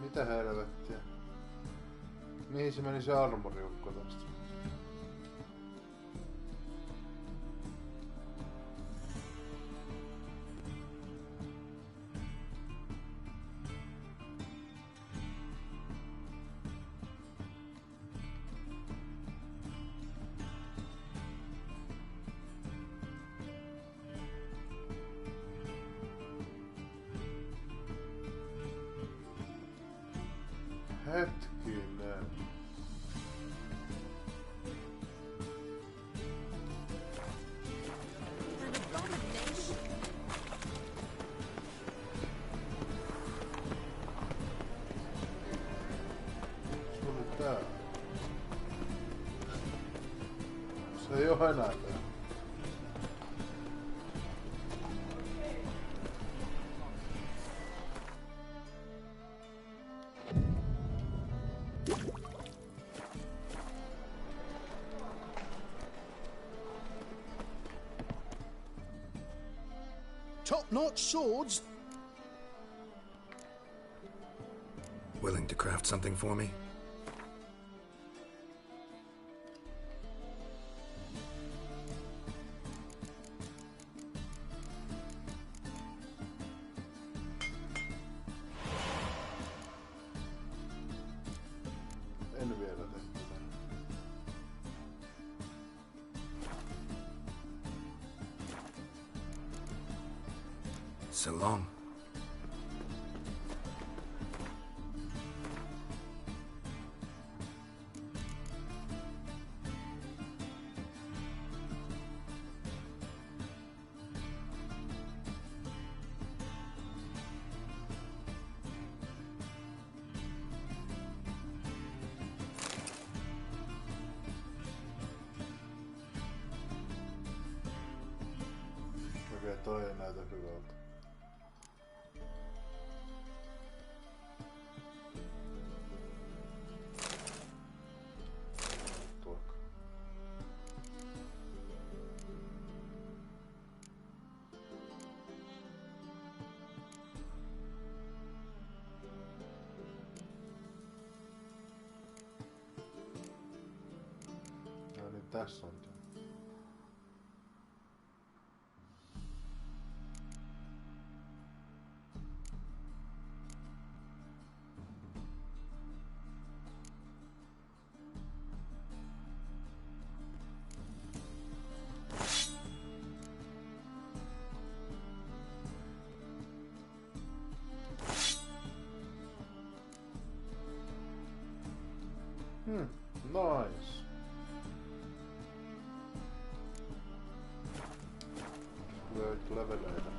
Mitä helvettiä? Mihin se meni se armoriukko tästä? Hetkinen. Se oli tää. Se ei oo enää tää. Top-notch swords? Willing to craft something for me? En vielä tehty. So long. Okei, toi ei näytä hyvältä. Tuokka. No niin, tässä on tää. Nice. Tulee leveleitä.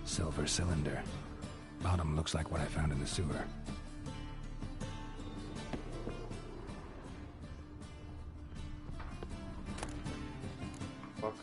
Silver cylinder. Bottom looks like what I found in the sewer. Fuck.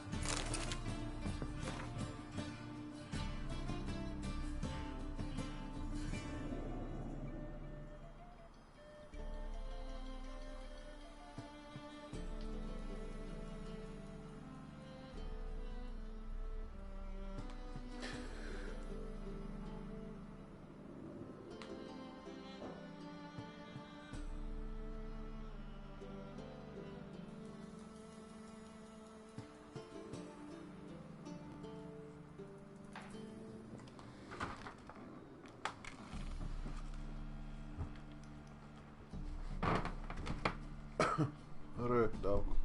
röktauko.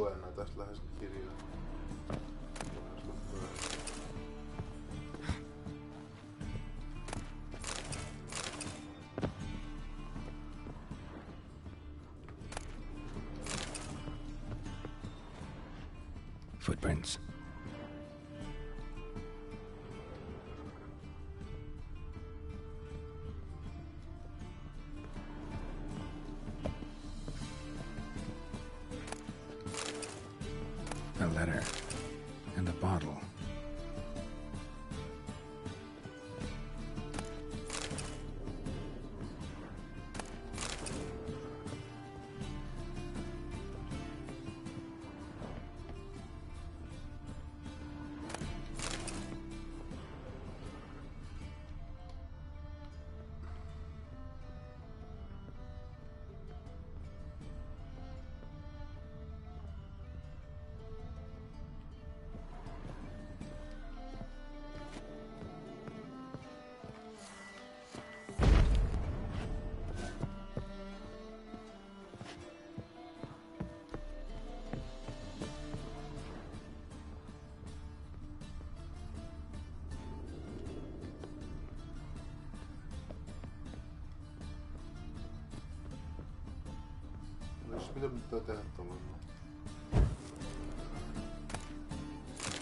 luen näitä tästä lähes kirjaa. Footprints. A letter and a bottle.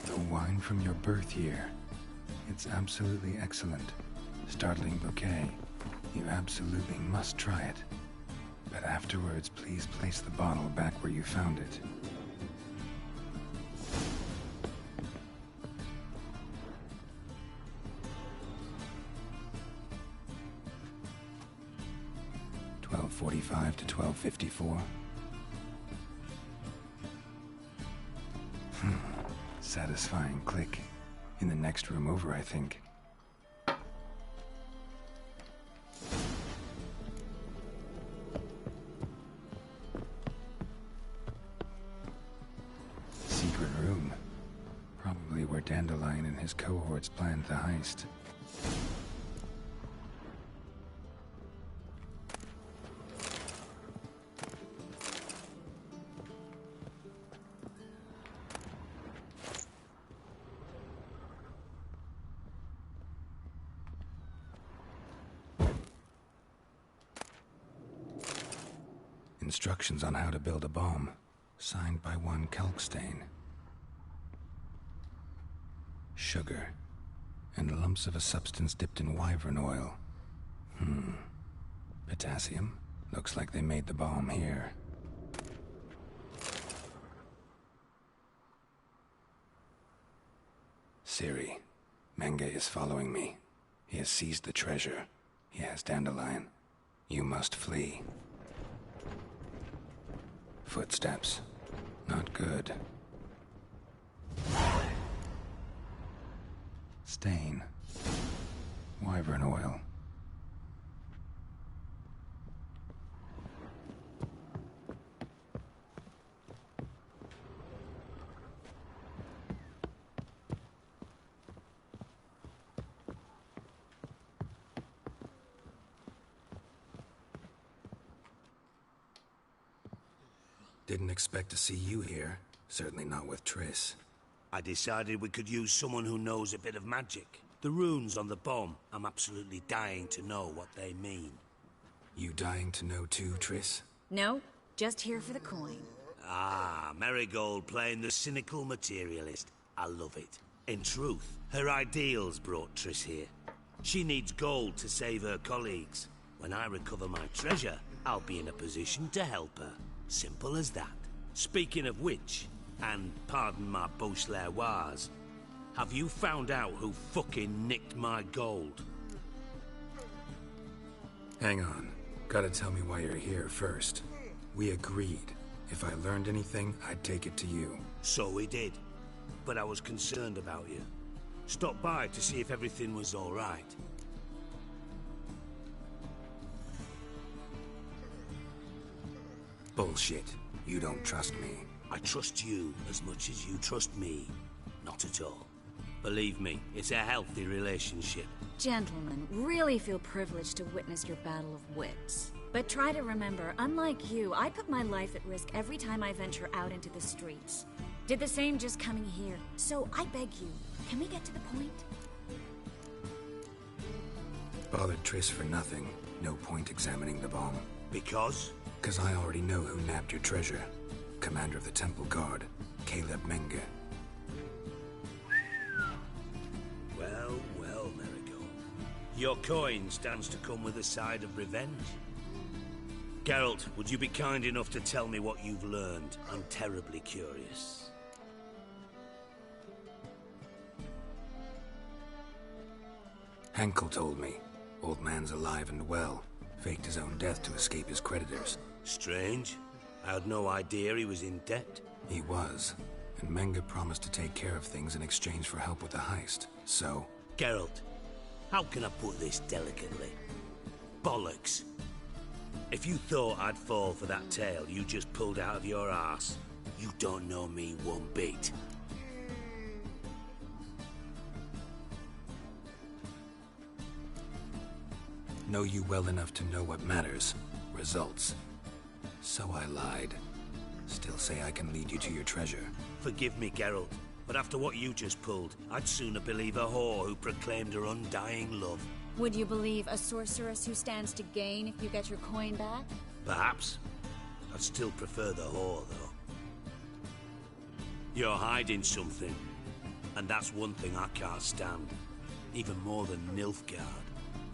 The wine from your birth year. It's absolutely excellent. Startling bouquet. You absolutely must try it. But afterwards, please place the bottle back where you found it. $12:45 to $12:54. Satisfying click. In the next room over, I think. Secret room. Probably where Dandelion and his cohorts planned the heist. Instructions on how to build a bomb, signed by one Kalkstain. Sugar, and lumps of a substance dipped in wyvern oil. Potassium? Looks like they made the bomb here. Ciri, Menge is following me. He has seized the treasure. He has Dandelion. You must flee. Footsteps. Not good. Stain. Wyvern oil. Didn't expect to see you here. Certainly not with Triss. I decided we could use someone who knows a bit of magic. The runes on the bomb, I'm absolutely dying to know what they mean. You dying to know too, Triss? No, just here for the coin. Ah, Marigold playing the cynical materialist. I love it. In truth, her ideals brought Triss here. She needs gold to save her colleagues. When I recover my treasure, I'll be in a position to help her. Simple as that. Speaking of which, and pardon my Beauclervoise, have you found out who fucking nicked my gold? Hang on. Gotta tell me why you're here first. We agreed. If I learned anything, I'd take it to you. So we did. But I was concerned about you. Stopped by to see if everything was all right. Bullshit. You don't trust me. I trust you as much as you trust me. Not at all. Believe me, it's a healthy relationship. Gentlemen, really feel privileged to witness your battle of wits. But try to remember, unlike you, I put my life at risk every time I venture out into the streets. Did the same just coming here. So I beg you, can we get to the point? Bothered Triss for nothing. No point examining the bomb. Because? Because I already know who nabbed your treasure. Commander of the Temple Guard, Caleb Menge. Well, well, Marigold. Your coin stands to come with a side of revenge. Geralt, would you be kind enough to tell me what you've learned? I'm terribly curious. Henkel told me. Old man's alive and well. Faked his own death to escape his creditors. Strange. I had no idea he was in debt. He was. And Menge promised to take care of things in exchange for help with the heist. So... Geralt, how can I put this delicately? Bollocks. If you thought I'd fall for that tale you just pulled out of your arse, you don't know me one bit. Know you well enough to know what matters. Results. So I lied. Still say I can lead you to your treasure. Forgive me, Geralt, but after what you just pulled, I'd sooner believe a whore who proclaimed her undying love. Would you believe a sorceress who stands to gain if you get your coin back? Perhaps. I'd still prefer the whore, though. You're hiding something, and that's one thing I can't stand. Even more than Nilfgaard.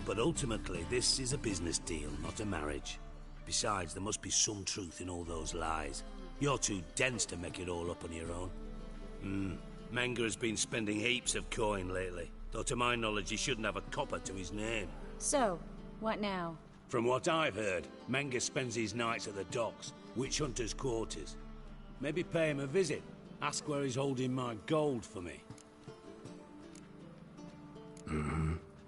But ultimately, this is a business deal, not a marriage. Besides, there must be some truth in all those lies. You're too dense to make it all up on your own. Menge has been spending heaps of coin lately. Though to my knowledge, he shouldn't have a copper to his name. So, what now? From what I've heard, Menge spends his nights at the docks, witch hunters' quarters. Maybe pay him a visit. Ask where he's holding my gold for me.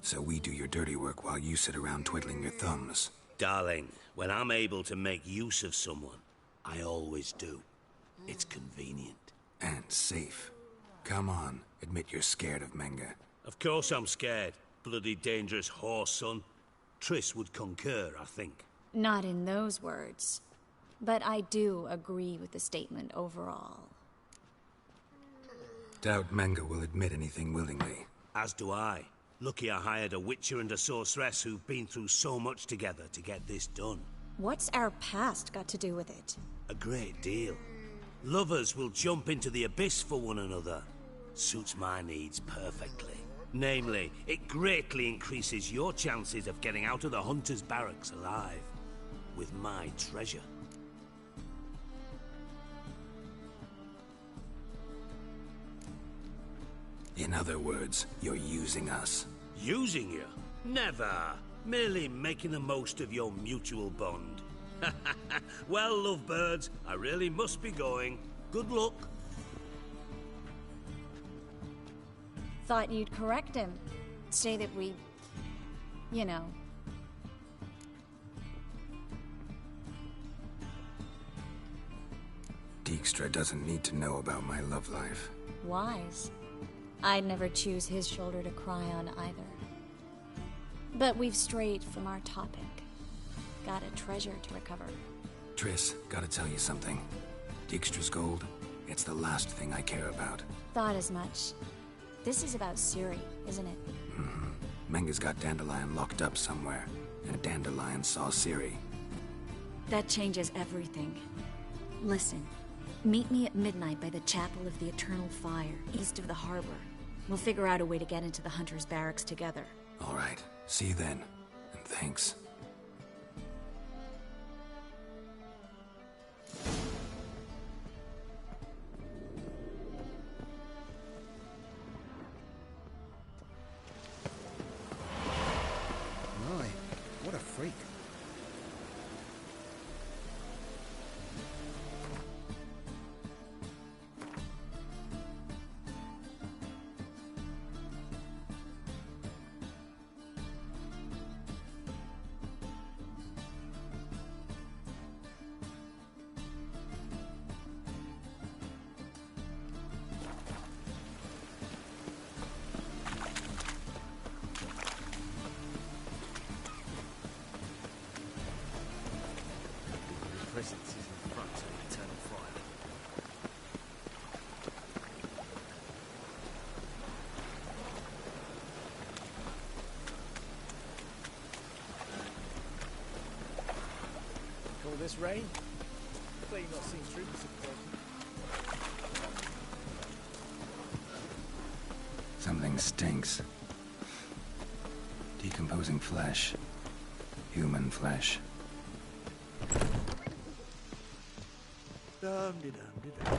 So we do your dirty work while you sit around twiddling your thumbs. Darling, when I'm able to make use of someone, I always do. It's convenient. And safe. Come on, admit you're scared of Menge. Of course I'm scared. Bloody dangerous horse, son. Triss would concur, I think. Not in those words. But I do agree with the statement overall. Doubt Menge will admit anything willingly. As do I. Lucky I hired a witcher and a sorceress who've been through so much together to get this done. What's our past got to do with it? A great deal. Lovers will jump into the abyss for one another. Suits my needs perfectly. Namely, it greatly increases your chances of getting out of the hunter's barracks alive. With my treasure. In other words, you're using us. Using you? Never. Merely making the most of your mutual bond. Well, lovebirds, I really must be going. Good luck. Thought you'd correct him. Say that we... you know... Dijkstra doesn't need to know about my love life. Wise. I'd never choose his shoulder to cry on either. But we've strayed from our topic. Got a treasure to recover. Triss, gotta tell you something. Dijkstra's gold, it's the last thing I care about. Thought as much. This is about Ciri, isn't it? Menge's got Dandelion locked up somewhere, and Dandelion saw Ciri. That changes everything. Listen, meet me at midnight by the Chapel of the Eternal Fire, east of the harbor. We'll figure out a way to get into the Hunter's barracks together. All right, see you then, and thanks. My, what a freak. this rain. Hopefully you've not seen troopers approaching. Something stinks. Decomposing flesh. Human flesh. Dum-de-dum-de-dum.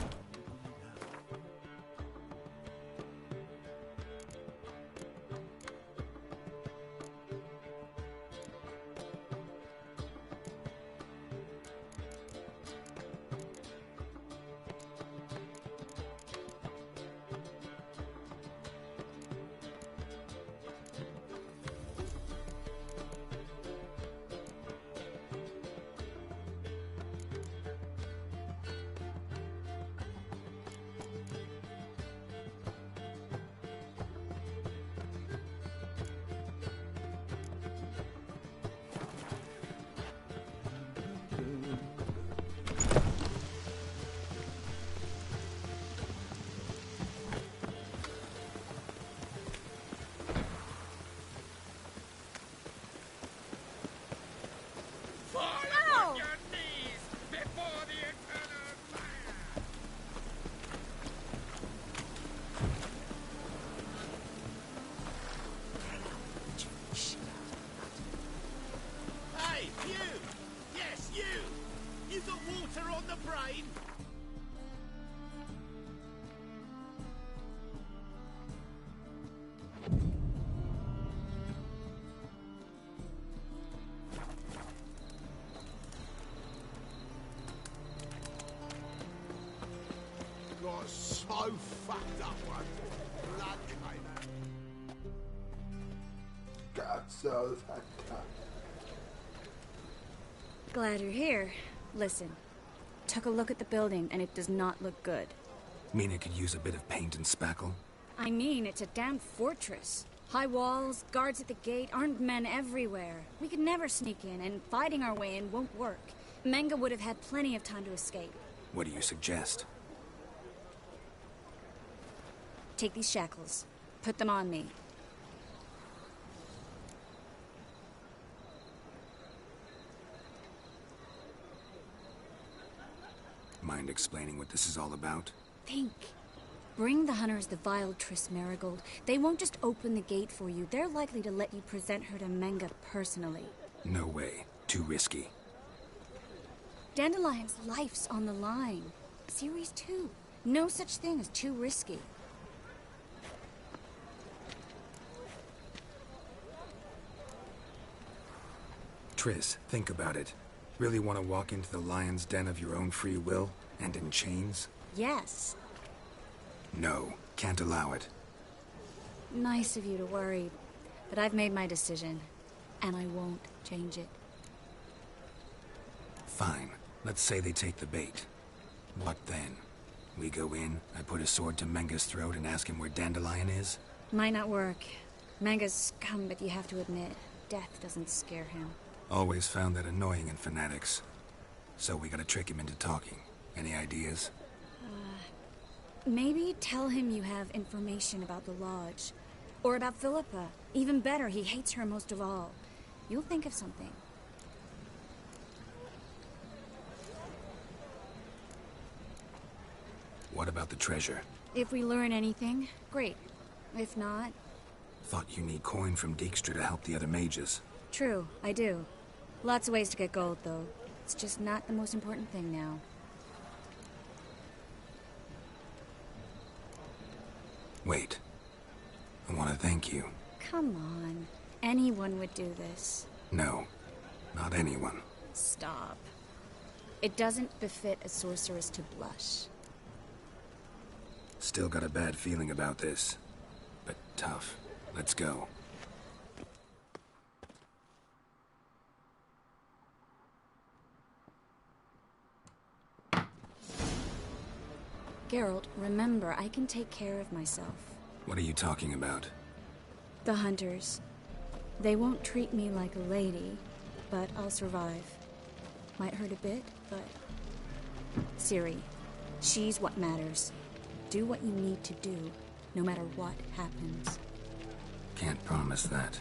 So fucked up one. Blood came out. God, so fucked up. Glad you're here. Listen, took a look at the building and it does not look good. Mean it could use a bit of paint and spackle? I mean, it's a damn fortress. High walls, guards at the gate, armed men everywhere. We could never sneak in, and fighting our way in won't work. Menga would have had plenty of time to escape. What do you suggest? Take these shackles. Put them on me. Mind explaining what this is all about? Think. Bring the hunters the vile Triss Marigold. They won't just open the gate for you. They're likely to let you present her to Menga personally. No way. Too risky. Dandelion's life's on the line. Series 2. No such thing as too risky. Triss, think about it. Really want to walk into the lion's den of your own free will, and in chains? Yes. No, can't allow it. Nice of you to worry, but I've made my decision, and I won't change it. Fine. Let's say they take the bait. What then? We go in, I put a sword to Menga's throat and ask him where Dandelion is? Might not work. Menga's scum, but you have to admit, death doesn't scare him. Always found that annoying in fanatics. So we gotta trick him into talking. Any ideas? Maybe tell him you have information about the Lodge. Or about Philippa. Even better, he hates her most of all. You'll think of something. What about the treasure? If we learn anything, great. If not... Thought you need coin from Dijkstra to help the other mages. True, I do. Lots of ways to get gold, though. It's just not the most important thing now. Wait. I want to thank you. Come on. Anyone would do this. No. Not anyone. Stop. It doesn't befit a sorceress to blush. Still got a bad feeling about this. But tough. Let's go. Geralt, remember, I can take care of myself. What are you talking about? The hunters. They won't treat me like a lady, but I'll survive. Might hurt a bit, but... Ciri, she's what matters. Do what you need to do, no matter what happens. Can't promise that.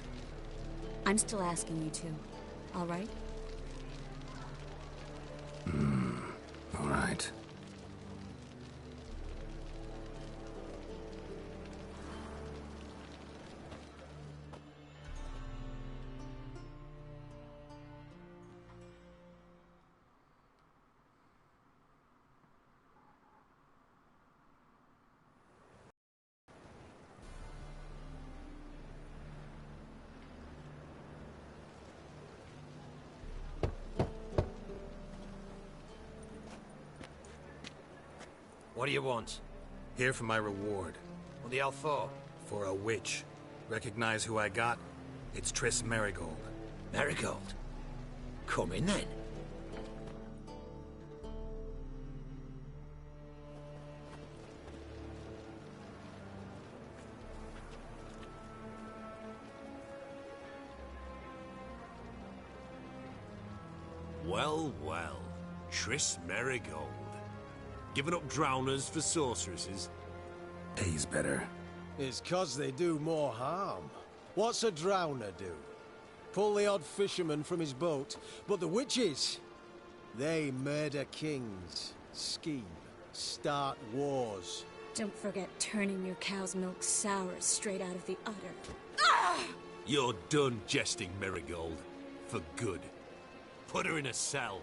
I'm still asking you to, all right? All right. What do you want? Here for my reward. What the hell for? For a witch. Recognize who I got? It's Triss Merigold. Merigold? Come in then. Well, well. Triss Merigold. Giving up drowners for sorceresses? Pays better. It's 'cause they do more harm. What's a drowner do? Pull the odd fisherman from his boat. But the witches, they murder kings, scheme, start wars. Don't forget turning your cow's milk sour straight out of the udder. You're done jesting, Merigold. For good. Put her in a cell.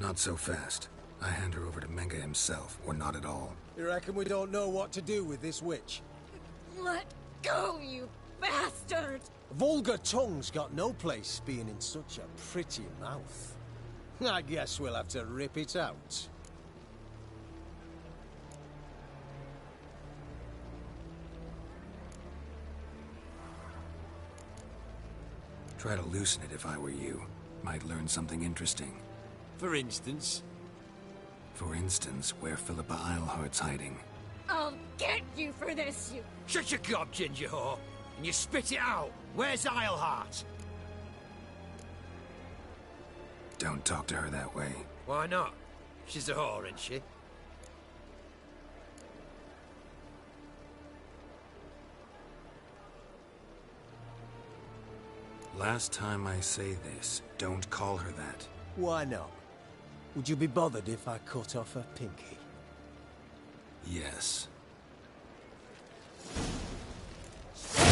Not so fast. I hand her over to Menga himself, or not at all. You reckon we don't know what to do with this witch? Let go, you bastard! Vulgar tongue's got no place being in such a pretty mouth. I guess we'll have to rip it out. Try to loosen it if I were you. Might learn something interesting. For instance? For instance, where Philippa Eilhart's hiding. I'll get you for this, you... Shut your gob, ginger whore, and you spit it out. Where's Eilhart? Don't talk to her that way. Why not? She's a whore, isn't she? Last time I say this, don't call her that. Why not? Would you be bothered if I cut off her pinky? Yes. Turn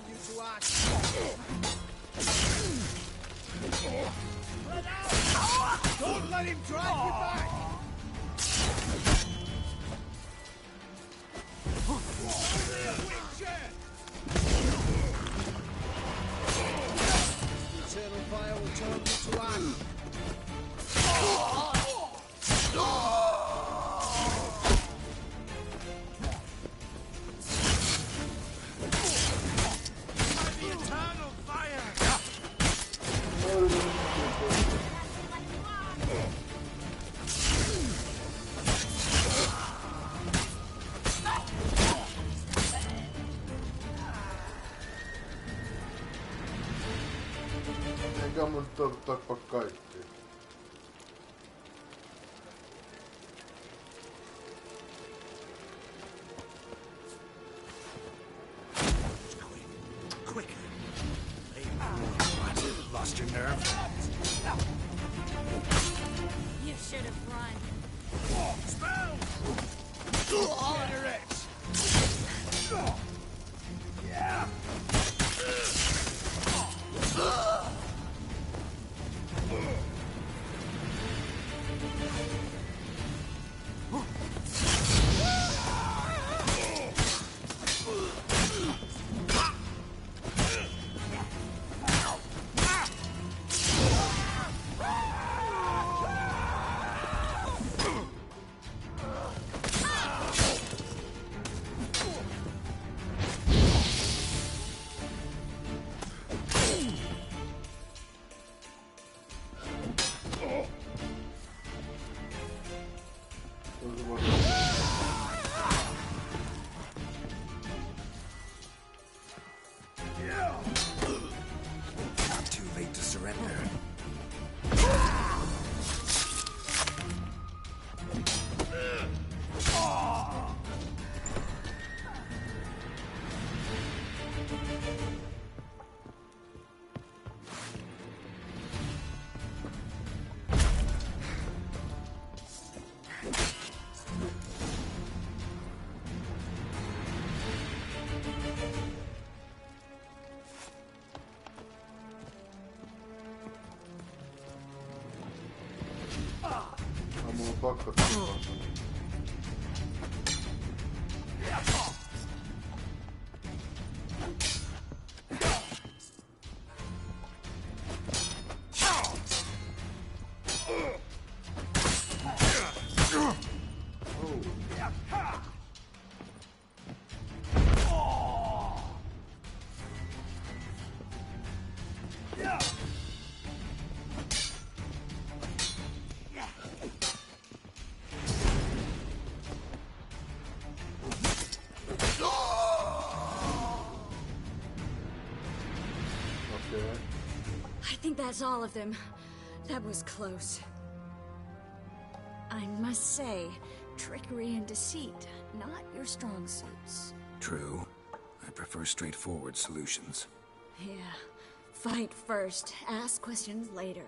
you to ash. Don't let him drive you back! Eternal fire will turn you to ash. The eternal fire! Eikä mun tappaa kaikki. Lost your nerve? You should have run. Spell! Cigarettes! Yeah. Mulla on pakko tulla. I think that's all of them. That was close. I must say, trickery and deceit, not your strong suits. True. I prefer straightforward solutions. Yeah. Fight first, ask questions later.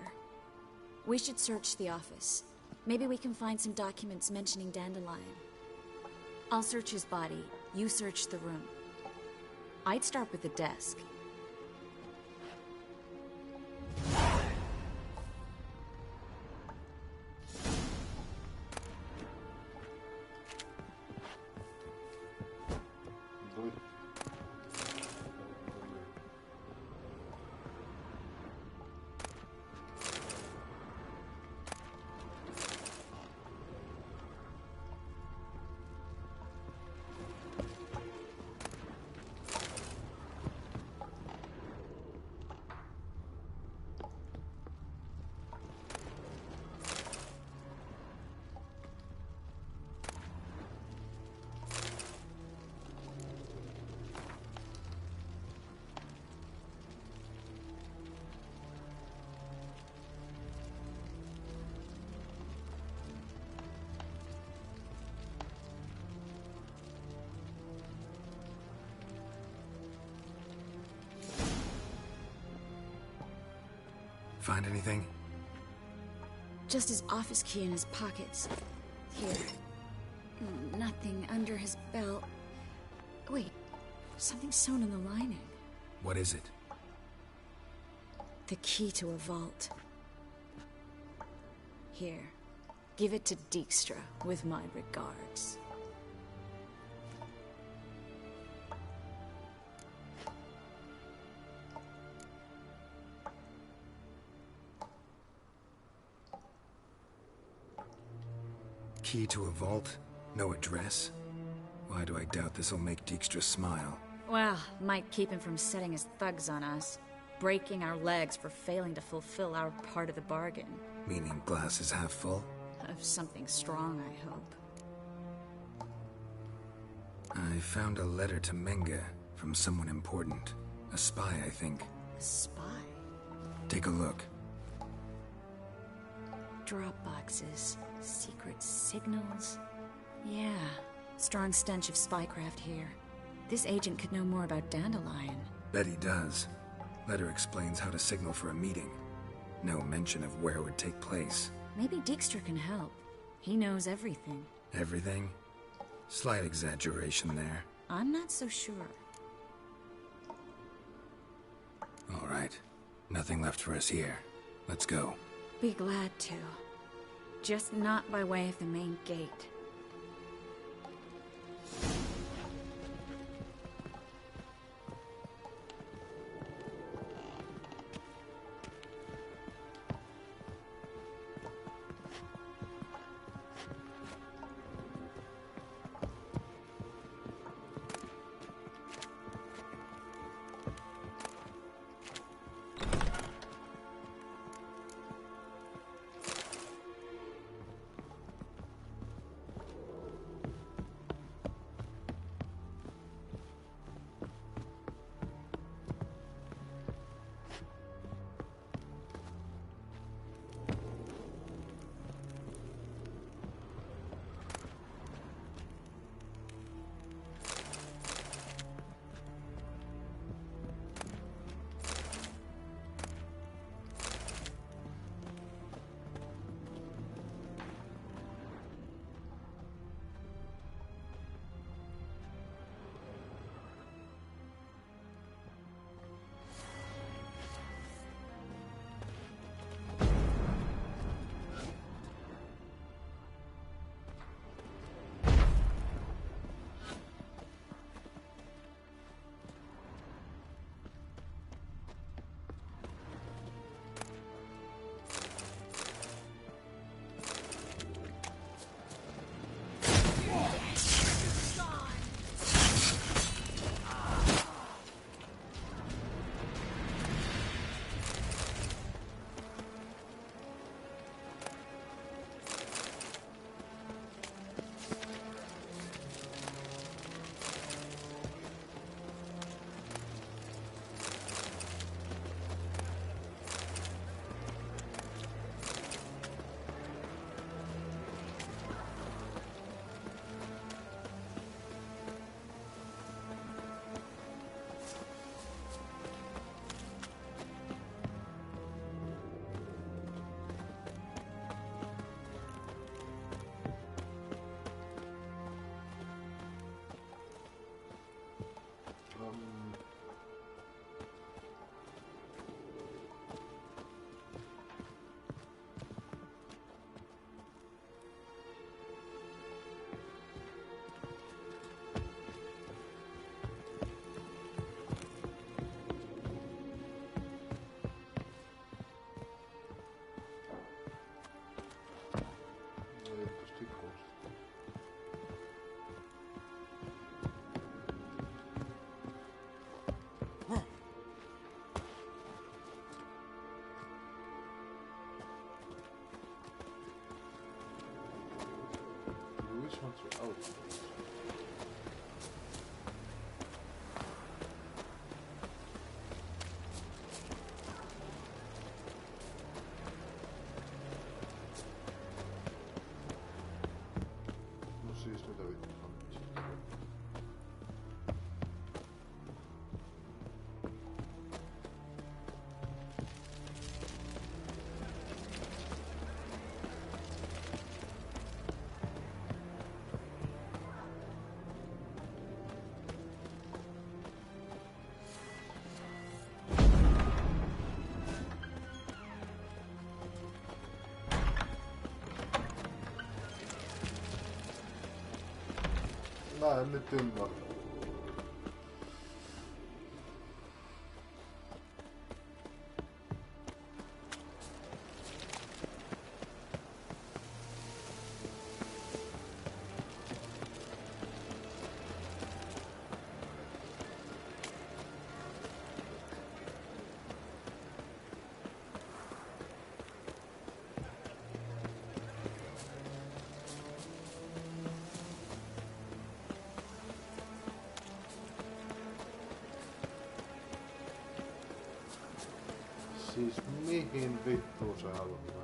We should search the office. Maybe we can find some documents mentioning Dandelion. I'll search his body, you search the room. I'd start with the desk. Find anything? Just his office key in his pockets. Here. Nothing under his belt. Wait, something sewn in the lining. What is it? The key to a vault. Here. Give it to Dijkstra, with my regards. Key to a vault? No address? Why do I doubt this'll make Dijkstra smile? Well, might keep him from setting his thugs on us. Breaking our legs for failing to fulfill our part of the bargain. Meaning glass is half full? Of something strong, I hope. I found a letter to Menga from someone important. A spy, I think. A spy? Take a look. Drop boxes. Secret signals. Yeah. Strong stench of spycraft here. This agent could know more about Dandelion. Bet he does. Letter explains how to signal for a meeting. No mention of where it would take place. Maybe Dijkstra can help. He knows everything. Everything? Slight exaggeration there. I'm not so sure. All right. Nothing left for us here. Let's go. Be glad to. Just not by way of the main gate. Mä en nyt ymmärrä. Siis mihin vittuun se haluaa?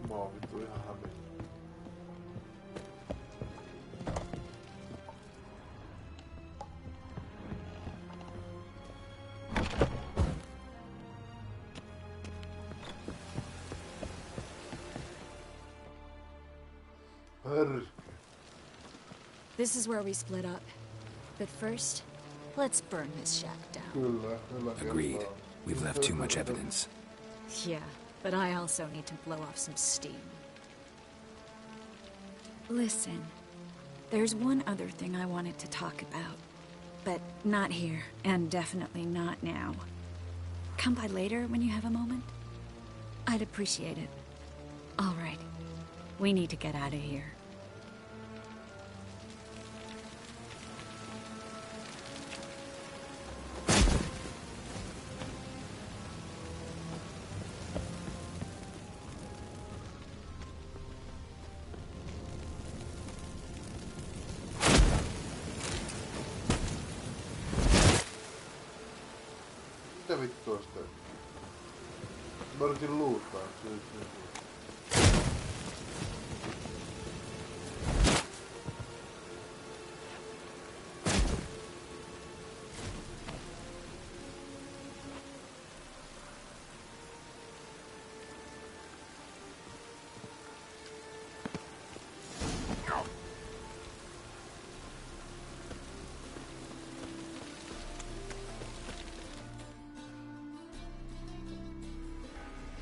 Mä oon vittu ihan hämmin. This is where we split up. But first, let's burn this shack down. Agreed. We've left too much evidence. Yeah, but I also need to blow off some steam. Listen, there's one other thing I wanted to talk about. But not here, and definitely not now. Come by later when you have a moment? I'd appreciate it. All right. We need to get out of here. Mitä vittua sitä? Mä yritin luuttaa.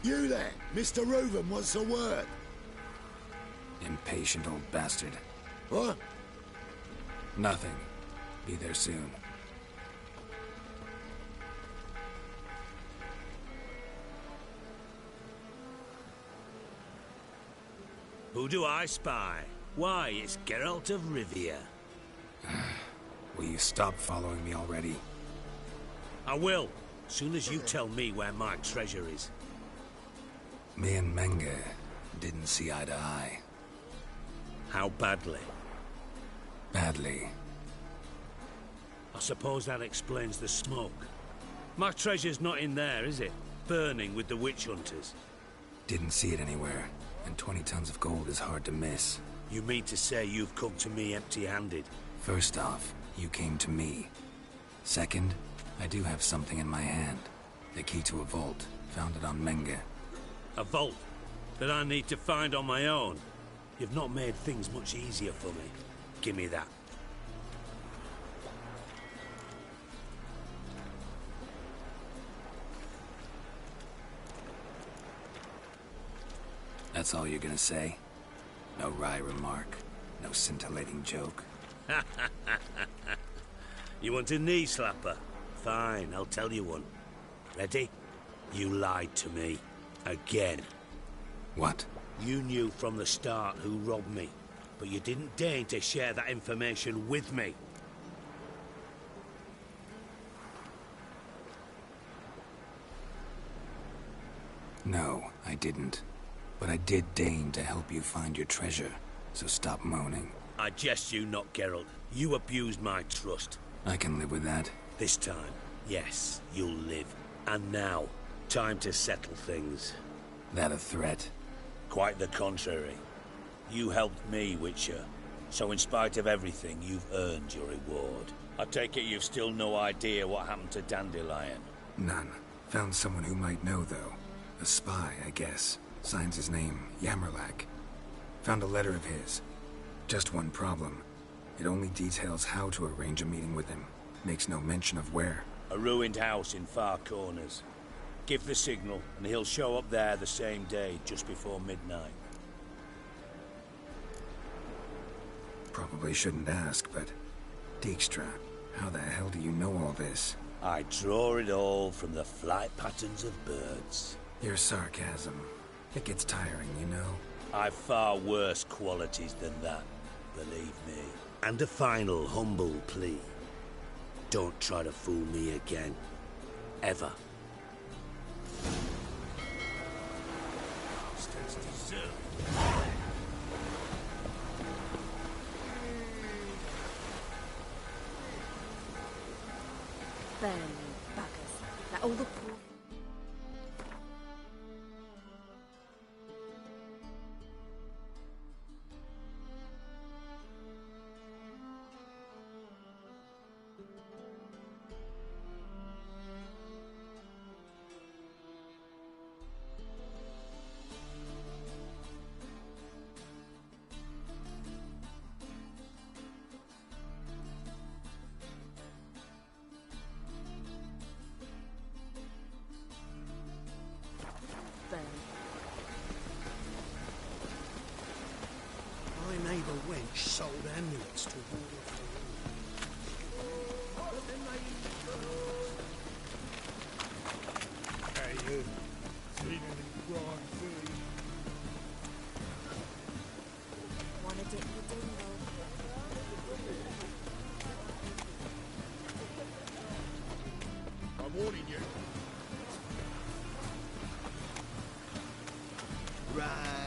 You there, Mr. Reuven wants a word. Impatient old bastard. What? Nothing. Be there soon. Who do I spy? Why, it's Geralt of Rivia. Will you stop following me already? I will, soon as you tell me where my treasure is. Me and Menge didn't see eye to eye. How badly? Badly. I suppose that explains the smoke. My treasure's not in there, is it? Burning with the witch hunters. Didn't see it anywhere, and 20 tons of gold is hard to miss. You mean to say you've come to me empty-handed? First off, you came to me. Second, I do have something in my hand. The key to a vault, found it on Menge. A vault that I need to find on my own. You've not made things much easier for me. Give me that. That's all you're gonna say? No wry remark, no scintillating joke? You want a knee slapper? Fine, I'll tell you one. Ready? You lied to me. Again. What? You knew from the start who robbed me, but you didn't deign to share that information with me. No, I didn't. But I did deign to help you find your treasure, so stop moaning. I jest you not, Geralt. You abused my trust. I can live with that. This time, yes, you'll live. And now, time to settle things. That a threat? Quite the contrary. You helped me, Witcher. So in spite of everything, you've earned your reward. I take it you've still no idea what happened to Dandelion? None. Found someone who might know, though. A spy, I guess. Signs his name, Yammerlak. Found a letter of his. Just one problem. It only details how to arrange a meeting with him. Makes no mention of where. A ruined house in Far Corners. Give the signal, and he'll show up there the same day, just before midnight. Probably shouldn't ask, but... Dijkstra, how the hell do you know all this? I draw it all from the flight patterns of birds. Your sarcasm. It gets tiring, you know. I've far worse qualities than that, believe me. And a final humble plea. Don't try to fool me again. Ever. Burn, you buggers. Let all the poor... My neighbour wench sold amulets to ward off the Hey, you. Seen any grime food? Wanna dip the dingo? I'm warning you. Right.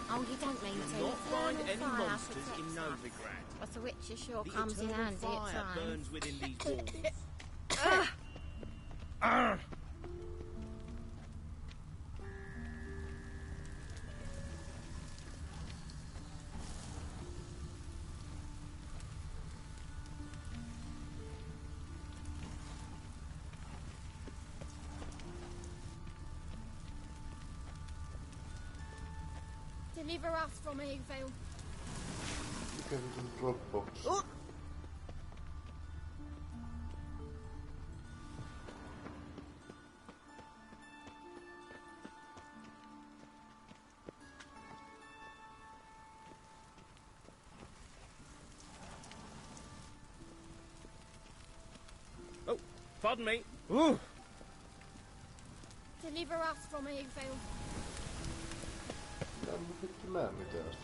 Oh, you don't mean to. Not find any Fire monsters protects in us. Novigrad. But the Witcher sure The comes in eternal handy at fire times. burns within these walls. Deliver us from evil. Look at it in Dropbox. Oh. Oh, pardon me. Ooh. Deliver us from evil. Jag fick med mig där.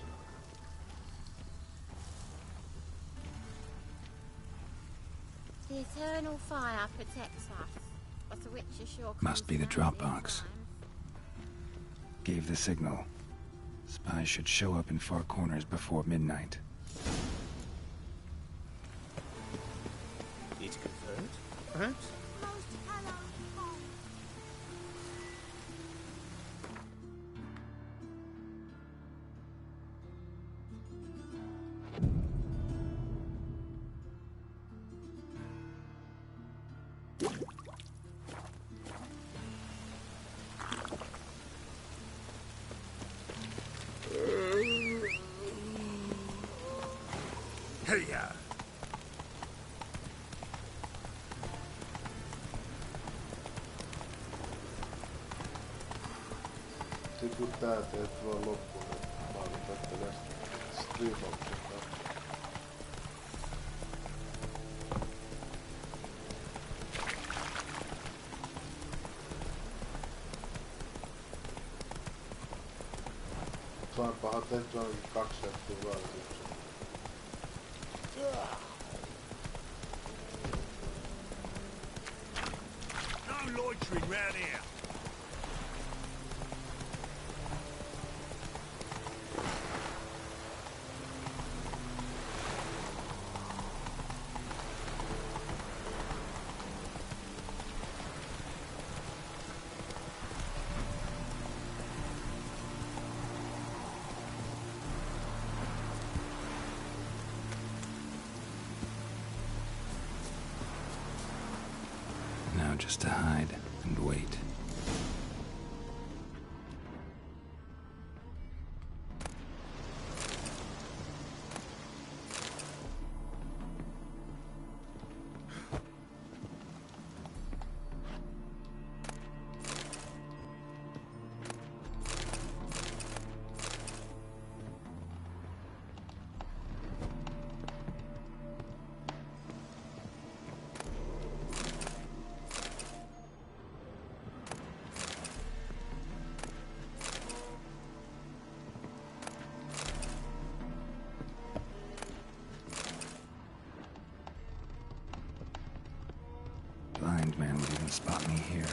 The eternal fire protects us, but the witch is sure. Must be the drop box. Gave the signal. Spies should show up in far corners before midnight. It's confirmed, perhaps? Hey-ya! Sit kun tää teet vaan loppuun, mä aloitan tästä striimauksesta. Saanpahan tehtyä ainakin 2 settiä valmiiksi. No loitering round here! Now just to hide and wait. Blind man would even spot me here.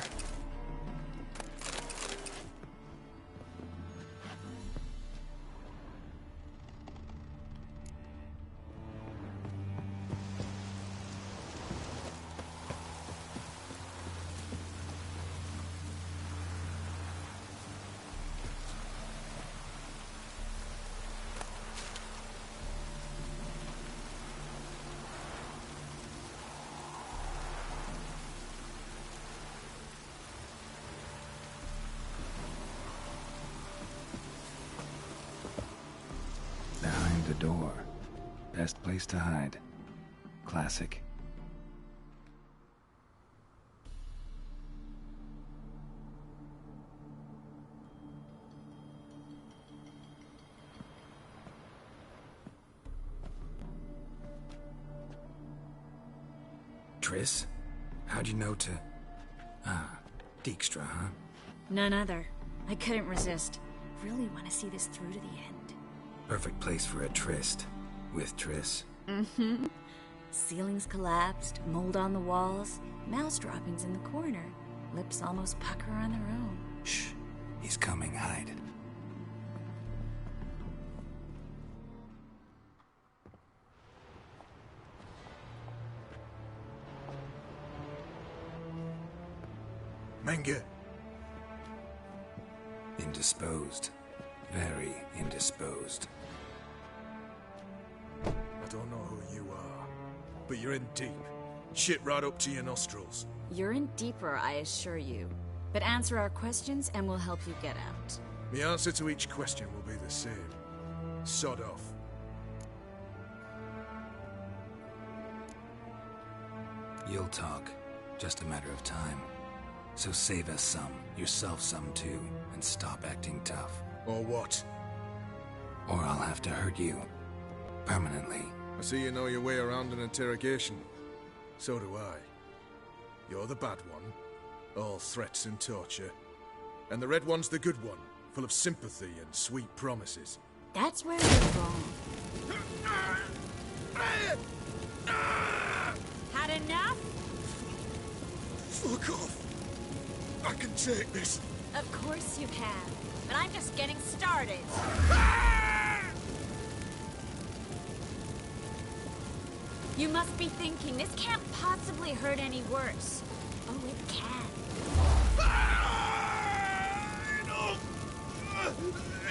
Behind the door. Best place to hide. Classic. Triss? How'd you know to... Ah, Dijkstra, huh? None other. I couldn't resist. Really want to see this through to the end. Perfect place for a tryst. With Triss. Mm-hmm. Ceilings collapsed, mold on the walls, mouse droppings in the corner. Lips almost pucker on their own. Shh. He's coming. Hide. Menge. Indisposed. Very indisposed. I don't know who you are, but you're in deep. Shit right up to your nostrils. You're in deeper, I assure you. But answer our questions and we'll help you get out. The answer to each question will be the same. Sod off. You'll talk. Just a matter of time. So save us some, yourself some too, and stop acting tough. Or what? Or I'll have to hurt you. Permanently. I see you know your way around an interrogation. So do I. You're the bad one, all threats and torture. And the red one's the good one, full of sympathy and sweet promises. That's where you're wrong. Had that enough? Fuck off. I can take this. Of course you can. But I'm just getting started. You must be thinking, this can't possibly hurt any worse. Oh, it can.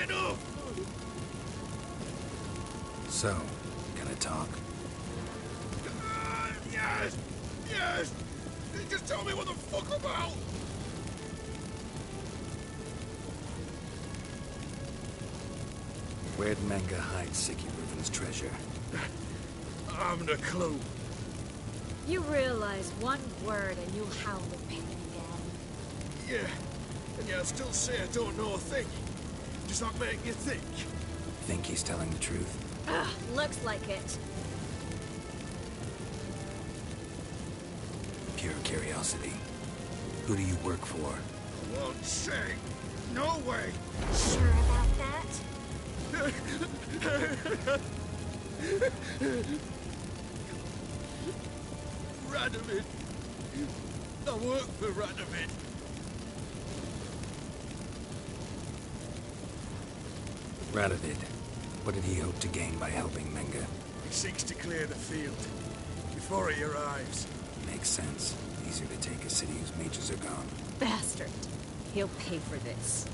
Enough! So, gonna talk? Yes! Yes! Just tell me what the fuck about! Where'd Manga hide Seikkailuja's treasure? I haven't a clue. You realize one word and you'll howl with pain again. Yeah, and yet I still say I don't know a thing. Does that make you think? Think he's telling the truth? Ugh, looks like it. Pure curiosity. Who do you work for? Won't say. No way. Sure about that? Radovid. I work for Radovid. Radovid. What did he hope to gain by helping Manga? He seeks to clear the field before he arrives. Makes sense. Easier to take a city whose mages are gone. Bastard. He'll pay for this.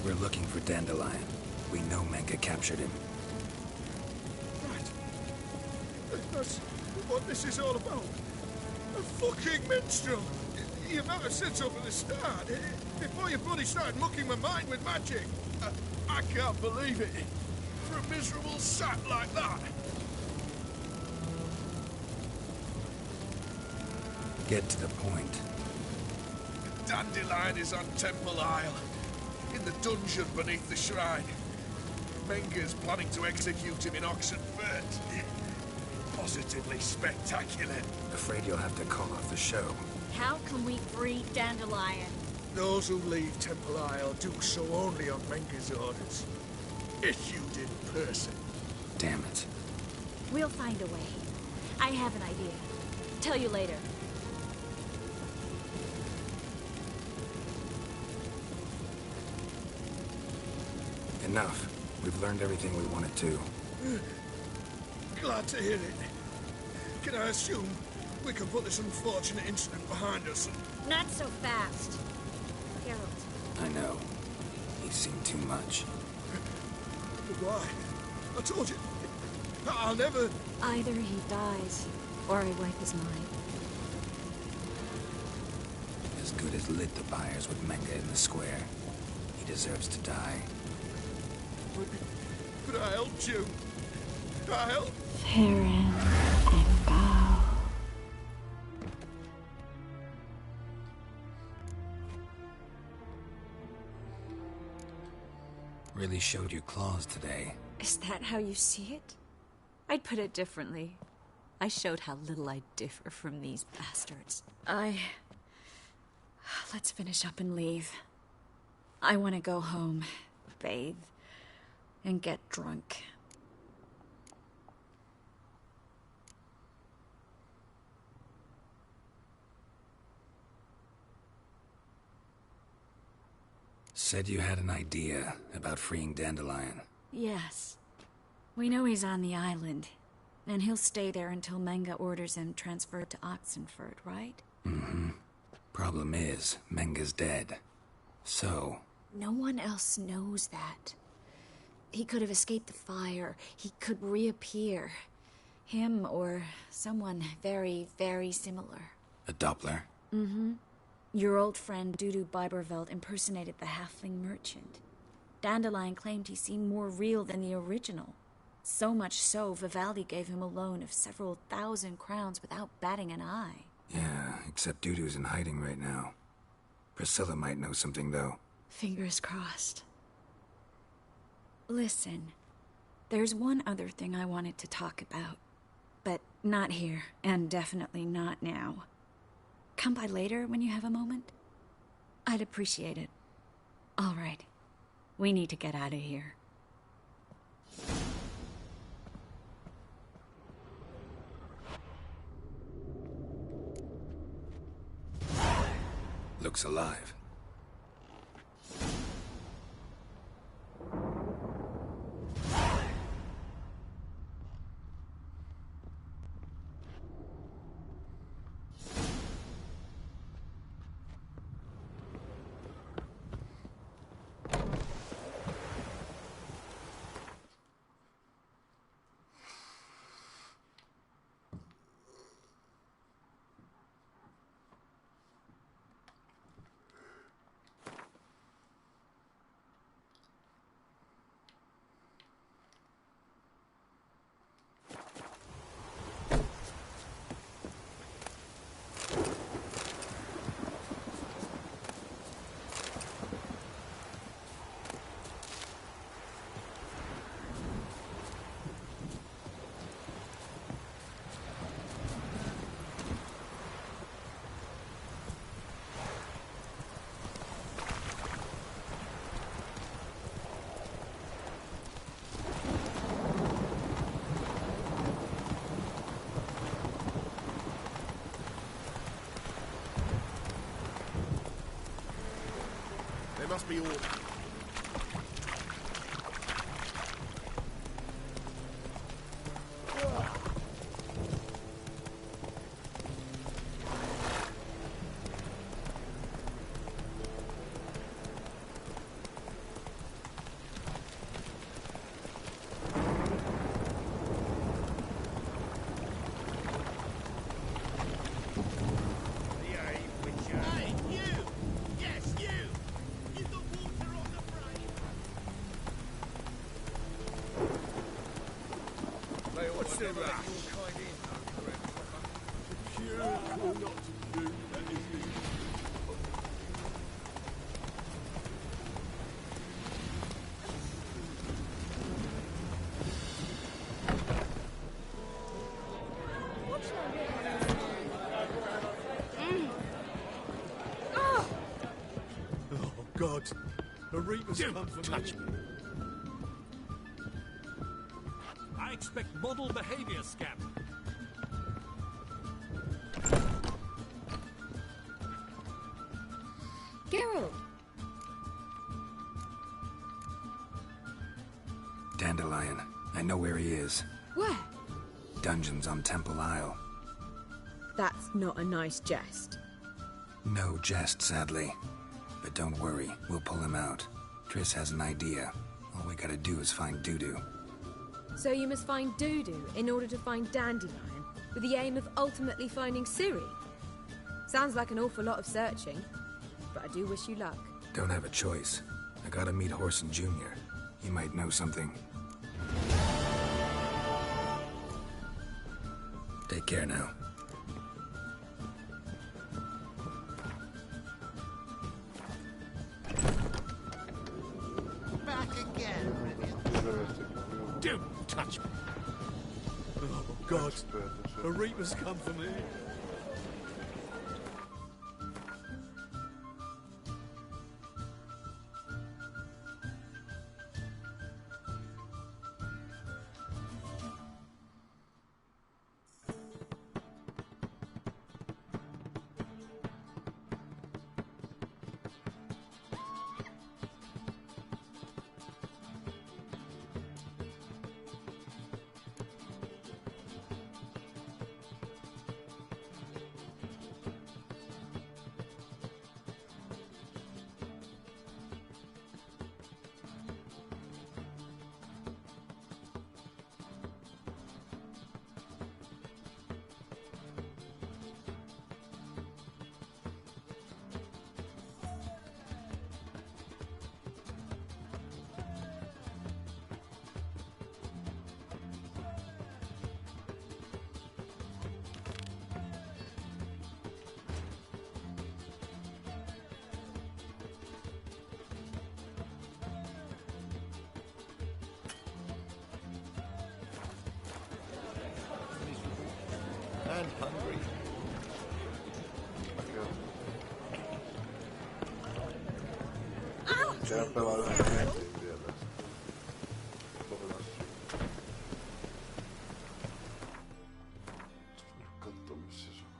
We're looking for Dandelion. We know Manga captured him. Right. That's what this is all about. A fucking minstrel. You might have said so from the start. Before you bloody started mucking my mind with magic. I can't believe it. For a miserable sap like that. Get to the point. Dandelion is on Temple Isle. In the dungeon beneath the shrine. Menga's planning to execute him in Oxenfurt. Positively spectacular. Afraid you'll have to call off the show. How can we free Dandelion? Those who leave Temple Isle do so only on Menga's orders. Issued in person. Damn it. We'll find a way. I have an idea. Tell you later. Enough. We've learned everything we wanted to. Glad to hear it. Can I assume we can put this unfortunate incident behind us and... Not so fast. Geralt. I know. He's seen too much. But why? I told you. I'll never... Either he dies, or I wipe his mind. As good as lit the pyres with Manga in the square. He deserves to die. But I helped you. I helped. Farron and Gal. Really showed your claws today. Is that how you see it? I'd put it differently. I showed how little I differ from these bastards. Let's finish up and leave. I want to go home, bathe, and get drunk. Said you had an idea about freeing Dandelion. Yes. We know he's on the island, and he'll stay there until Manga orders him transferred to Oxenfurt, right? Mm-hmm. Problem is, Menga's dead. So... No one else knows that. He could have escaped the fire. He could reappear. Him or someone very, very similar. A Doppler? Mm-hmm. Your old friend Dudu Biberveld impersonated the halfling merchant. Dandelion claimed he seemed more real than the original. So much so, Vivaldi gave him a loan of several thousand crowns without batting an eye. Yeah, except Dudu's in hiding right now. Priscilla might know something, though. Fingers crossed. Listen, there's one other thing I wanted to talk about. But not here, and definitely not now. Come by later when you have a moment? I'd appreciate it. All right. We need to get out of here. looks alive. Must be all. God, a reaper's come for touch me. I expect model behavior, scamp. Geralt! Dandelion. I know where he is. Where? Dungeons on Temple Isle. That's not a nice jest. No jest, sadly. But don't worry, we'll pull him out. Triss has an idea. All we gotta do is find Dudu. So you must find Dudu in order to find Dandelion, with the aim of ultimately finding Ciri? Sounds like an awful lot of searching, but I do wish you luck. Don't have a choice. I gotta meet Horson Jr. He might know something. Take care now. Back again. Don't touch me. Oh, God. A reaper's come for me. And hungry. Käydään pelaa yhden hentiin vielä. Lopetaan. Katso missä se on.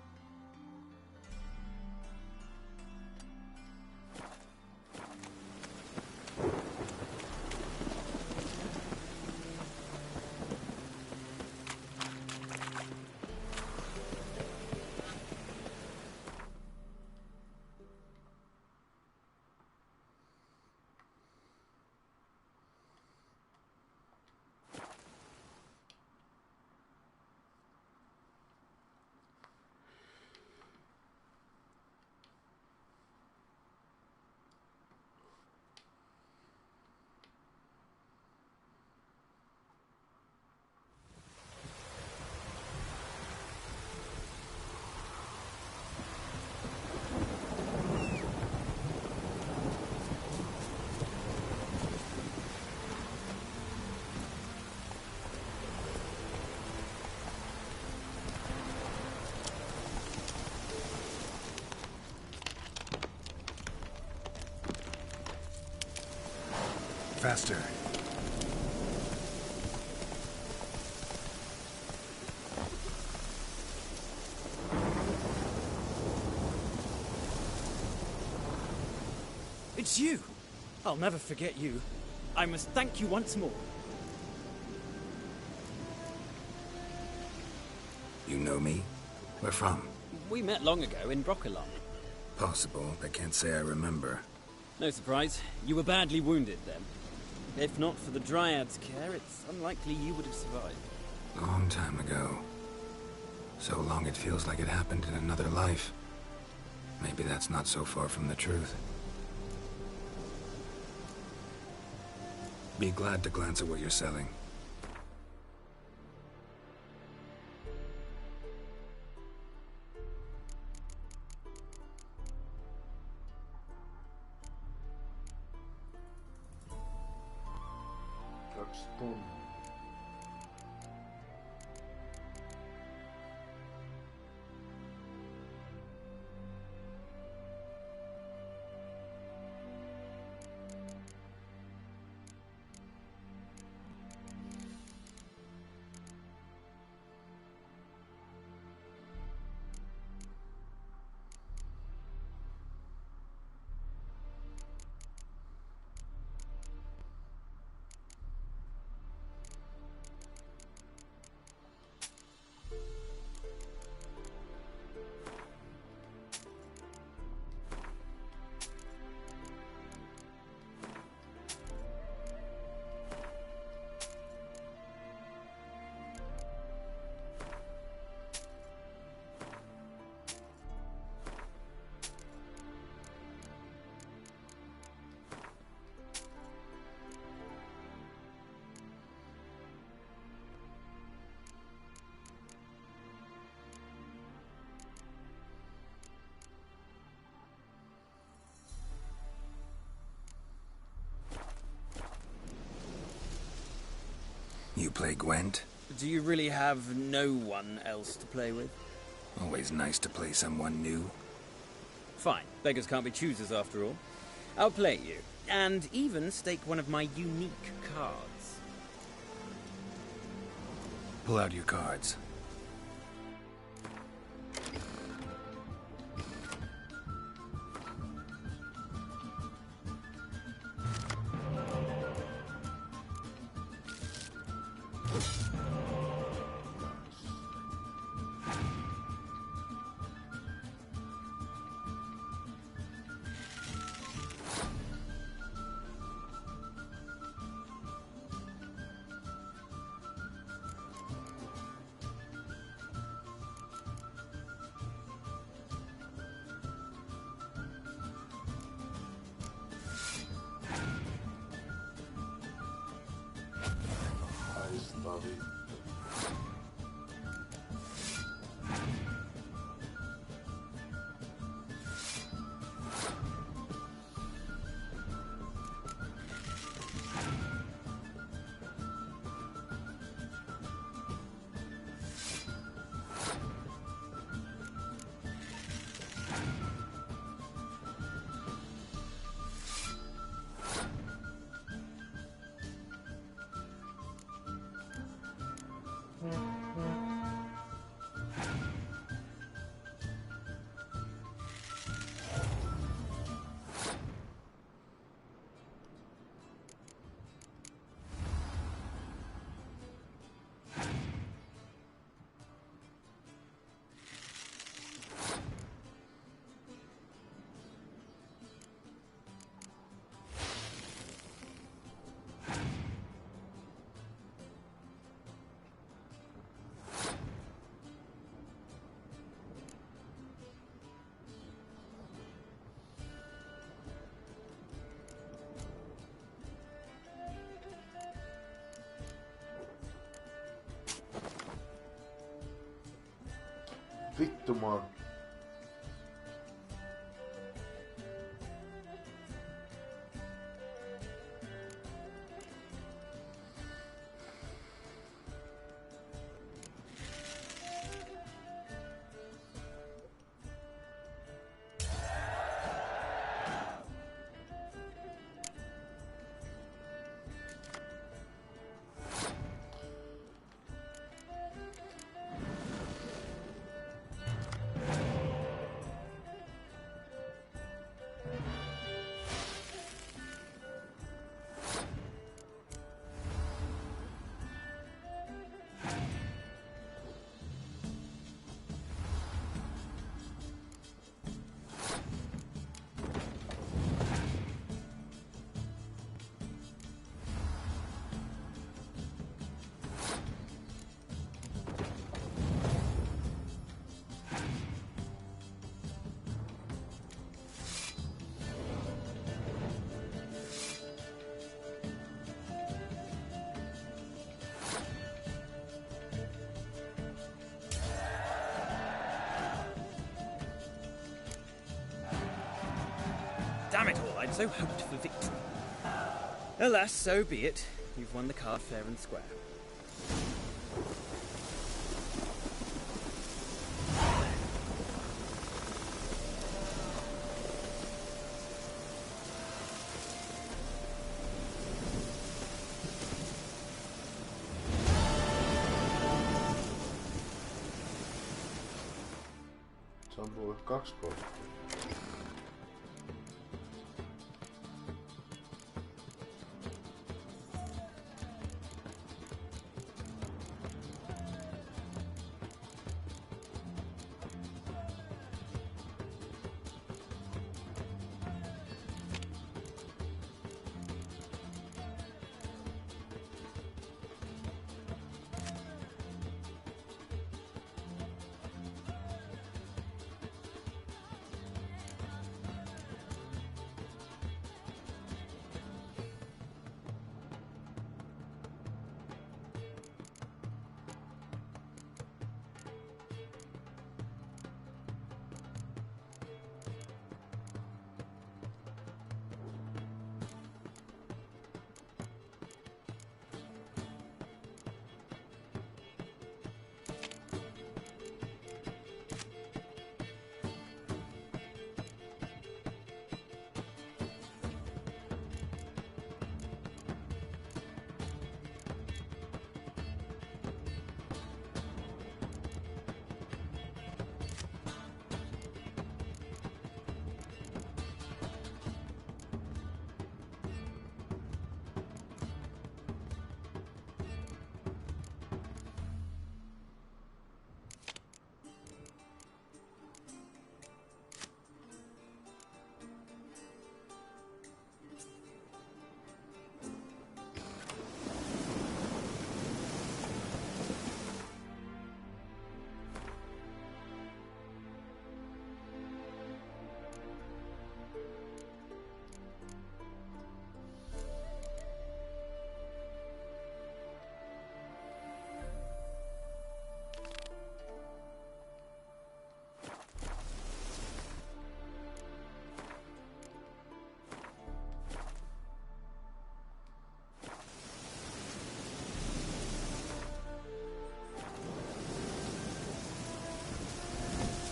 faster. It's you! I'll never forget you. I must thank you once more. You know me? Where from? We met long ago in Broccolon. Possible, but can't say I remember. No surprise, you were badly wounded then. If not for the Dryad's care, it's unlikely you would have survived. Long time ago. So long it feels like it happened in another life. Maybe that's not so far from the truth. Be glad to glance at what you're selling. You play Gwent? Do you really have no one else to play with? Always nice to play someone new. Fine. Beggars can't be choosers after all. I'll play you, and even stake one of my unique cards. Pull out your cards. Vittu man. Damn it all, I'd so hoped for victory. Alas, so be it. You've won the card fair and square. Se on mulle 2 korttia.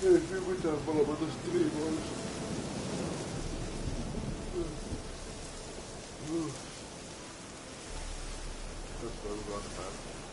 Ei siinä mitään palaa tästä striimailista. Tästä on hyvä päivä.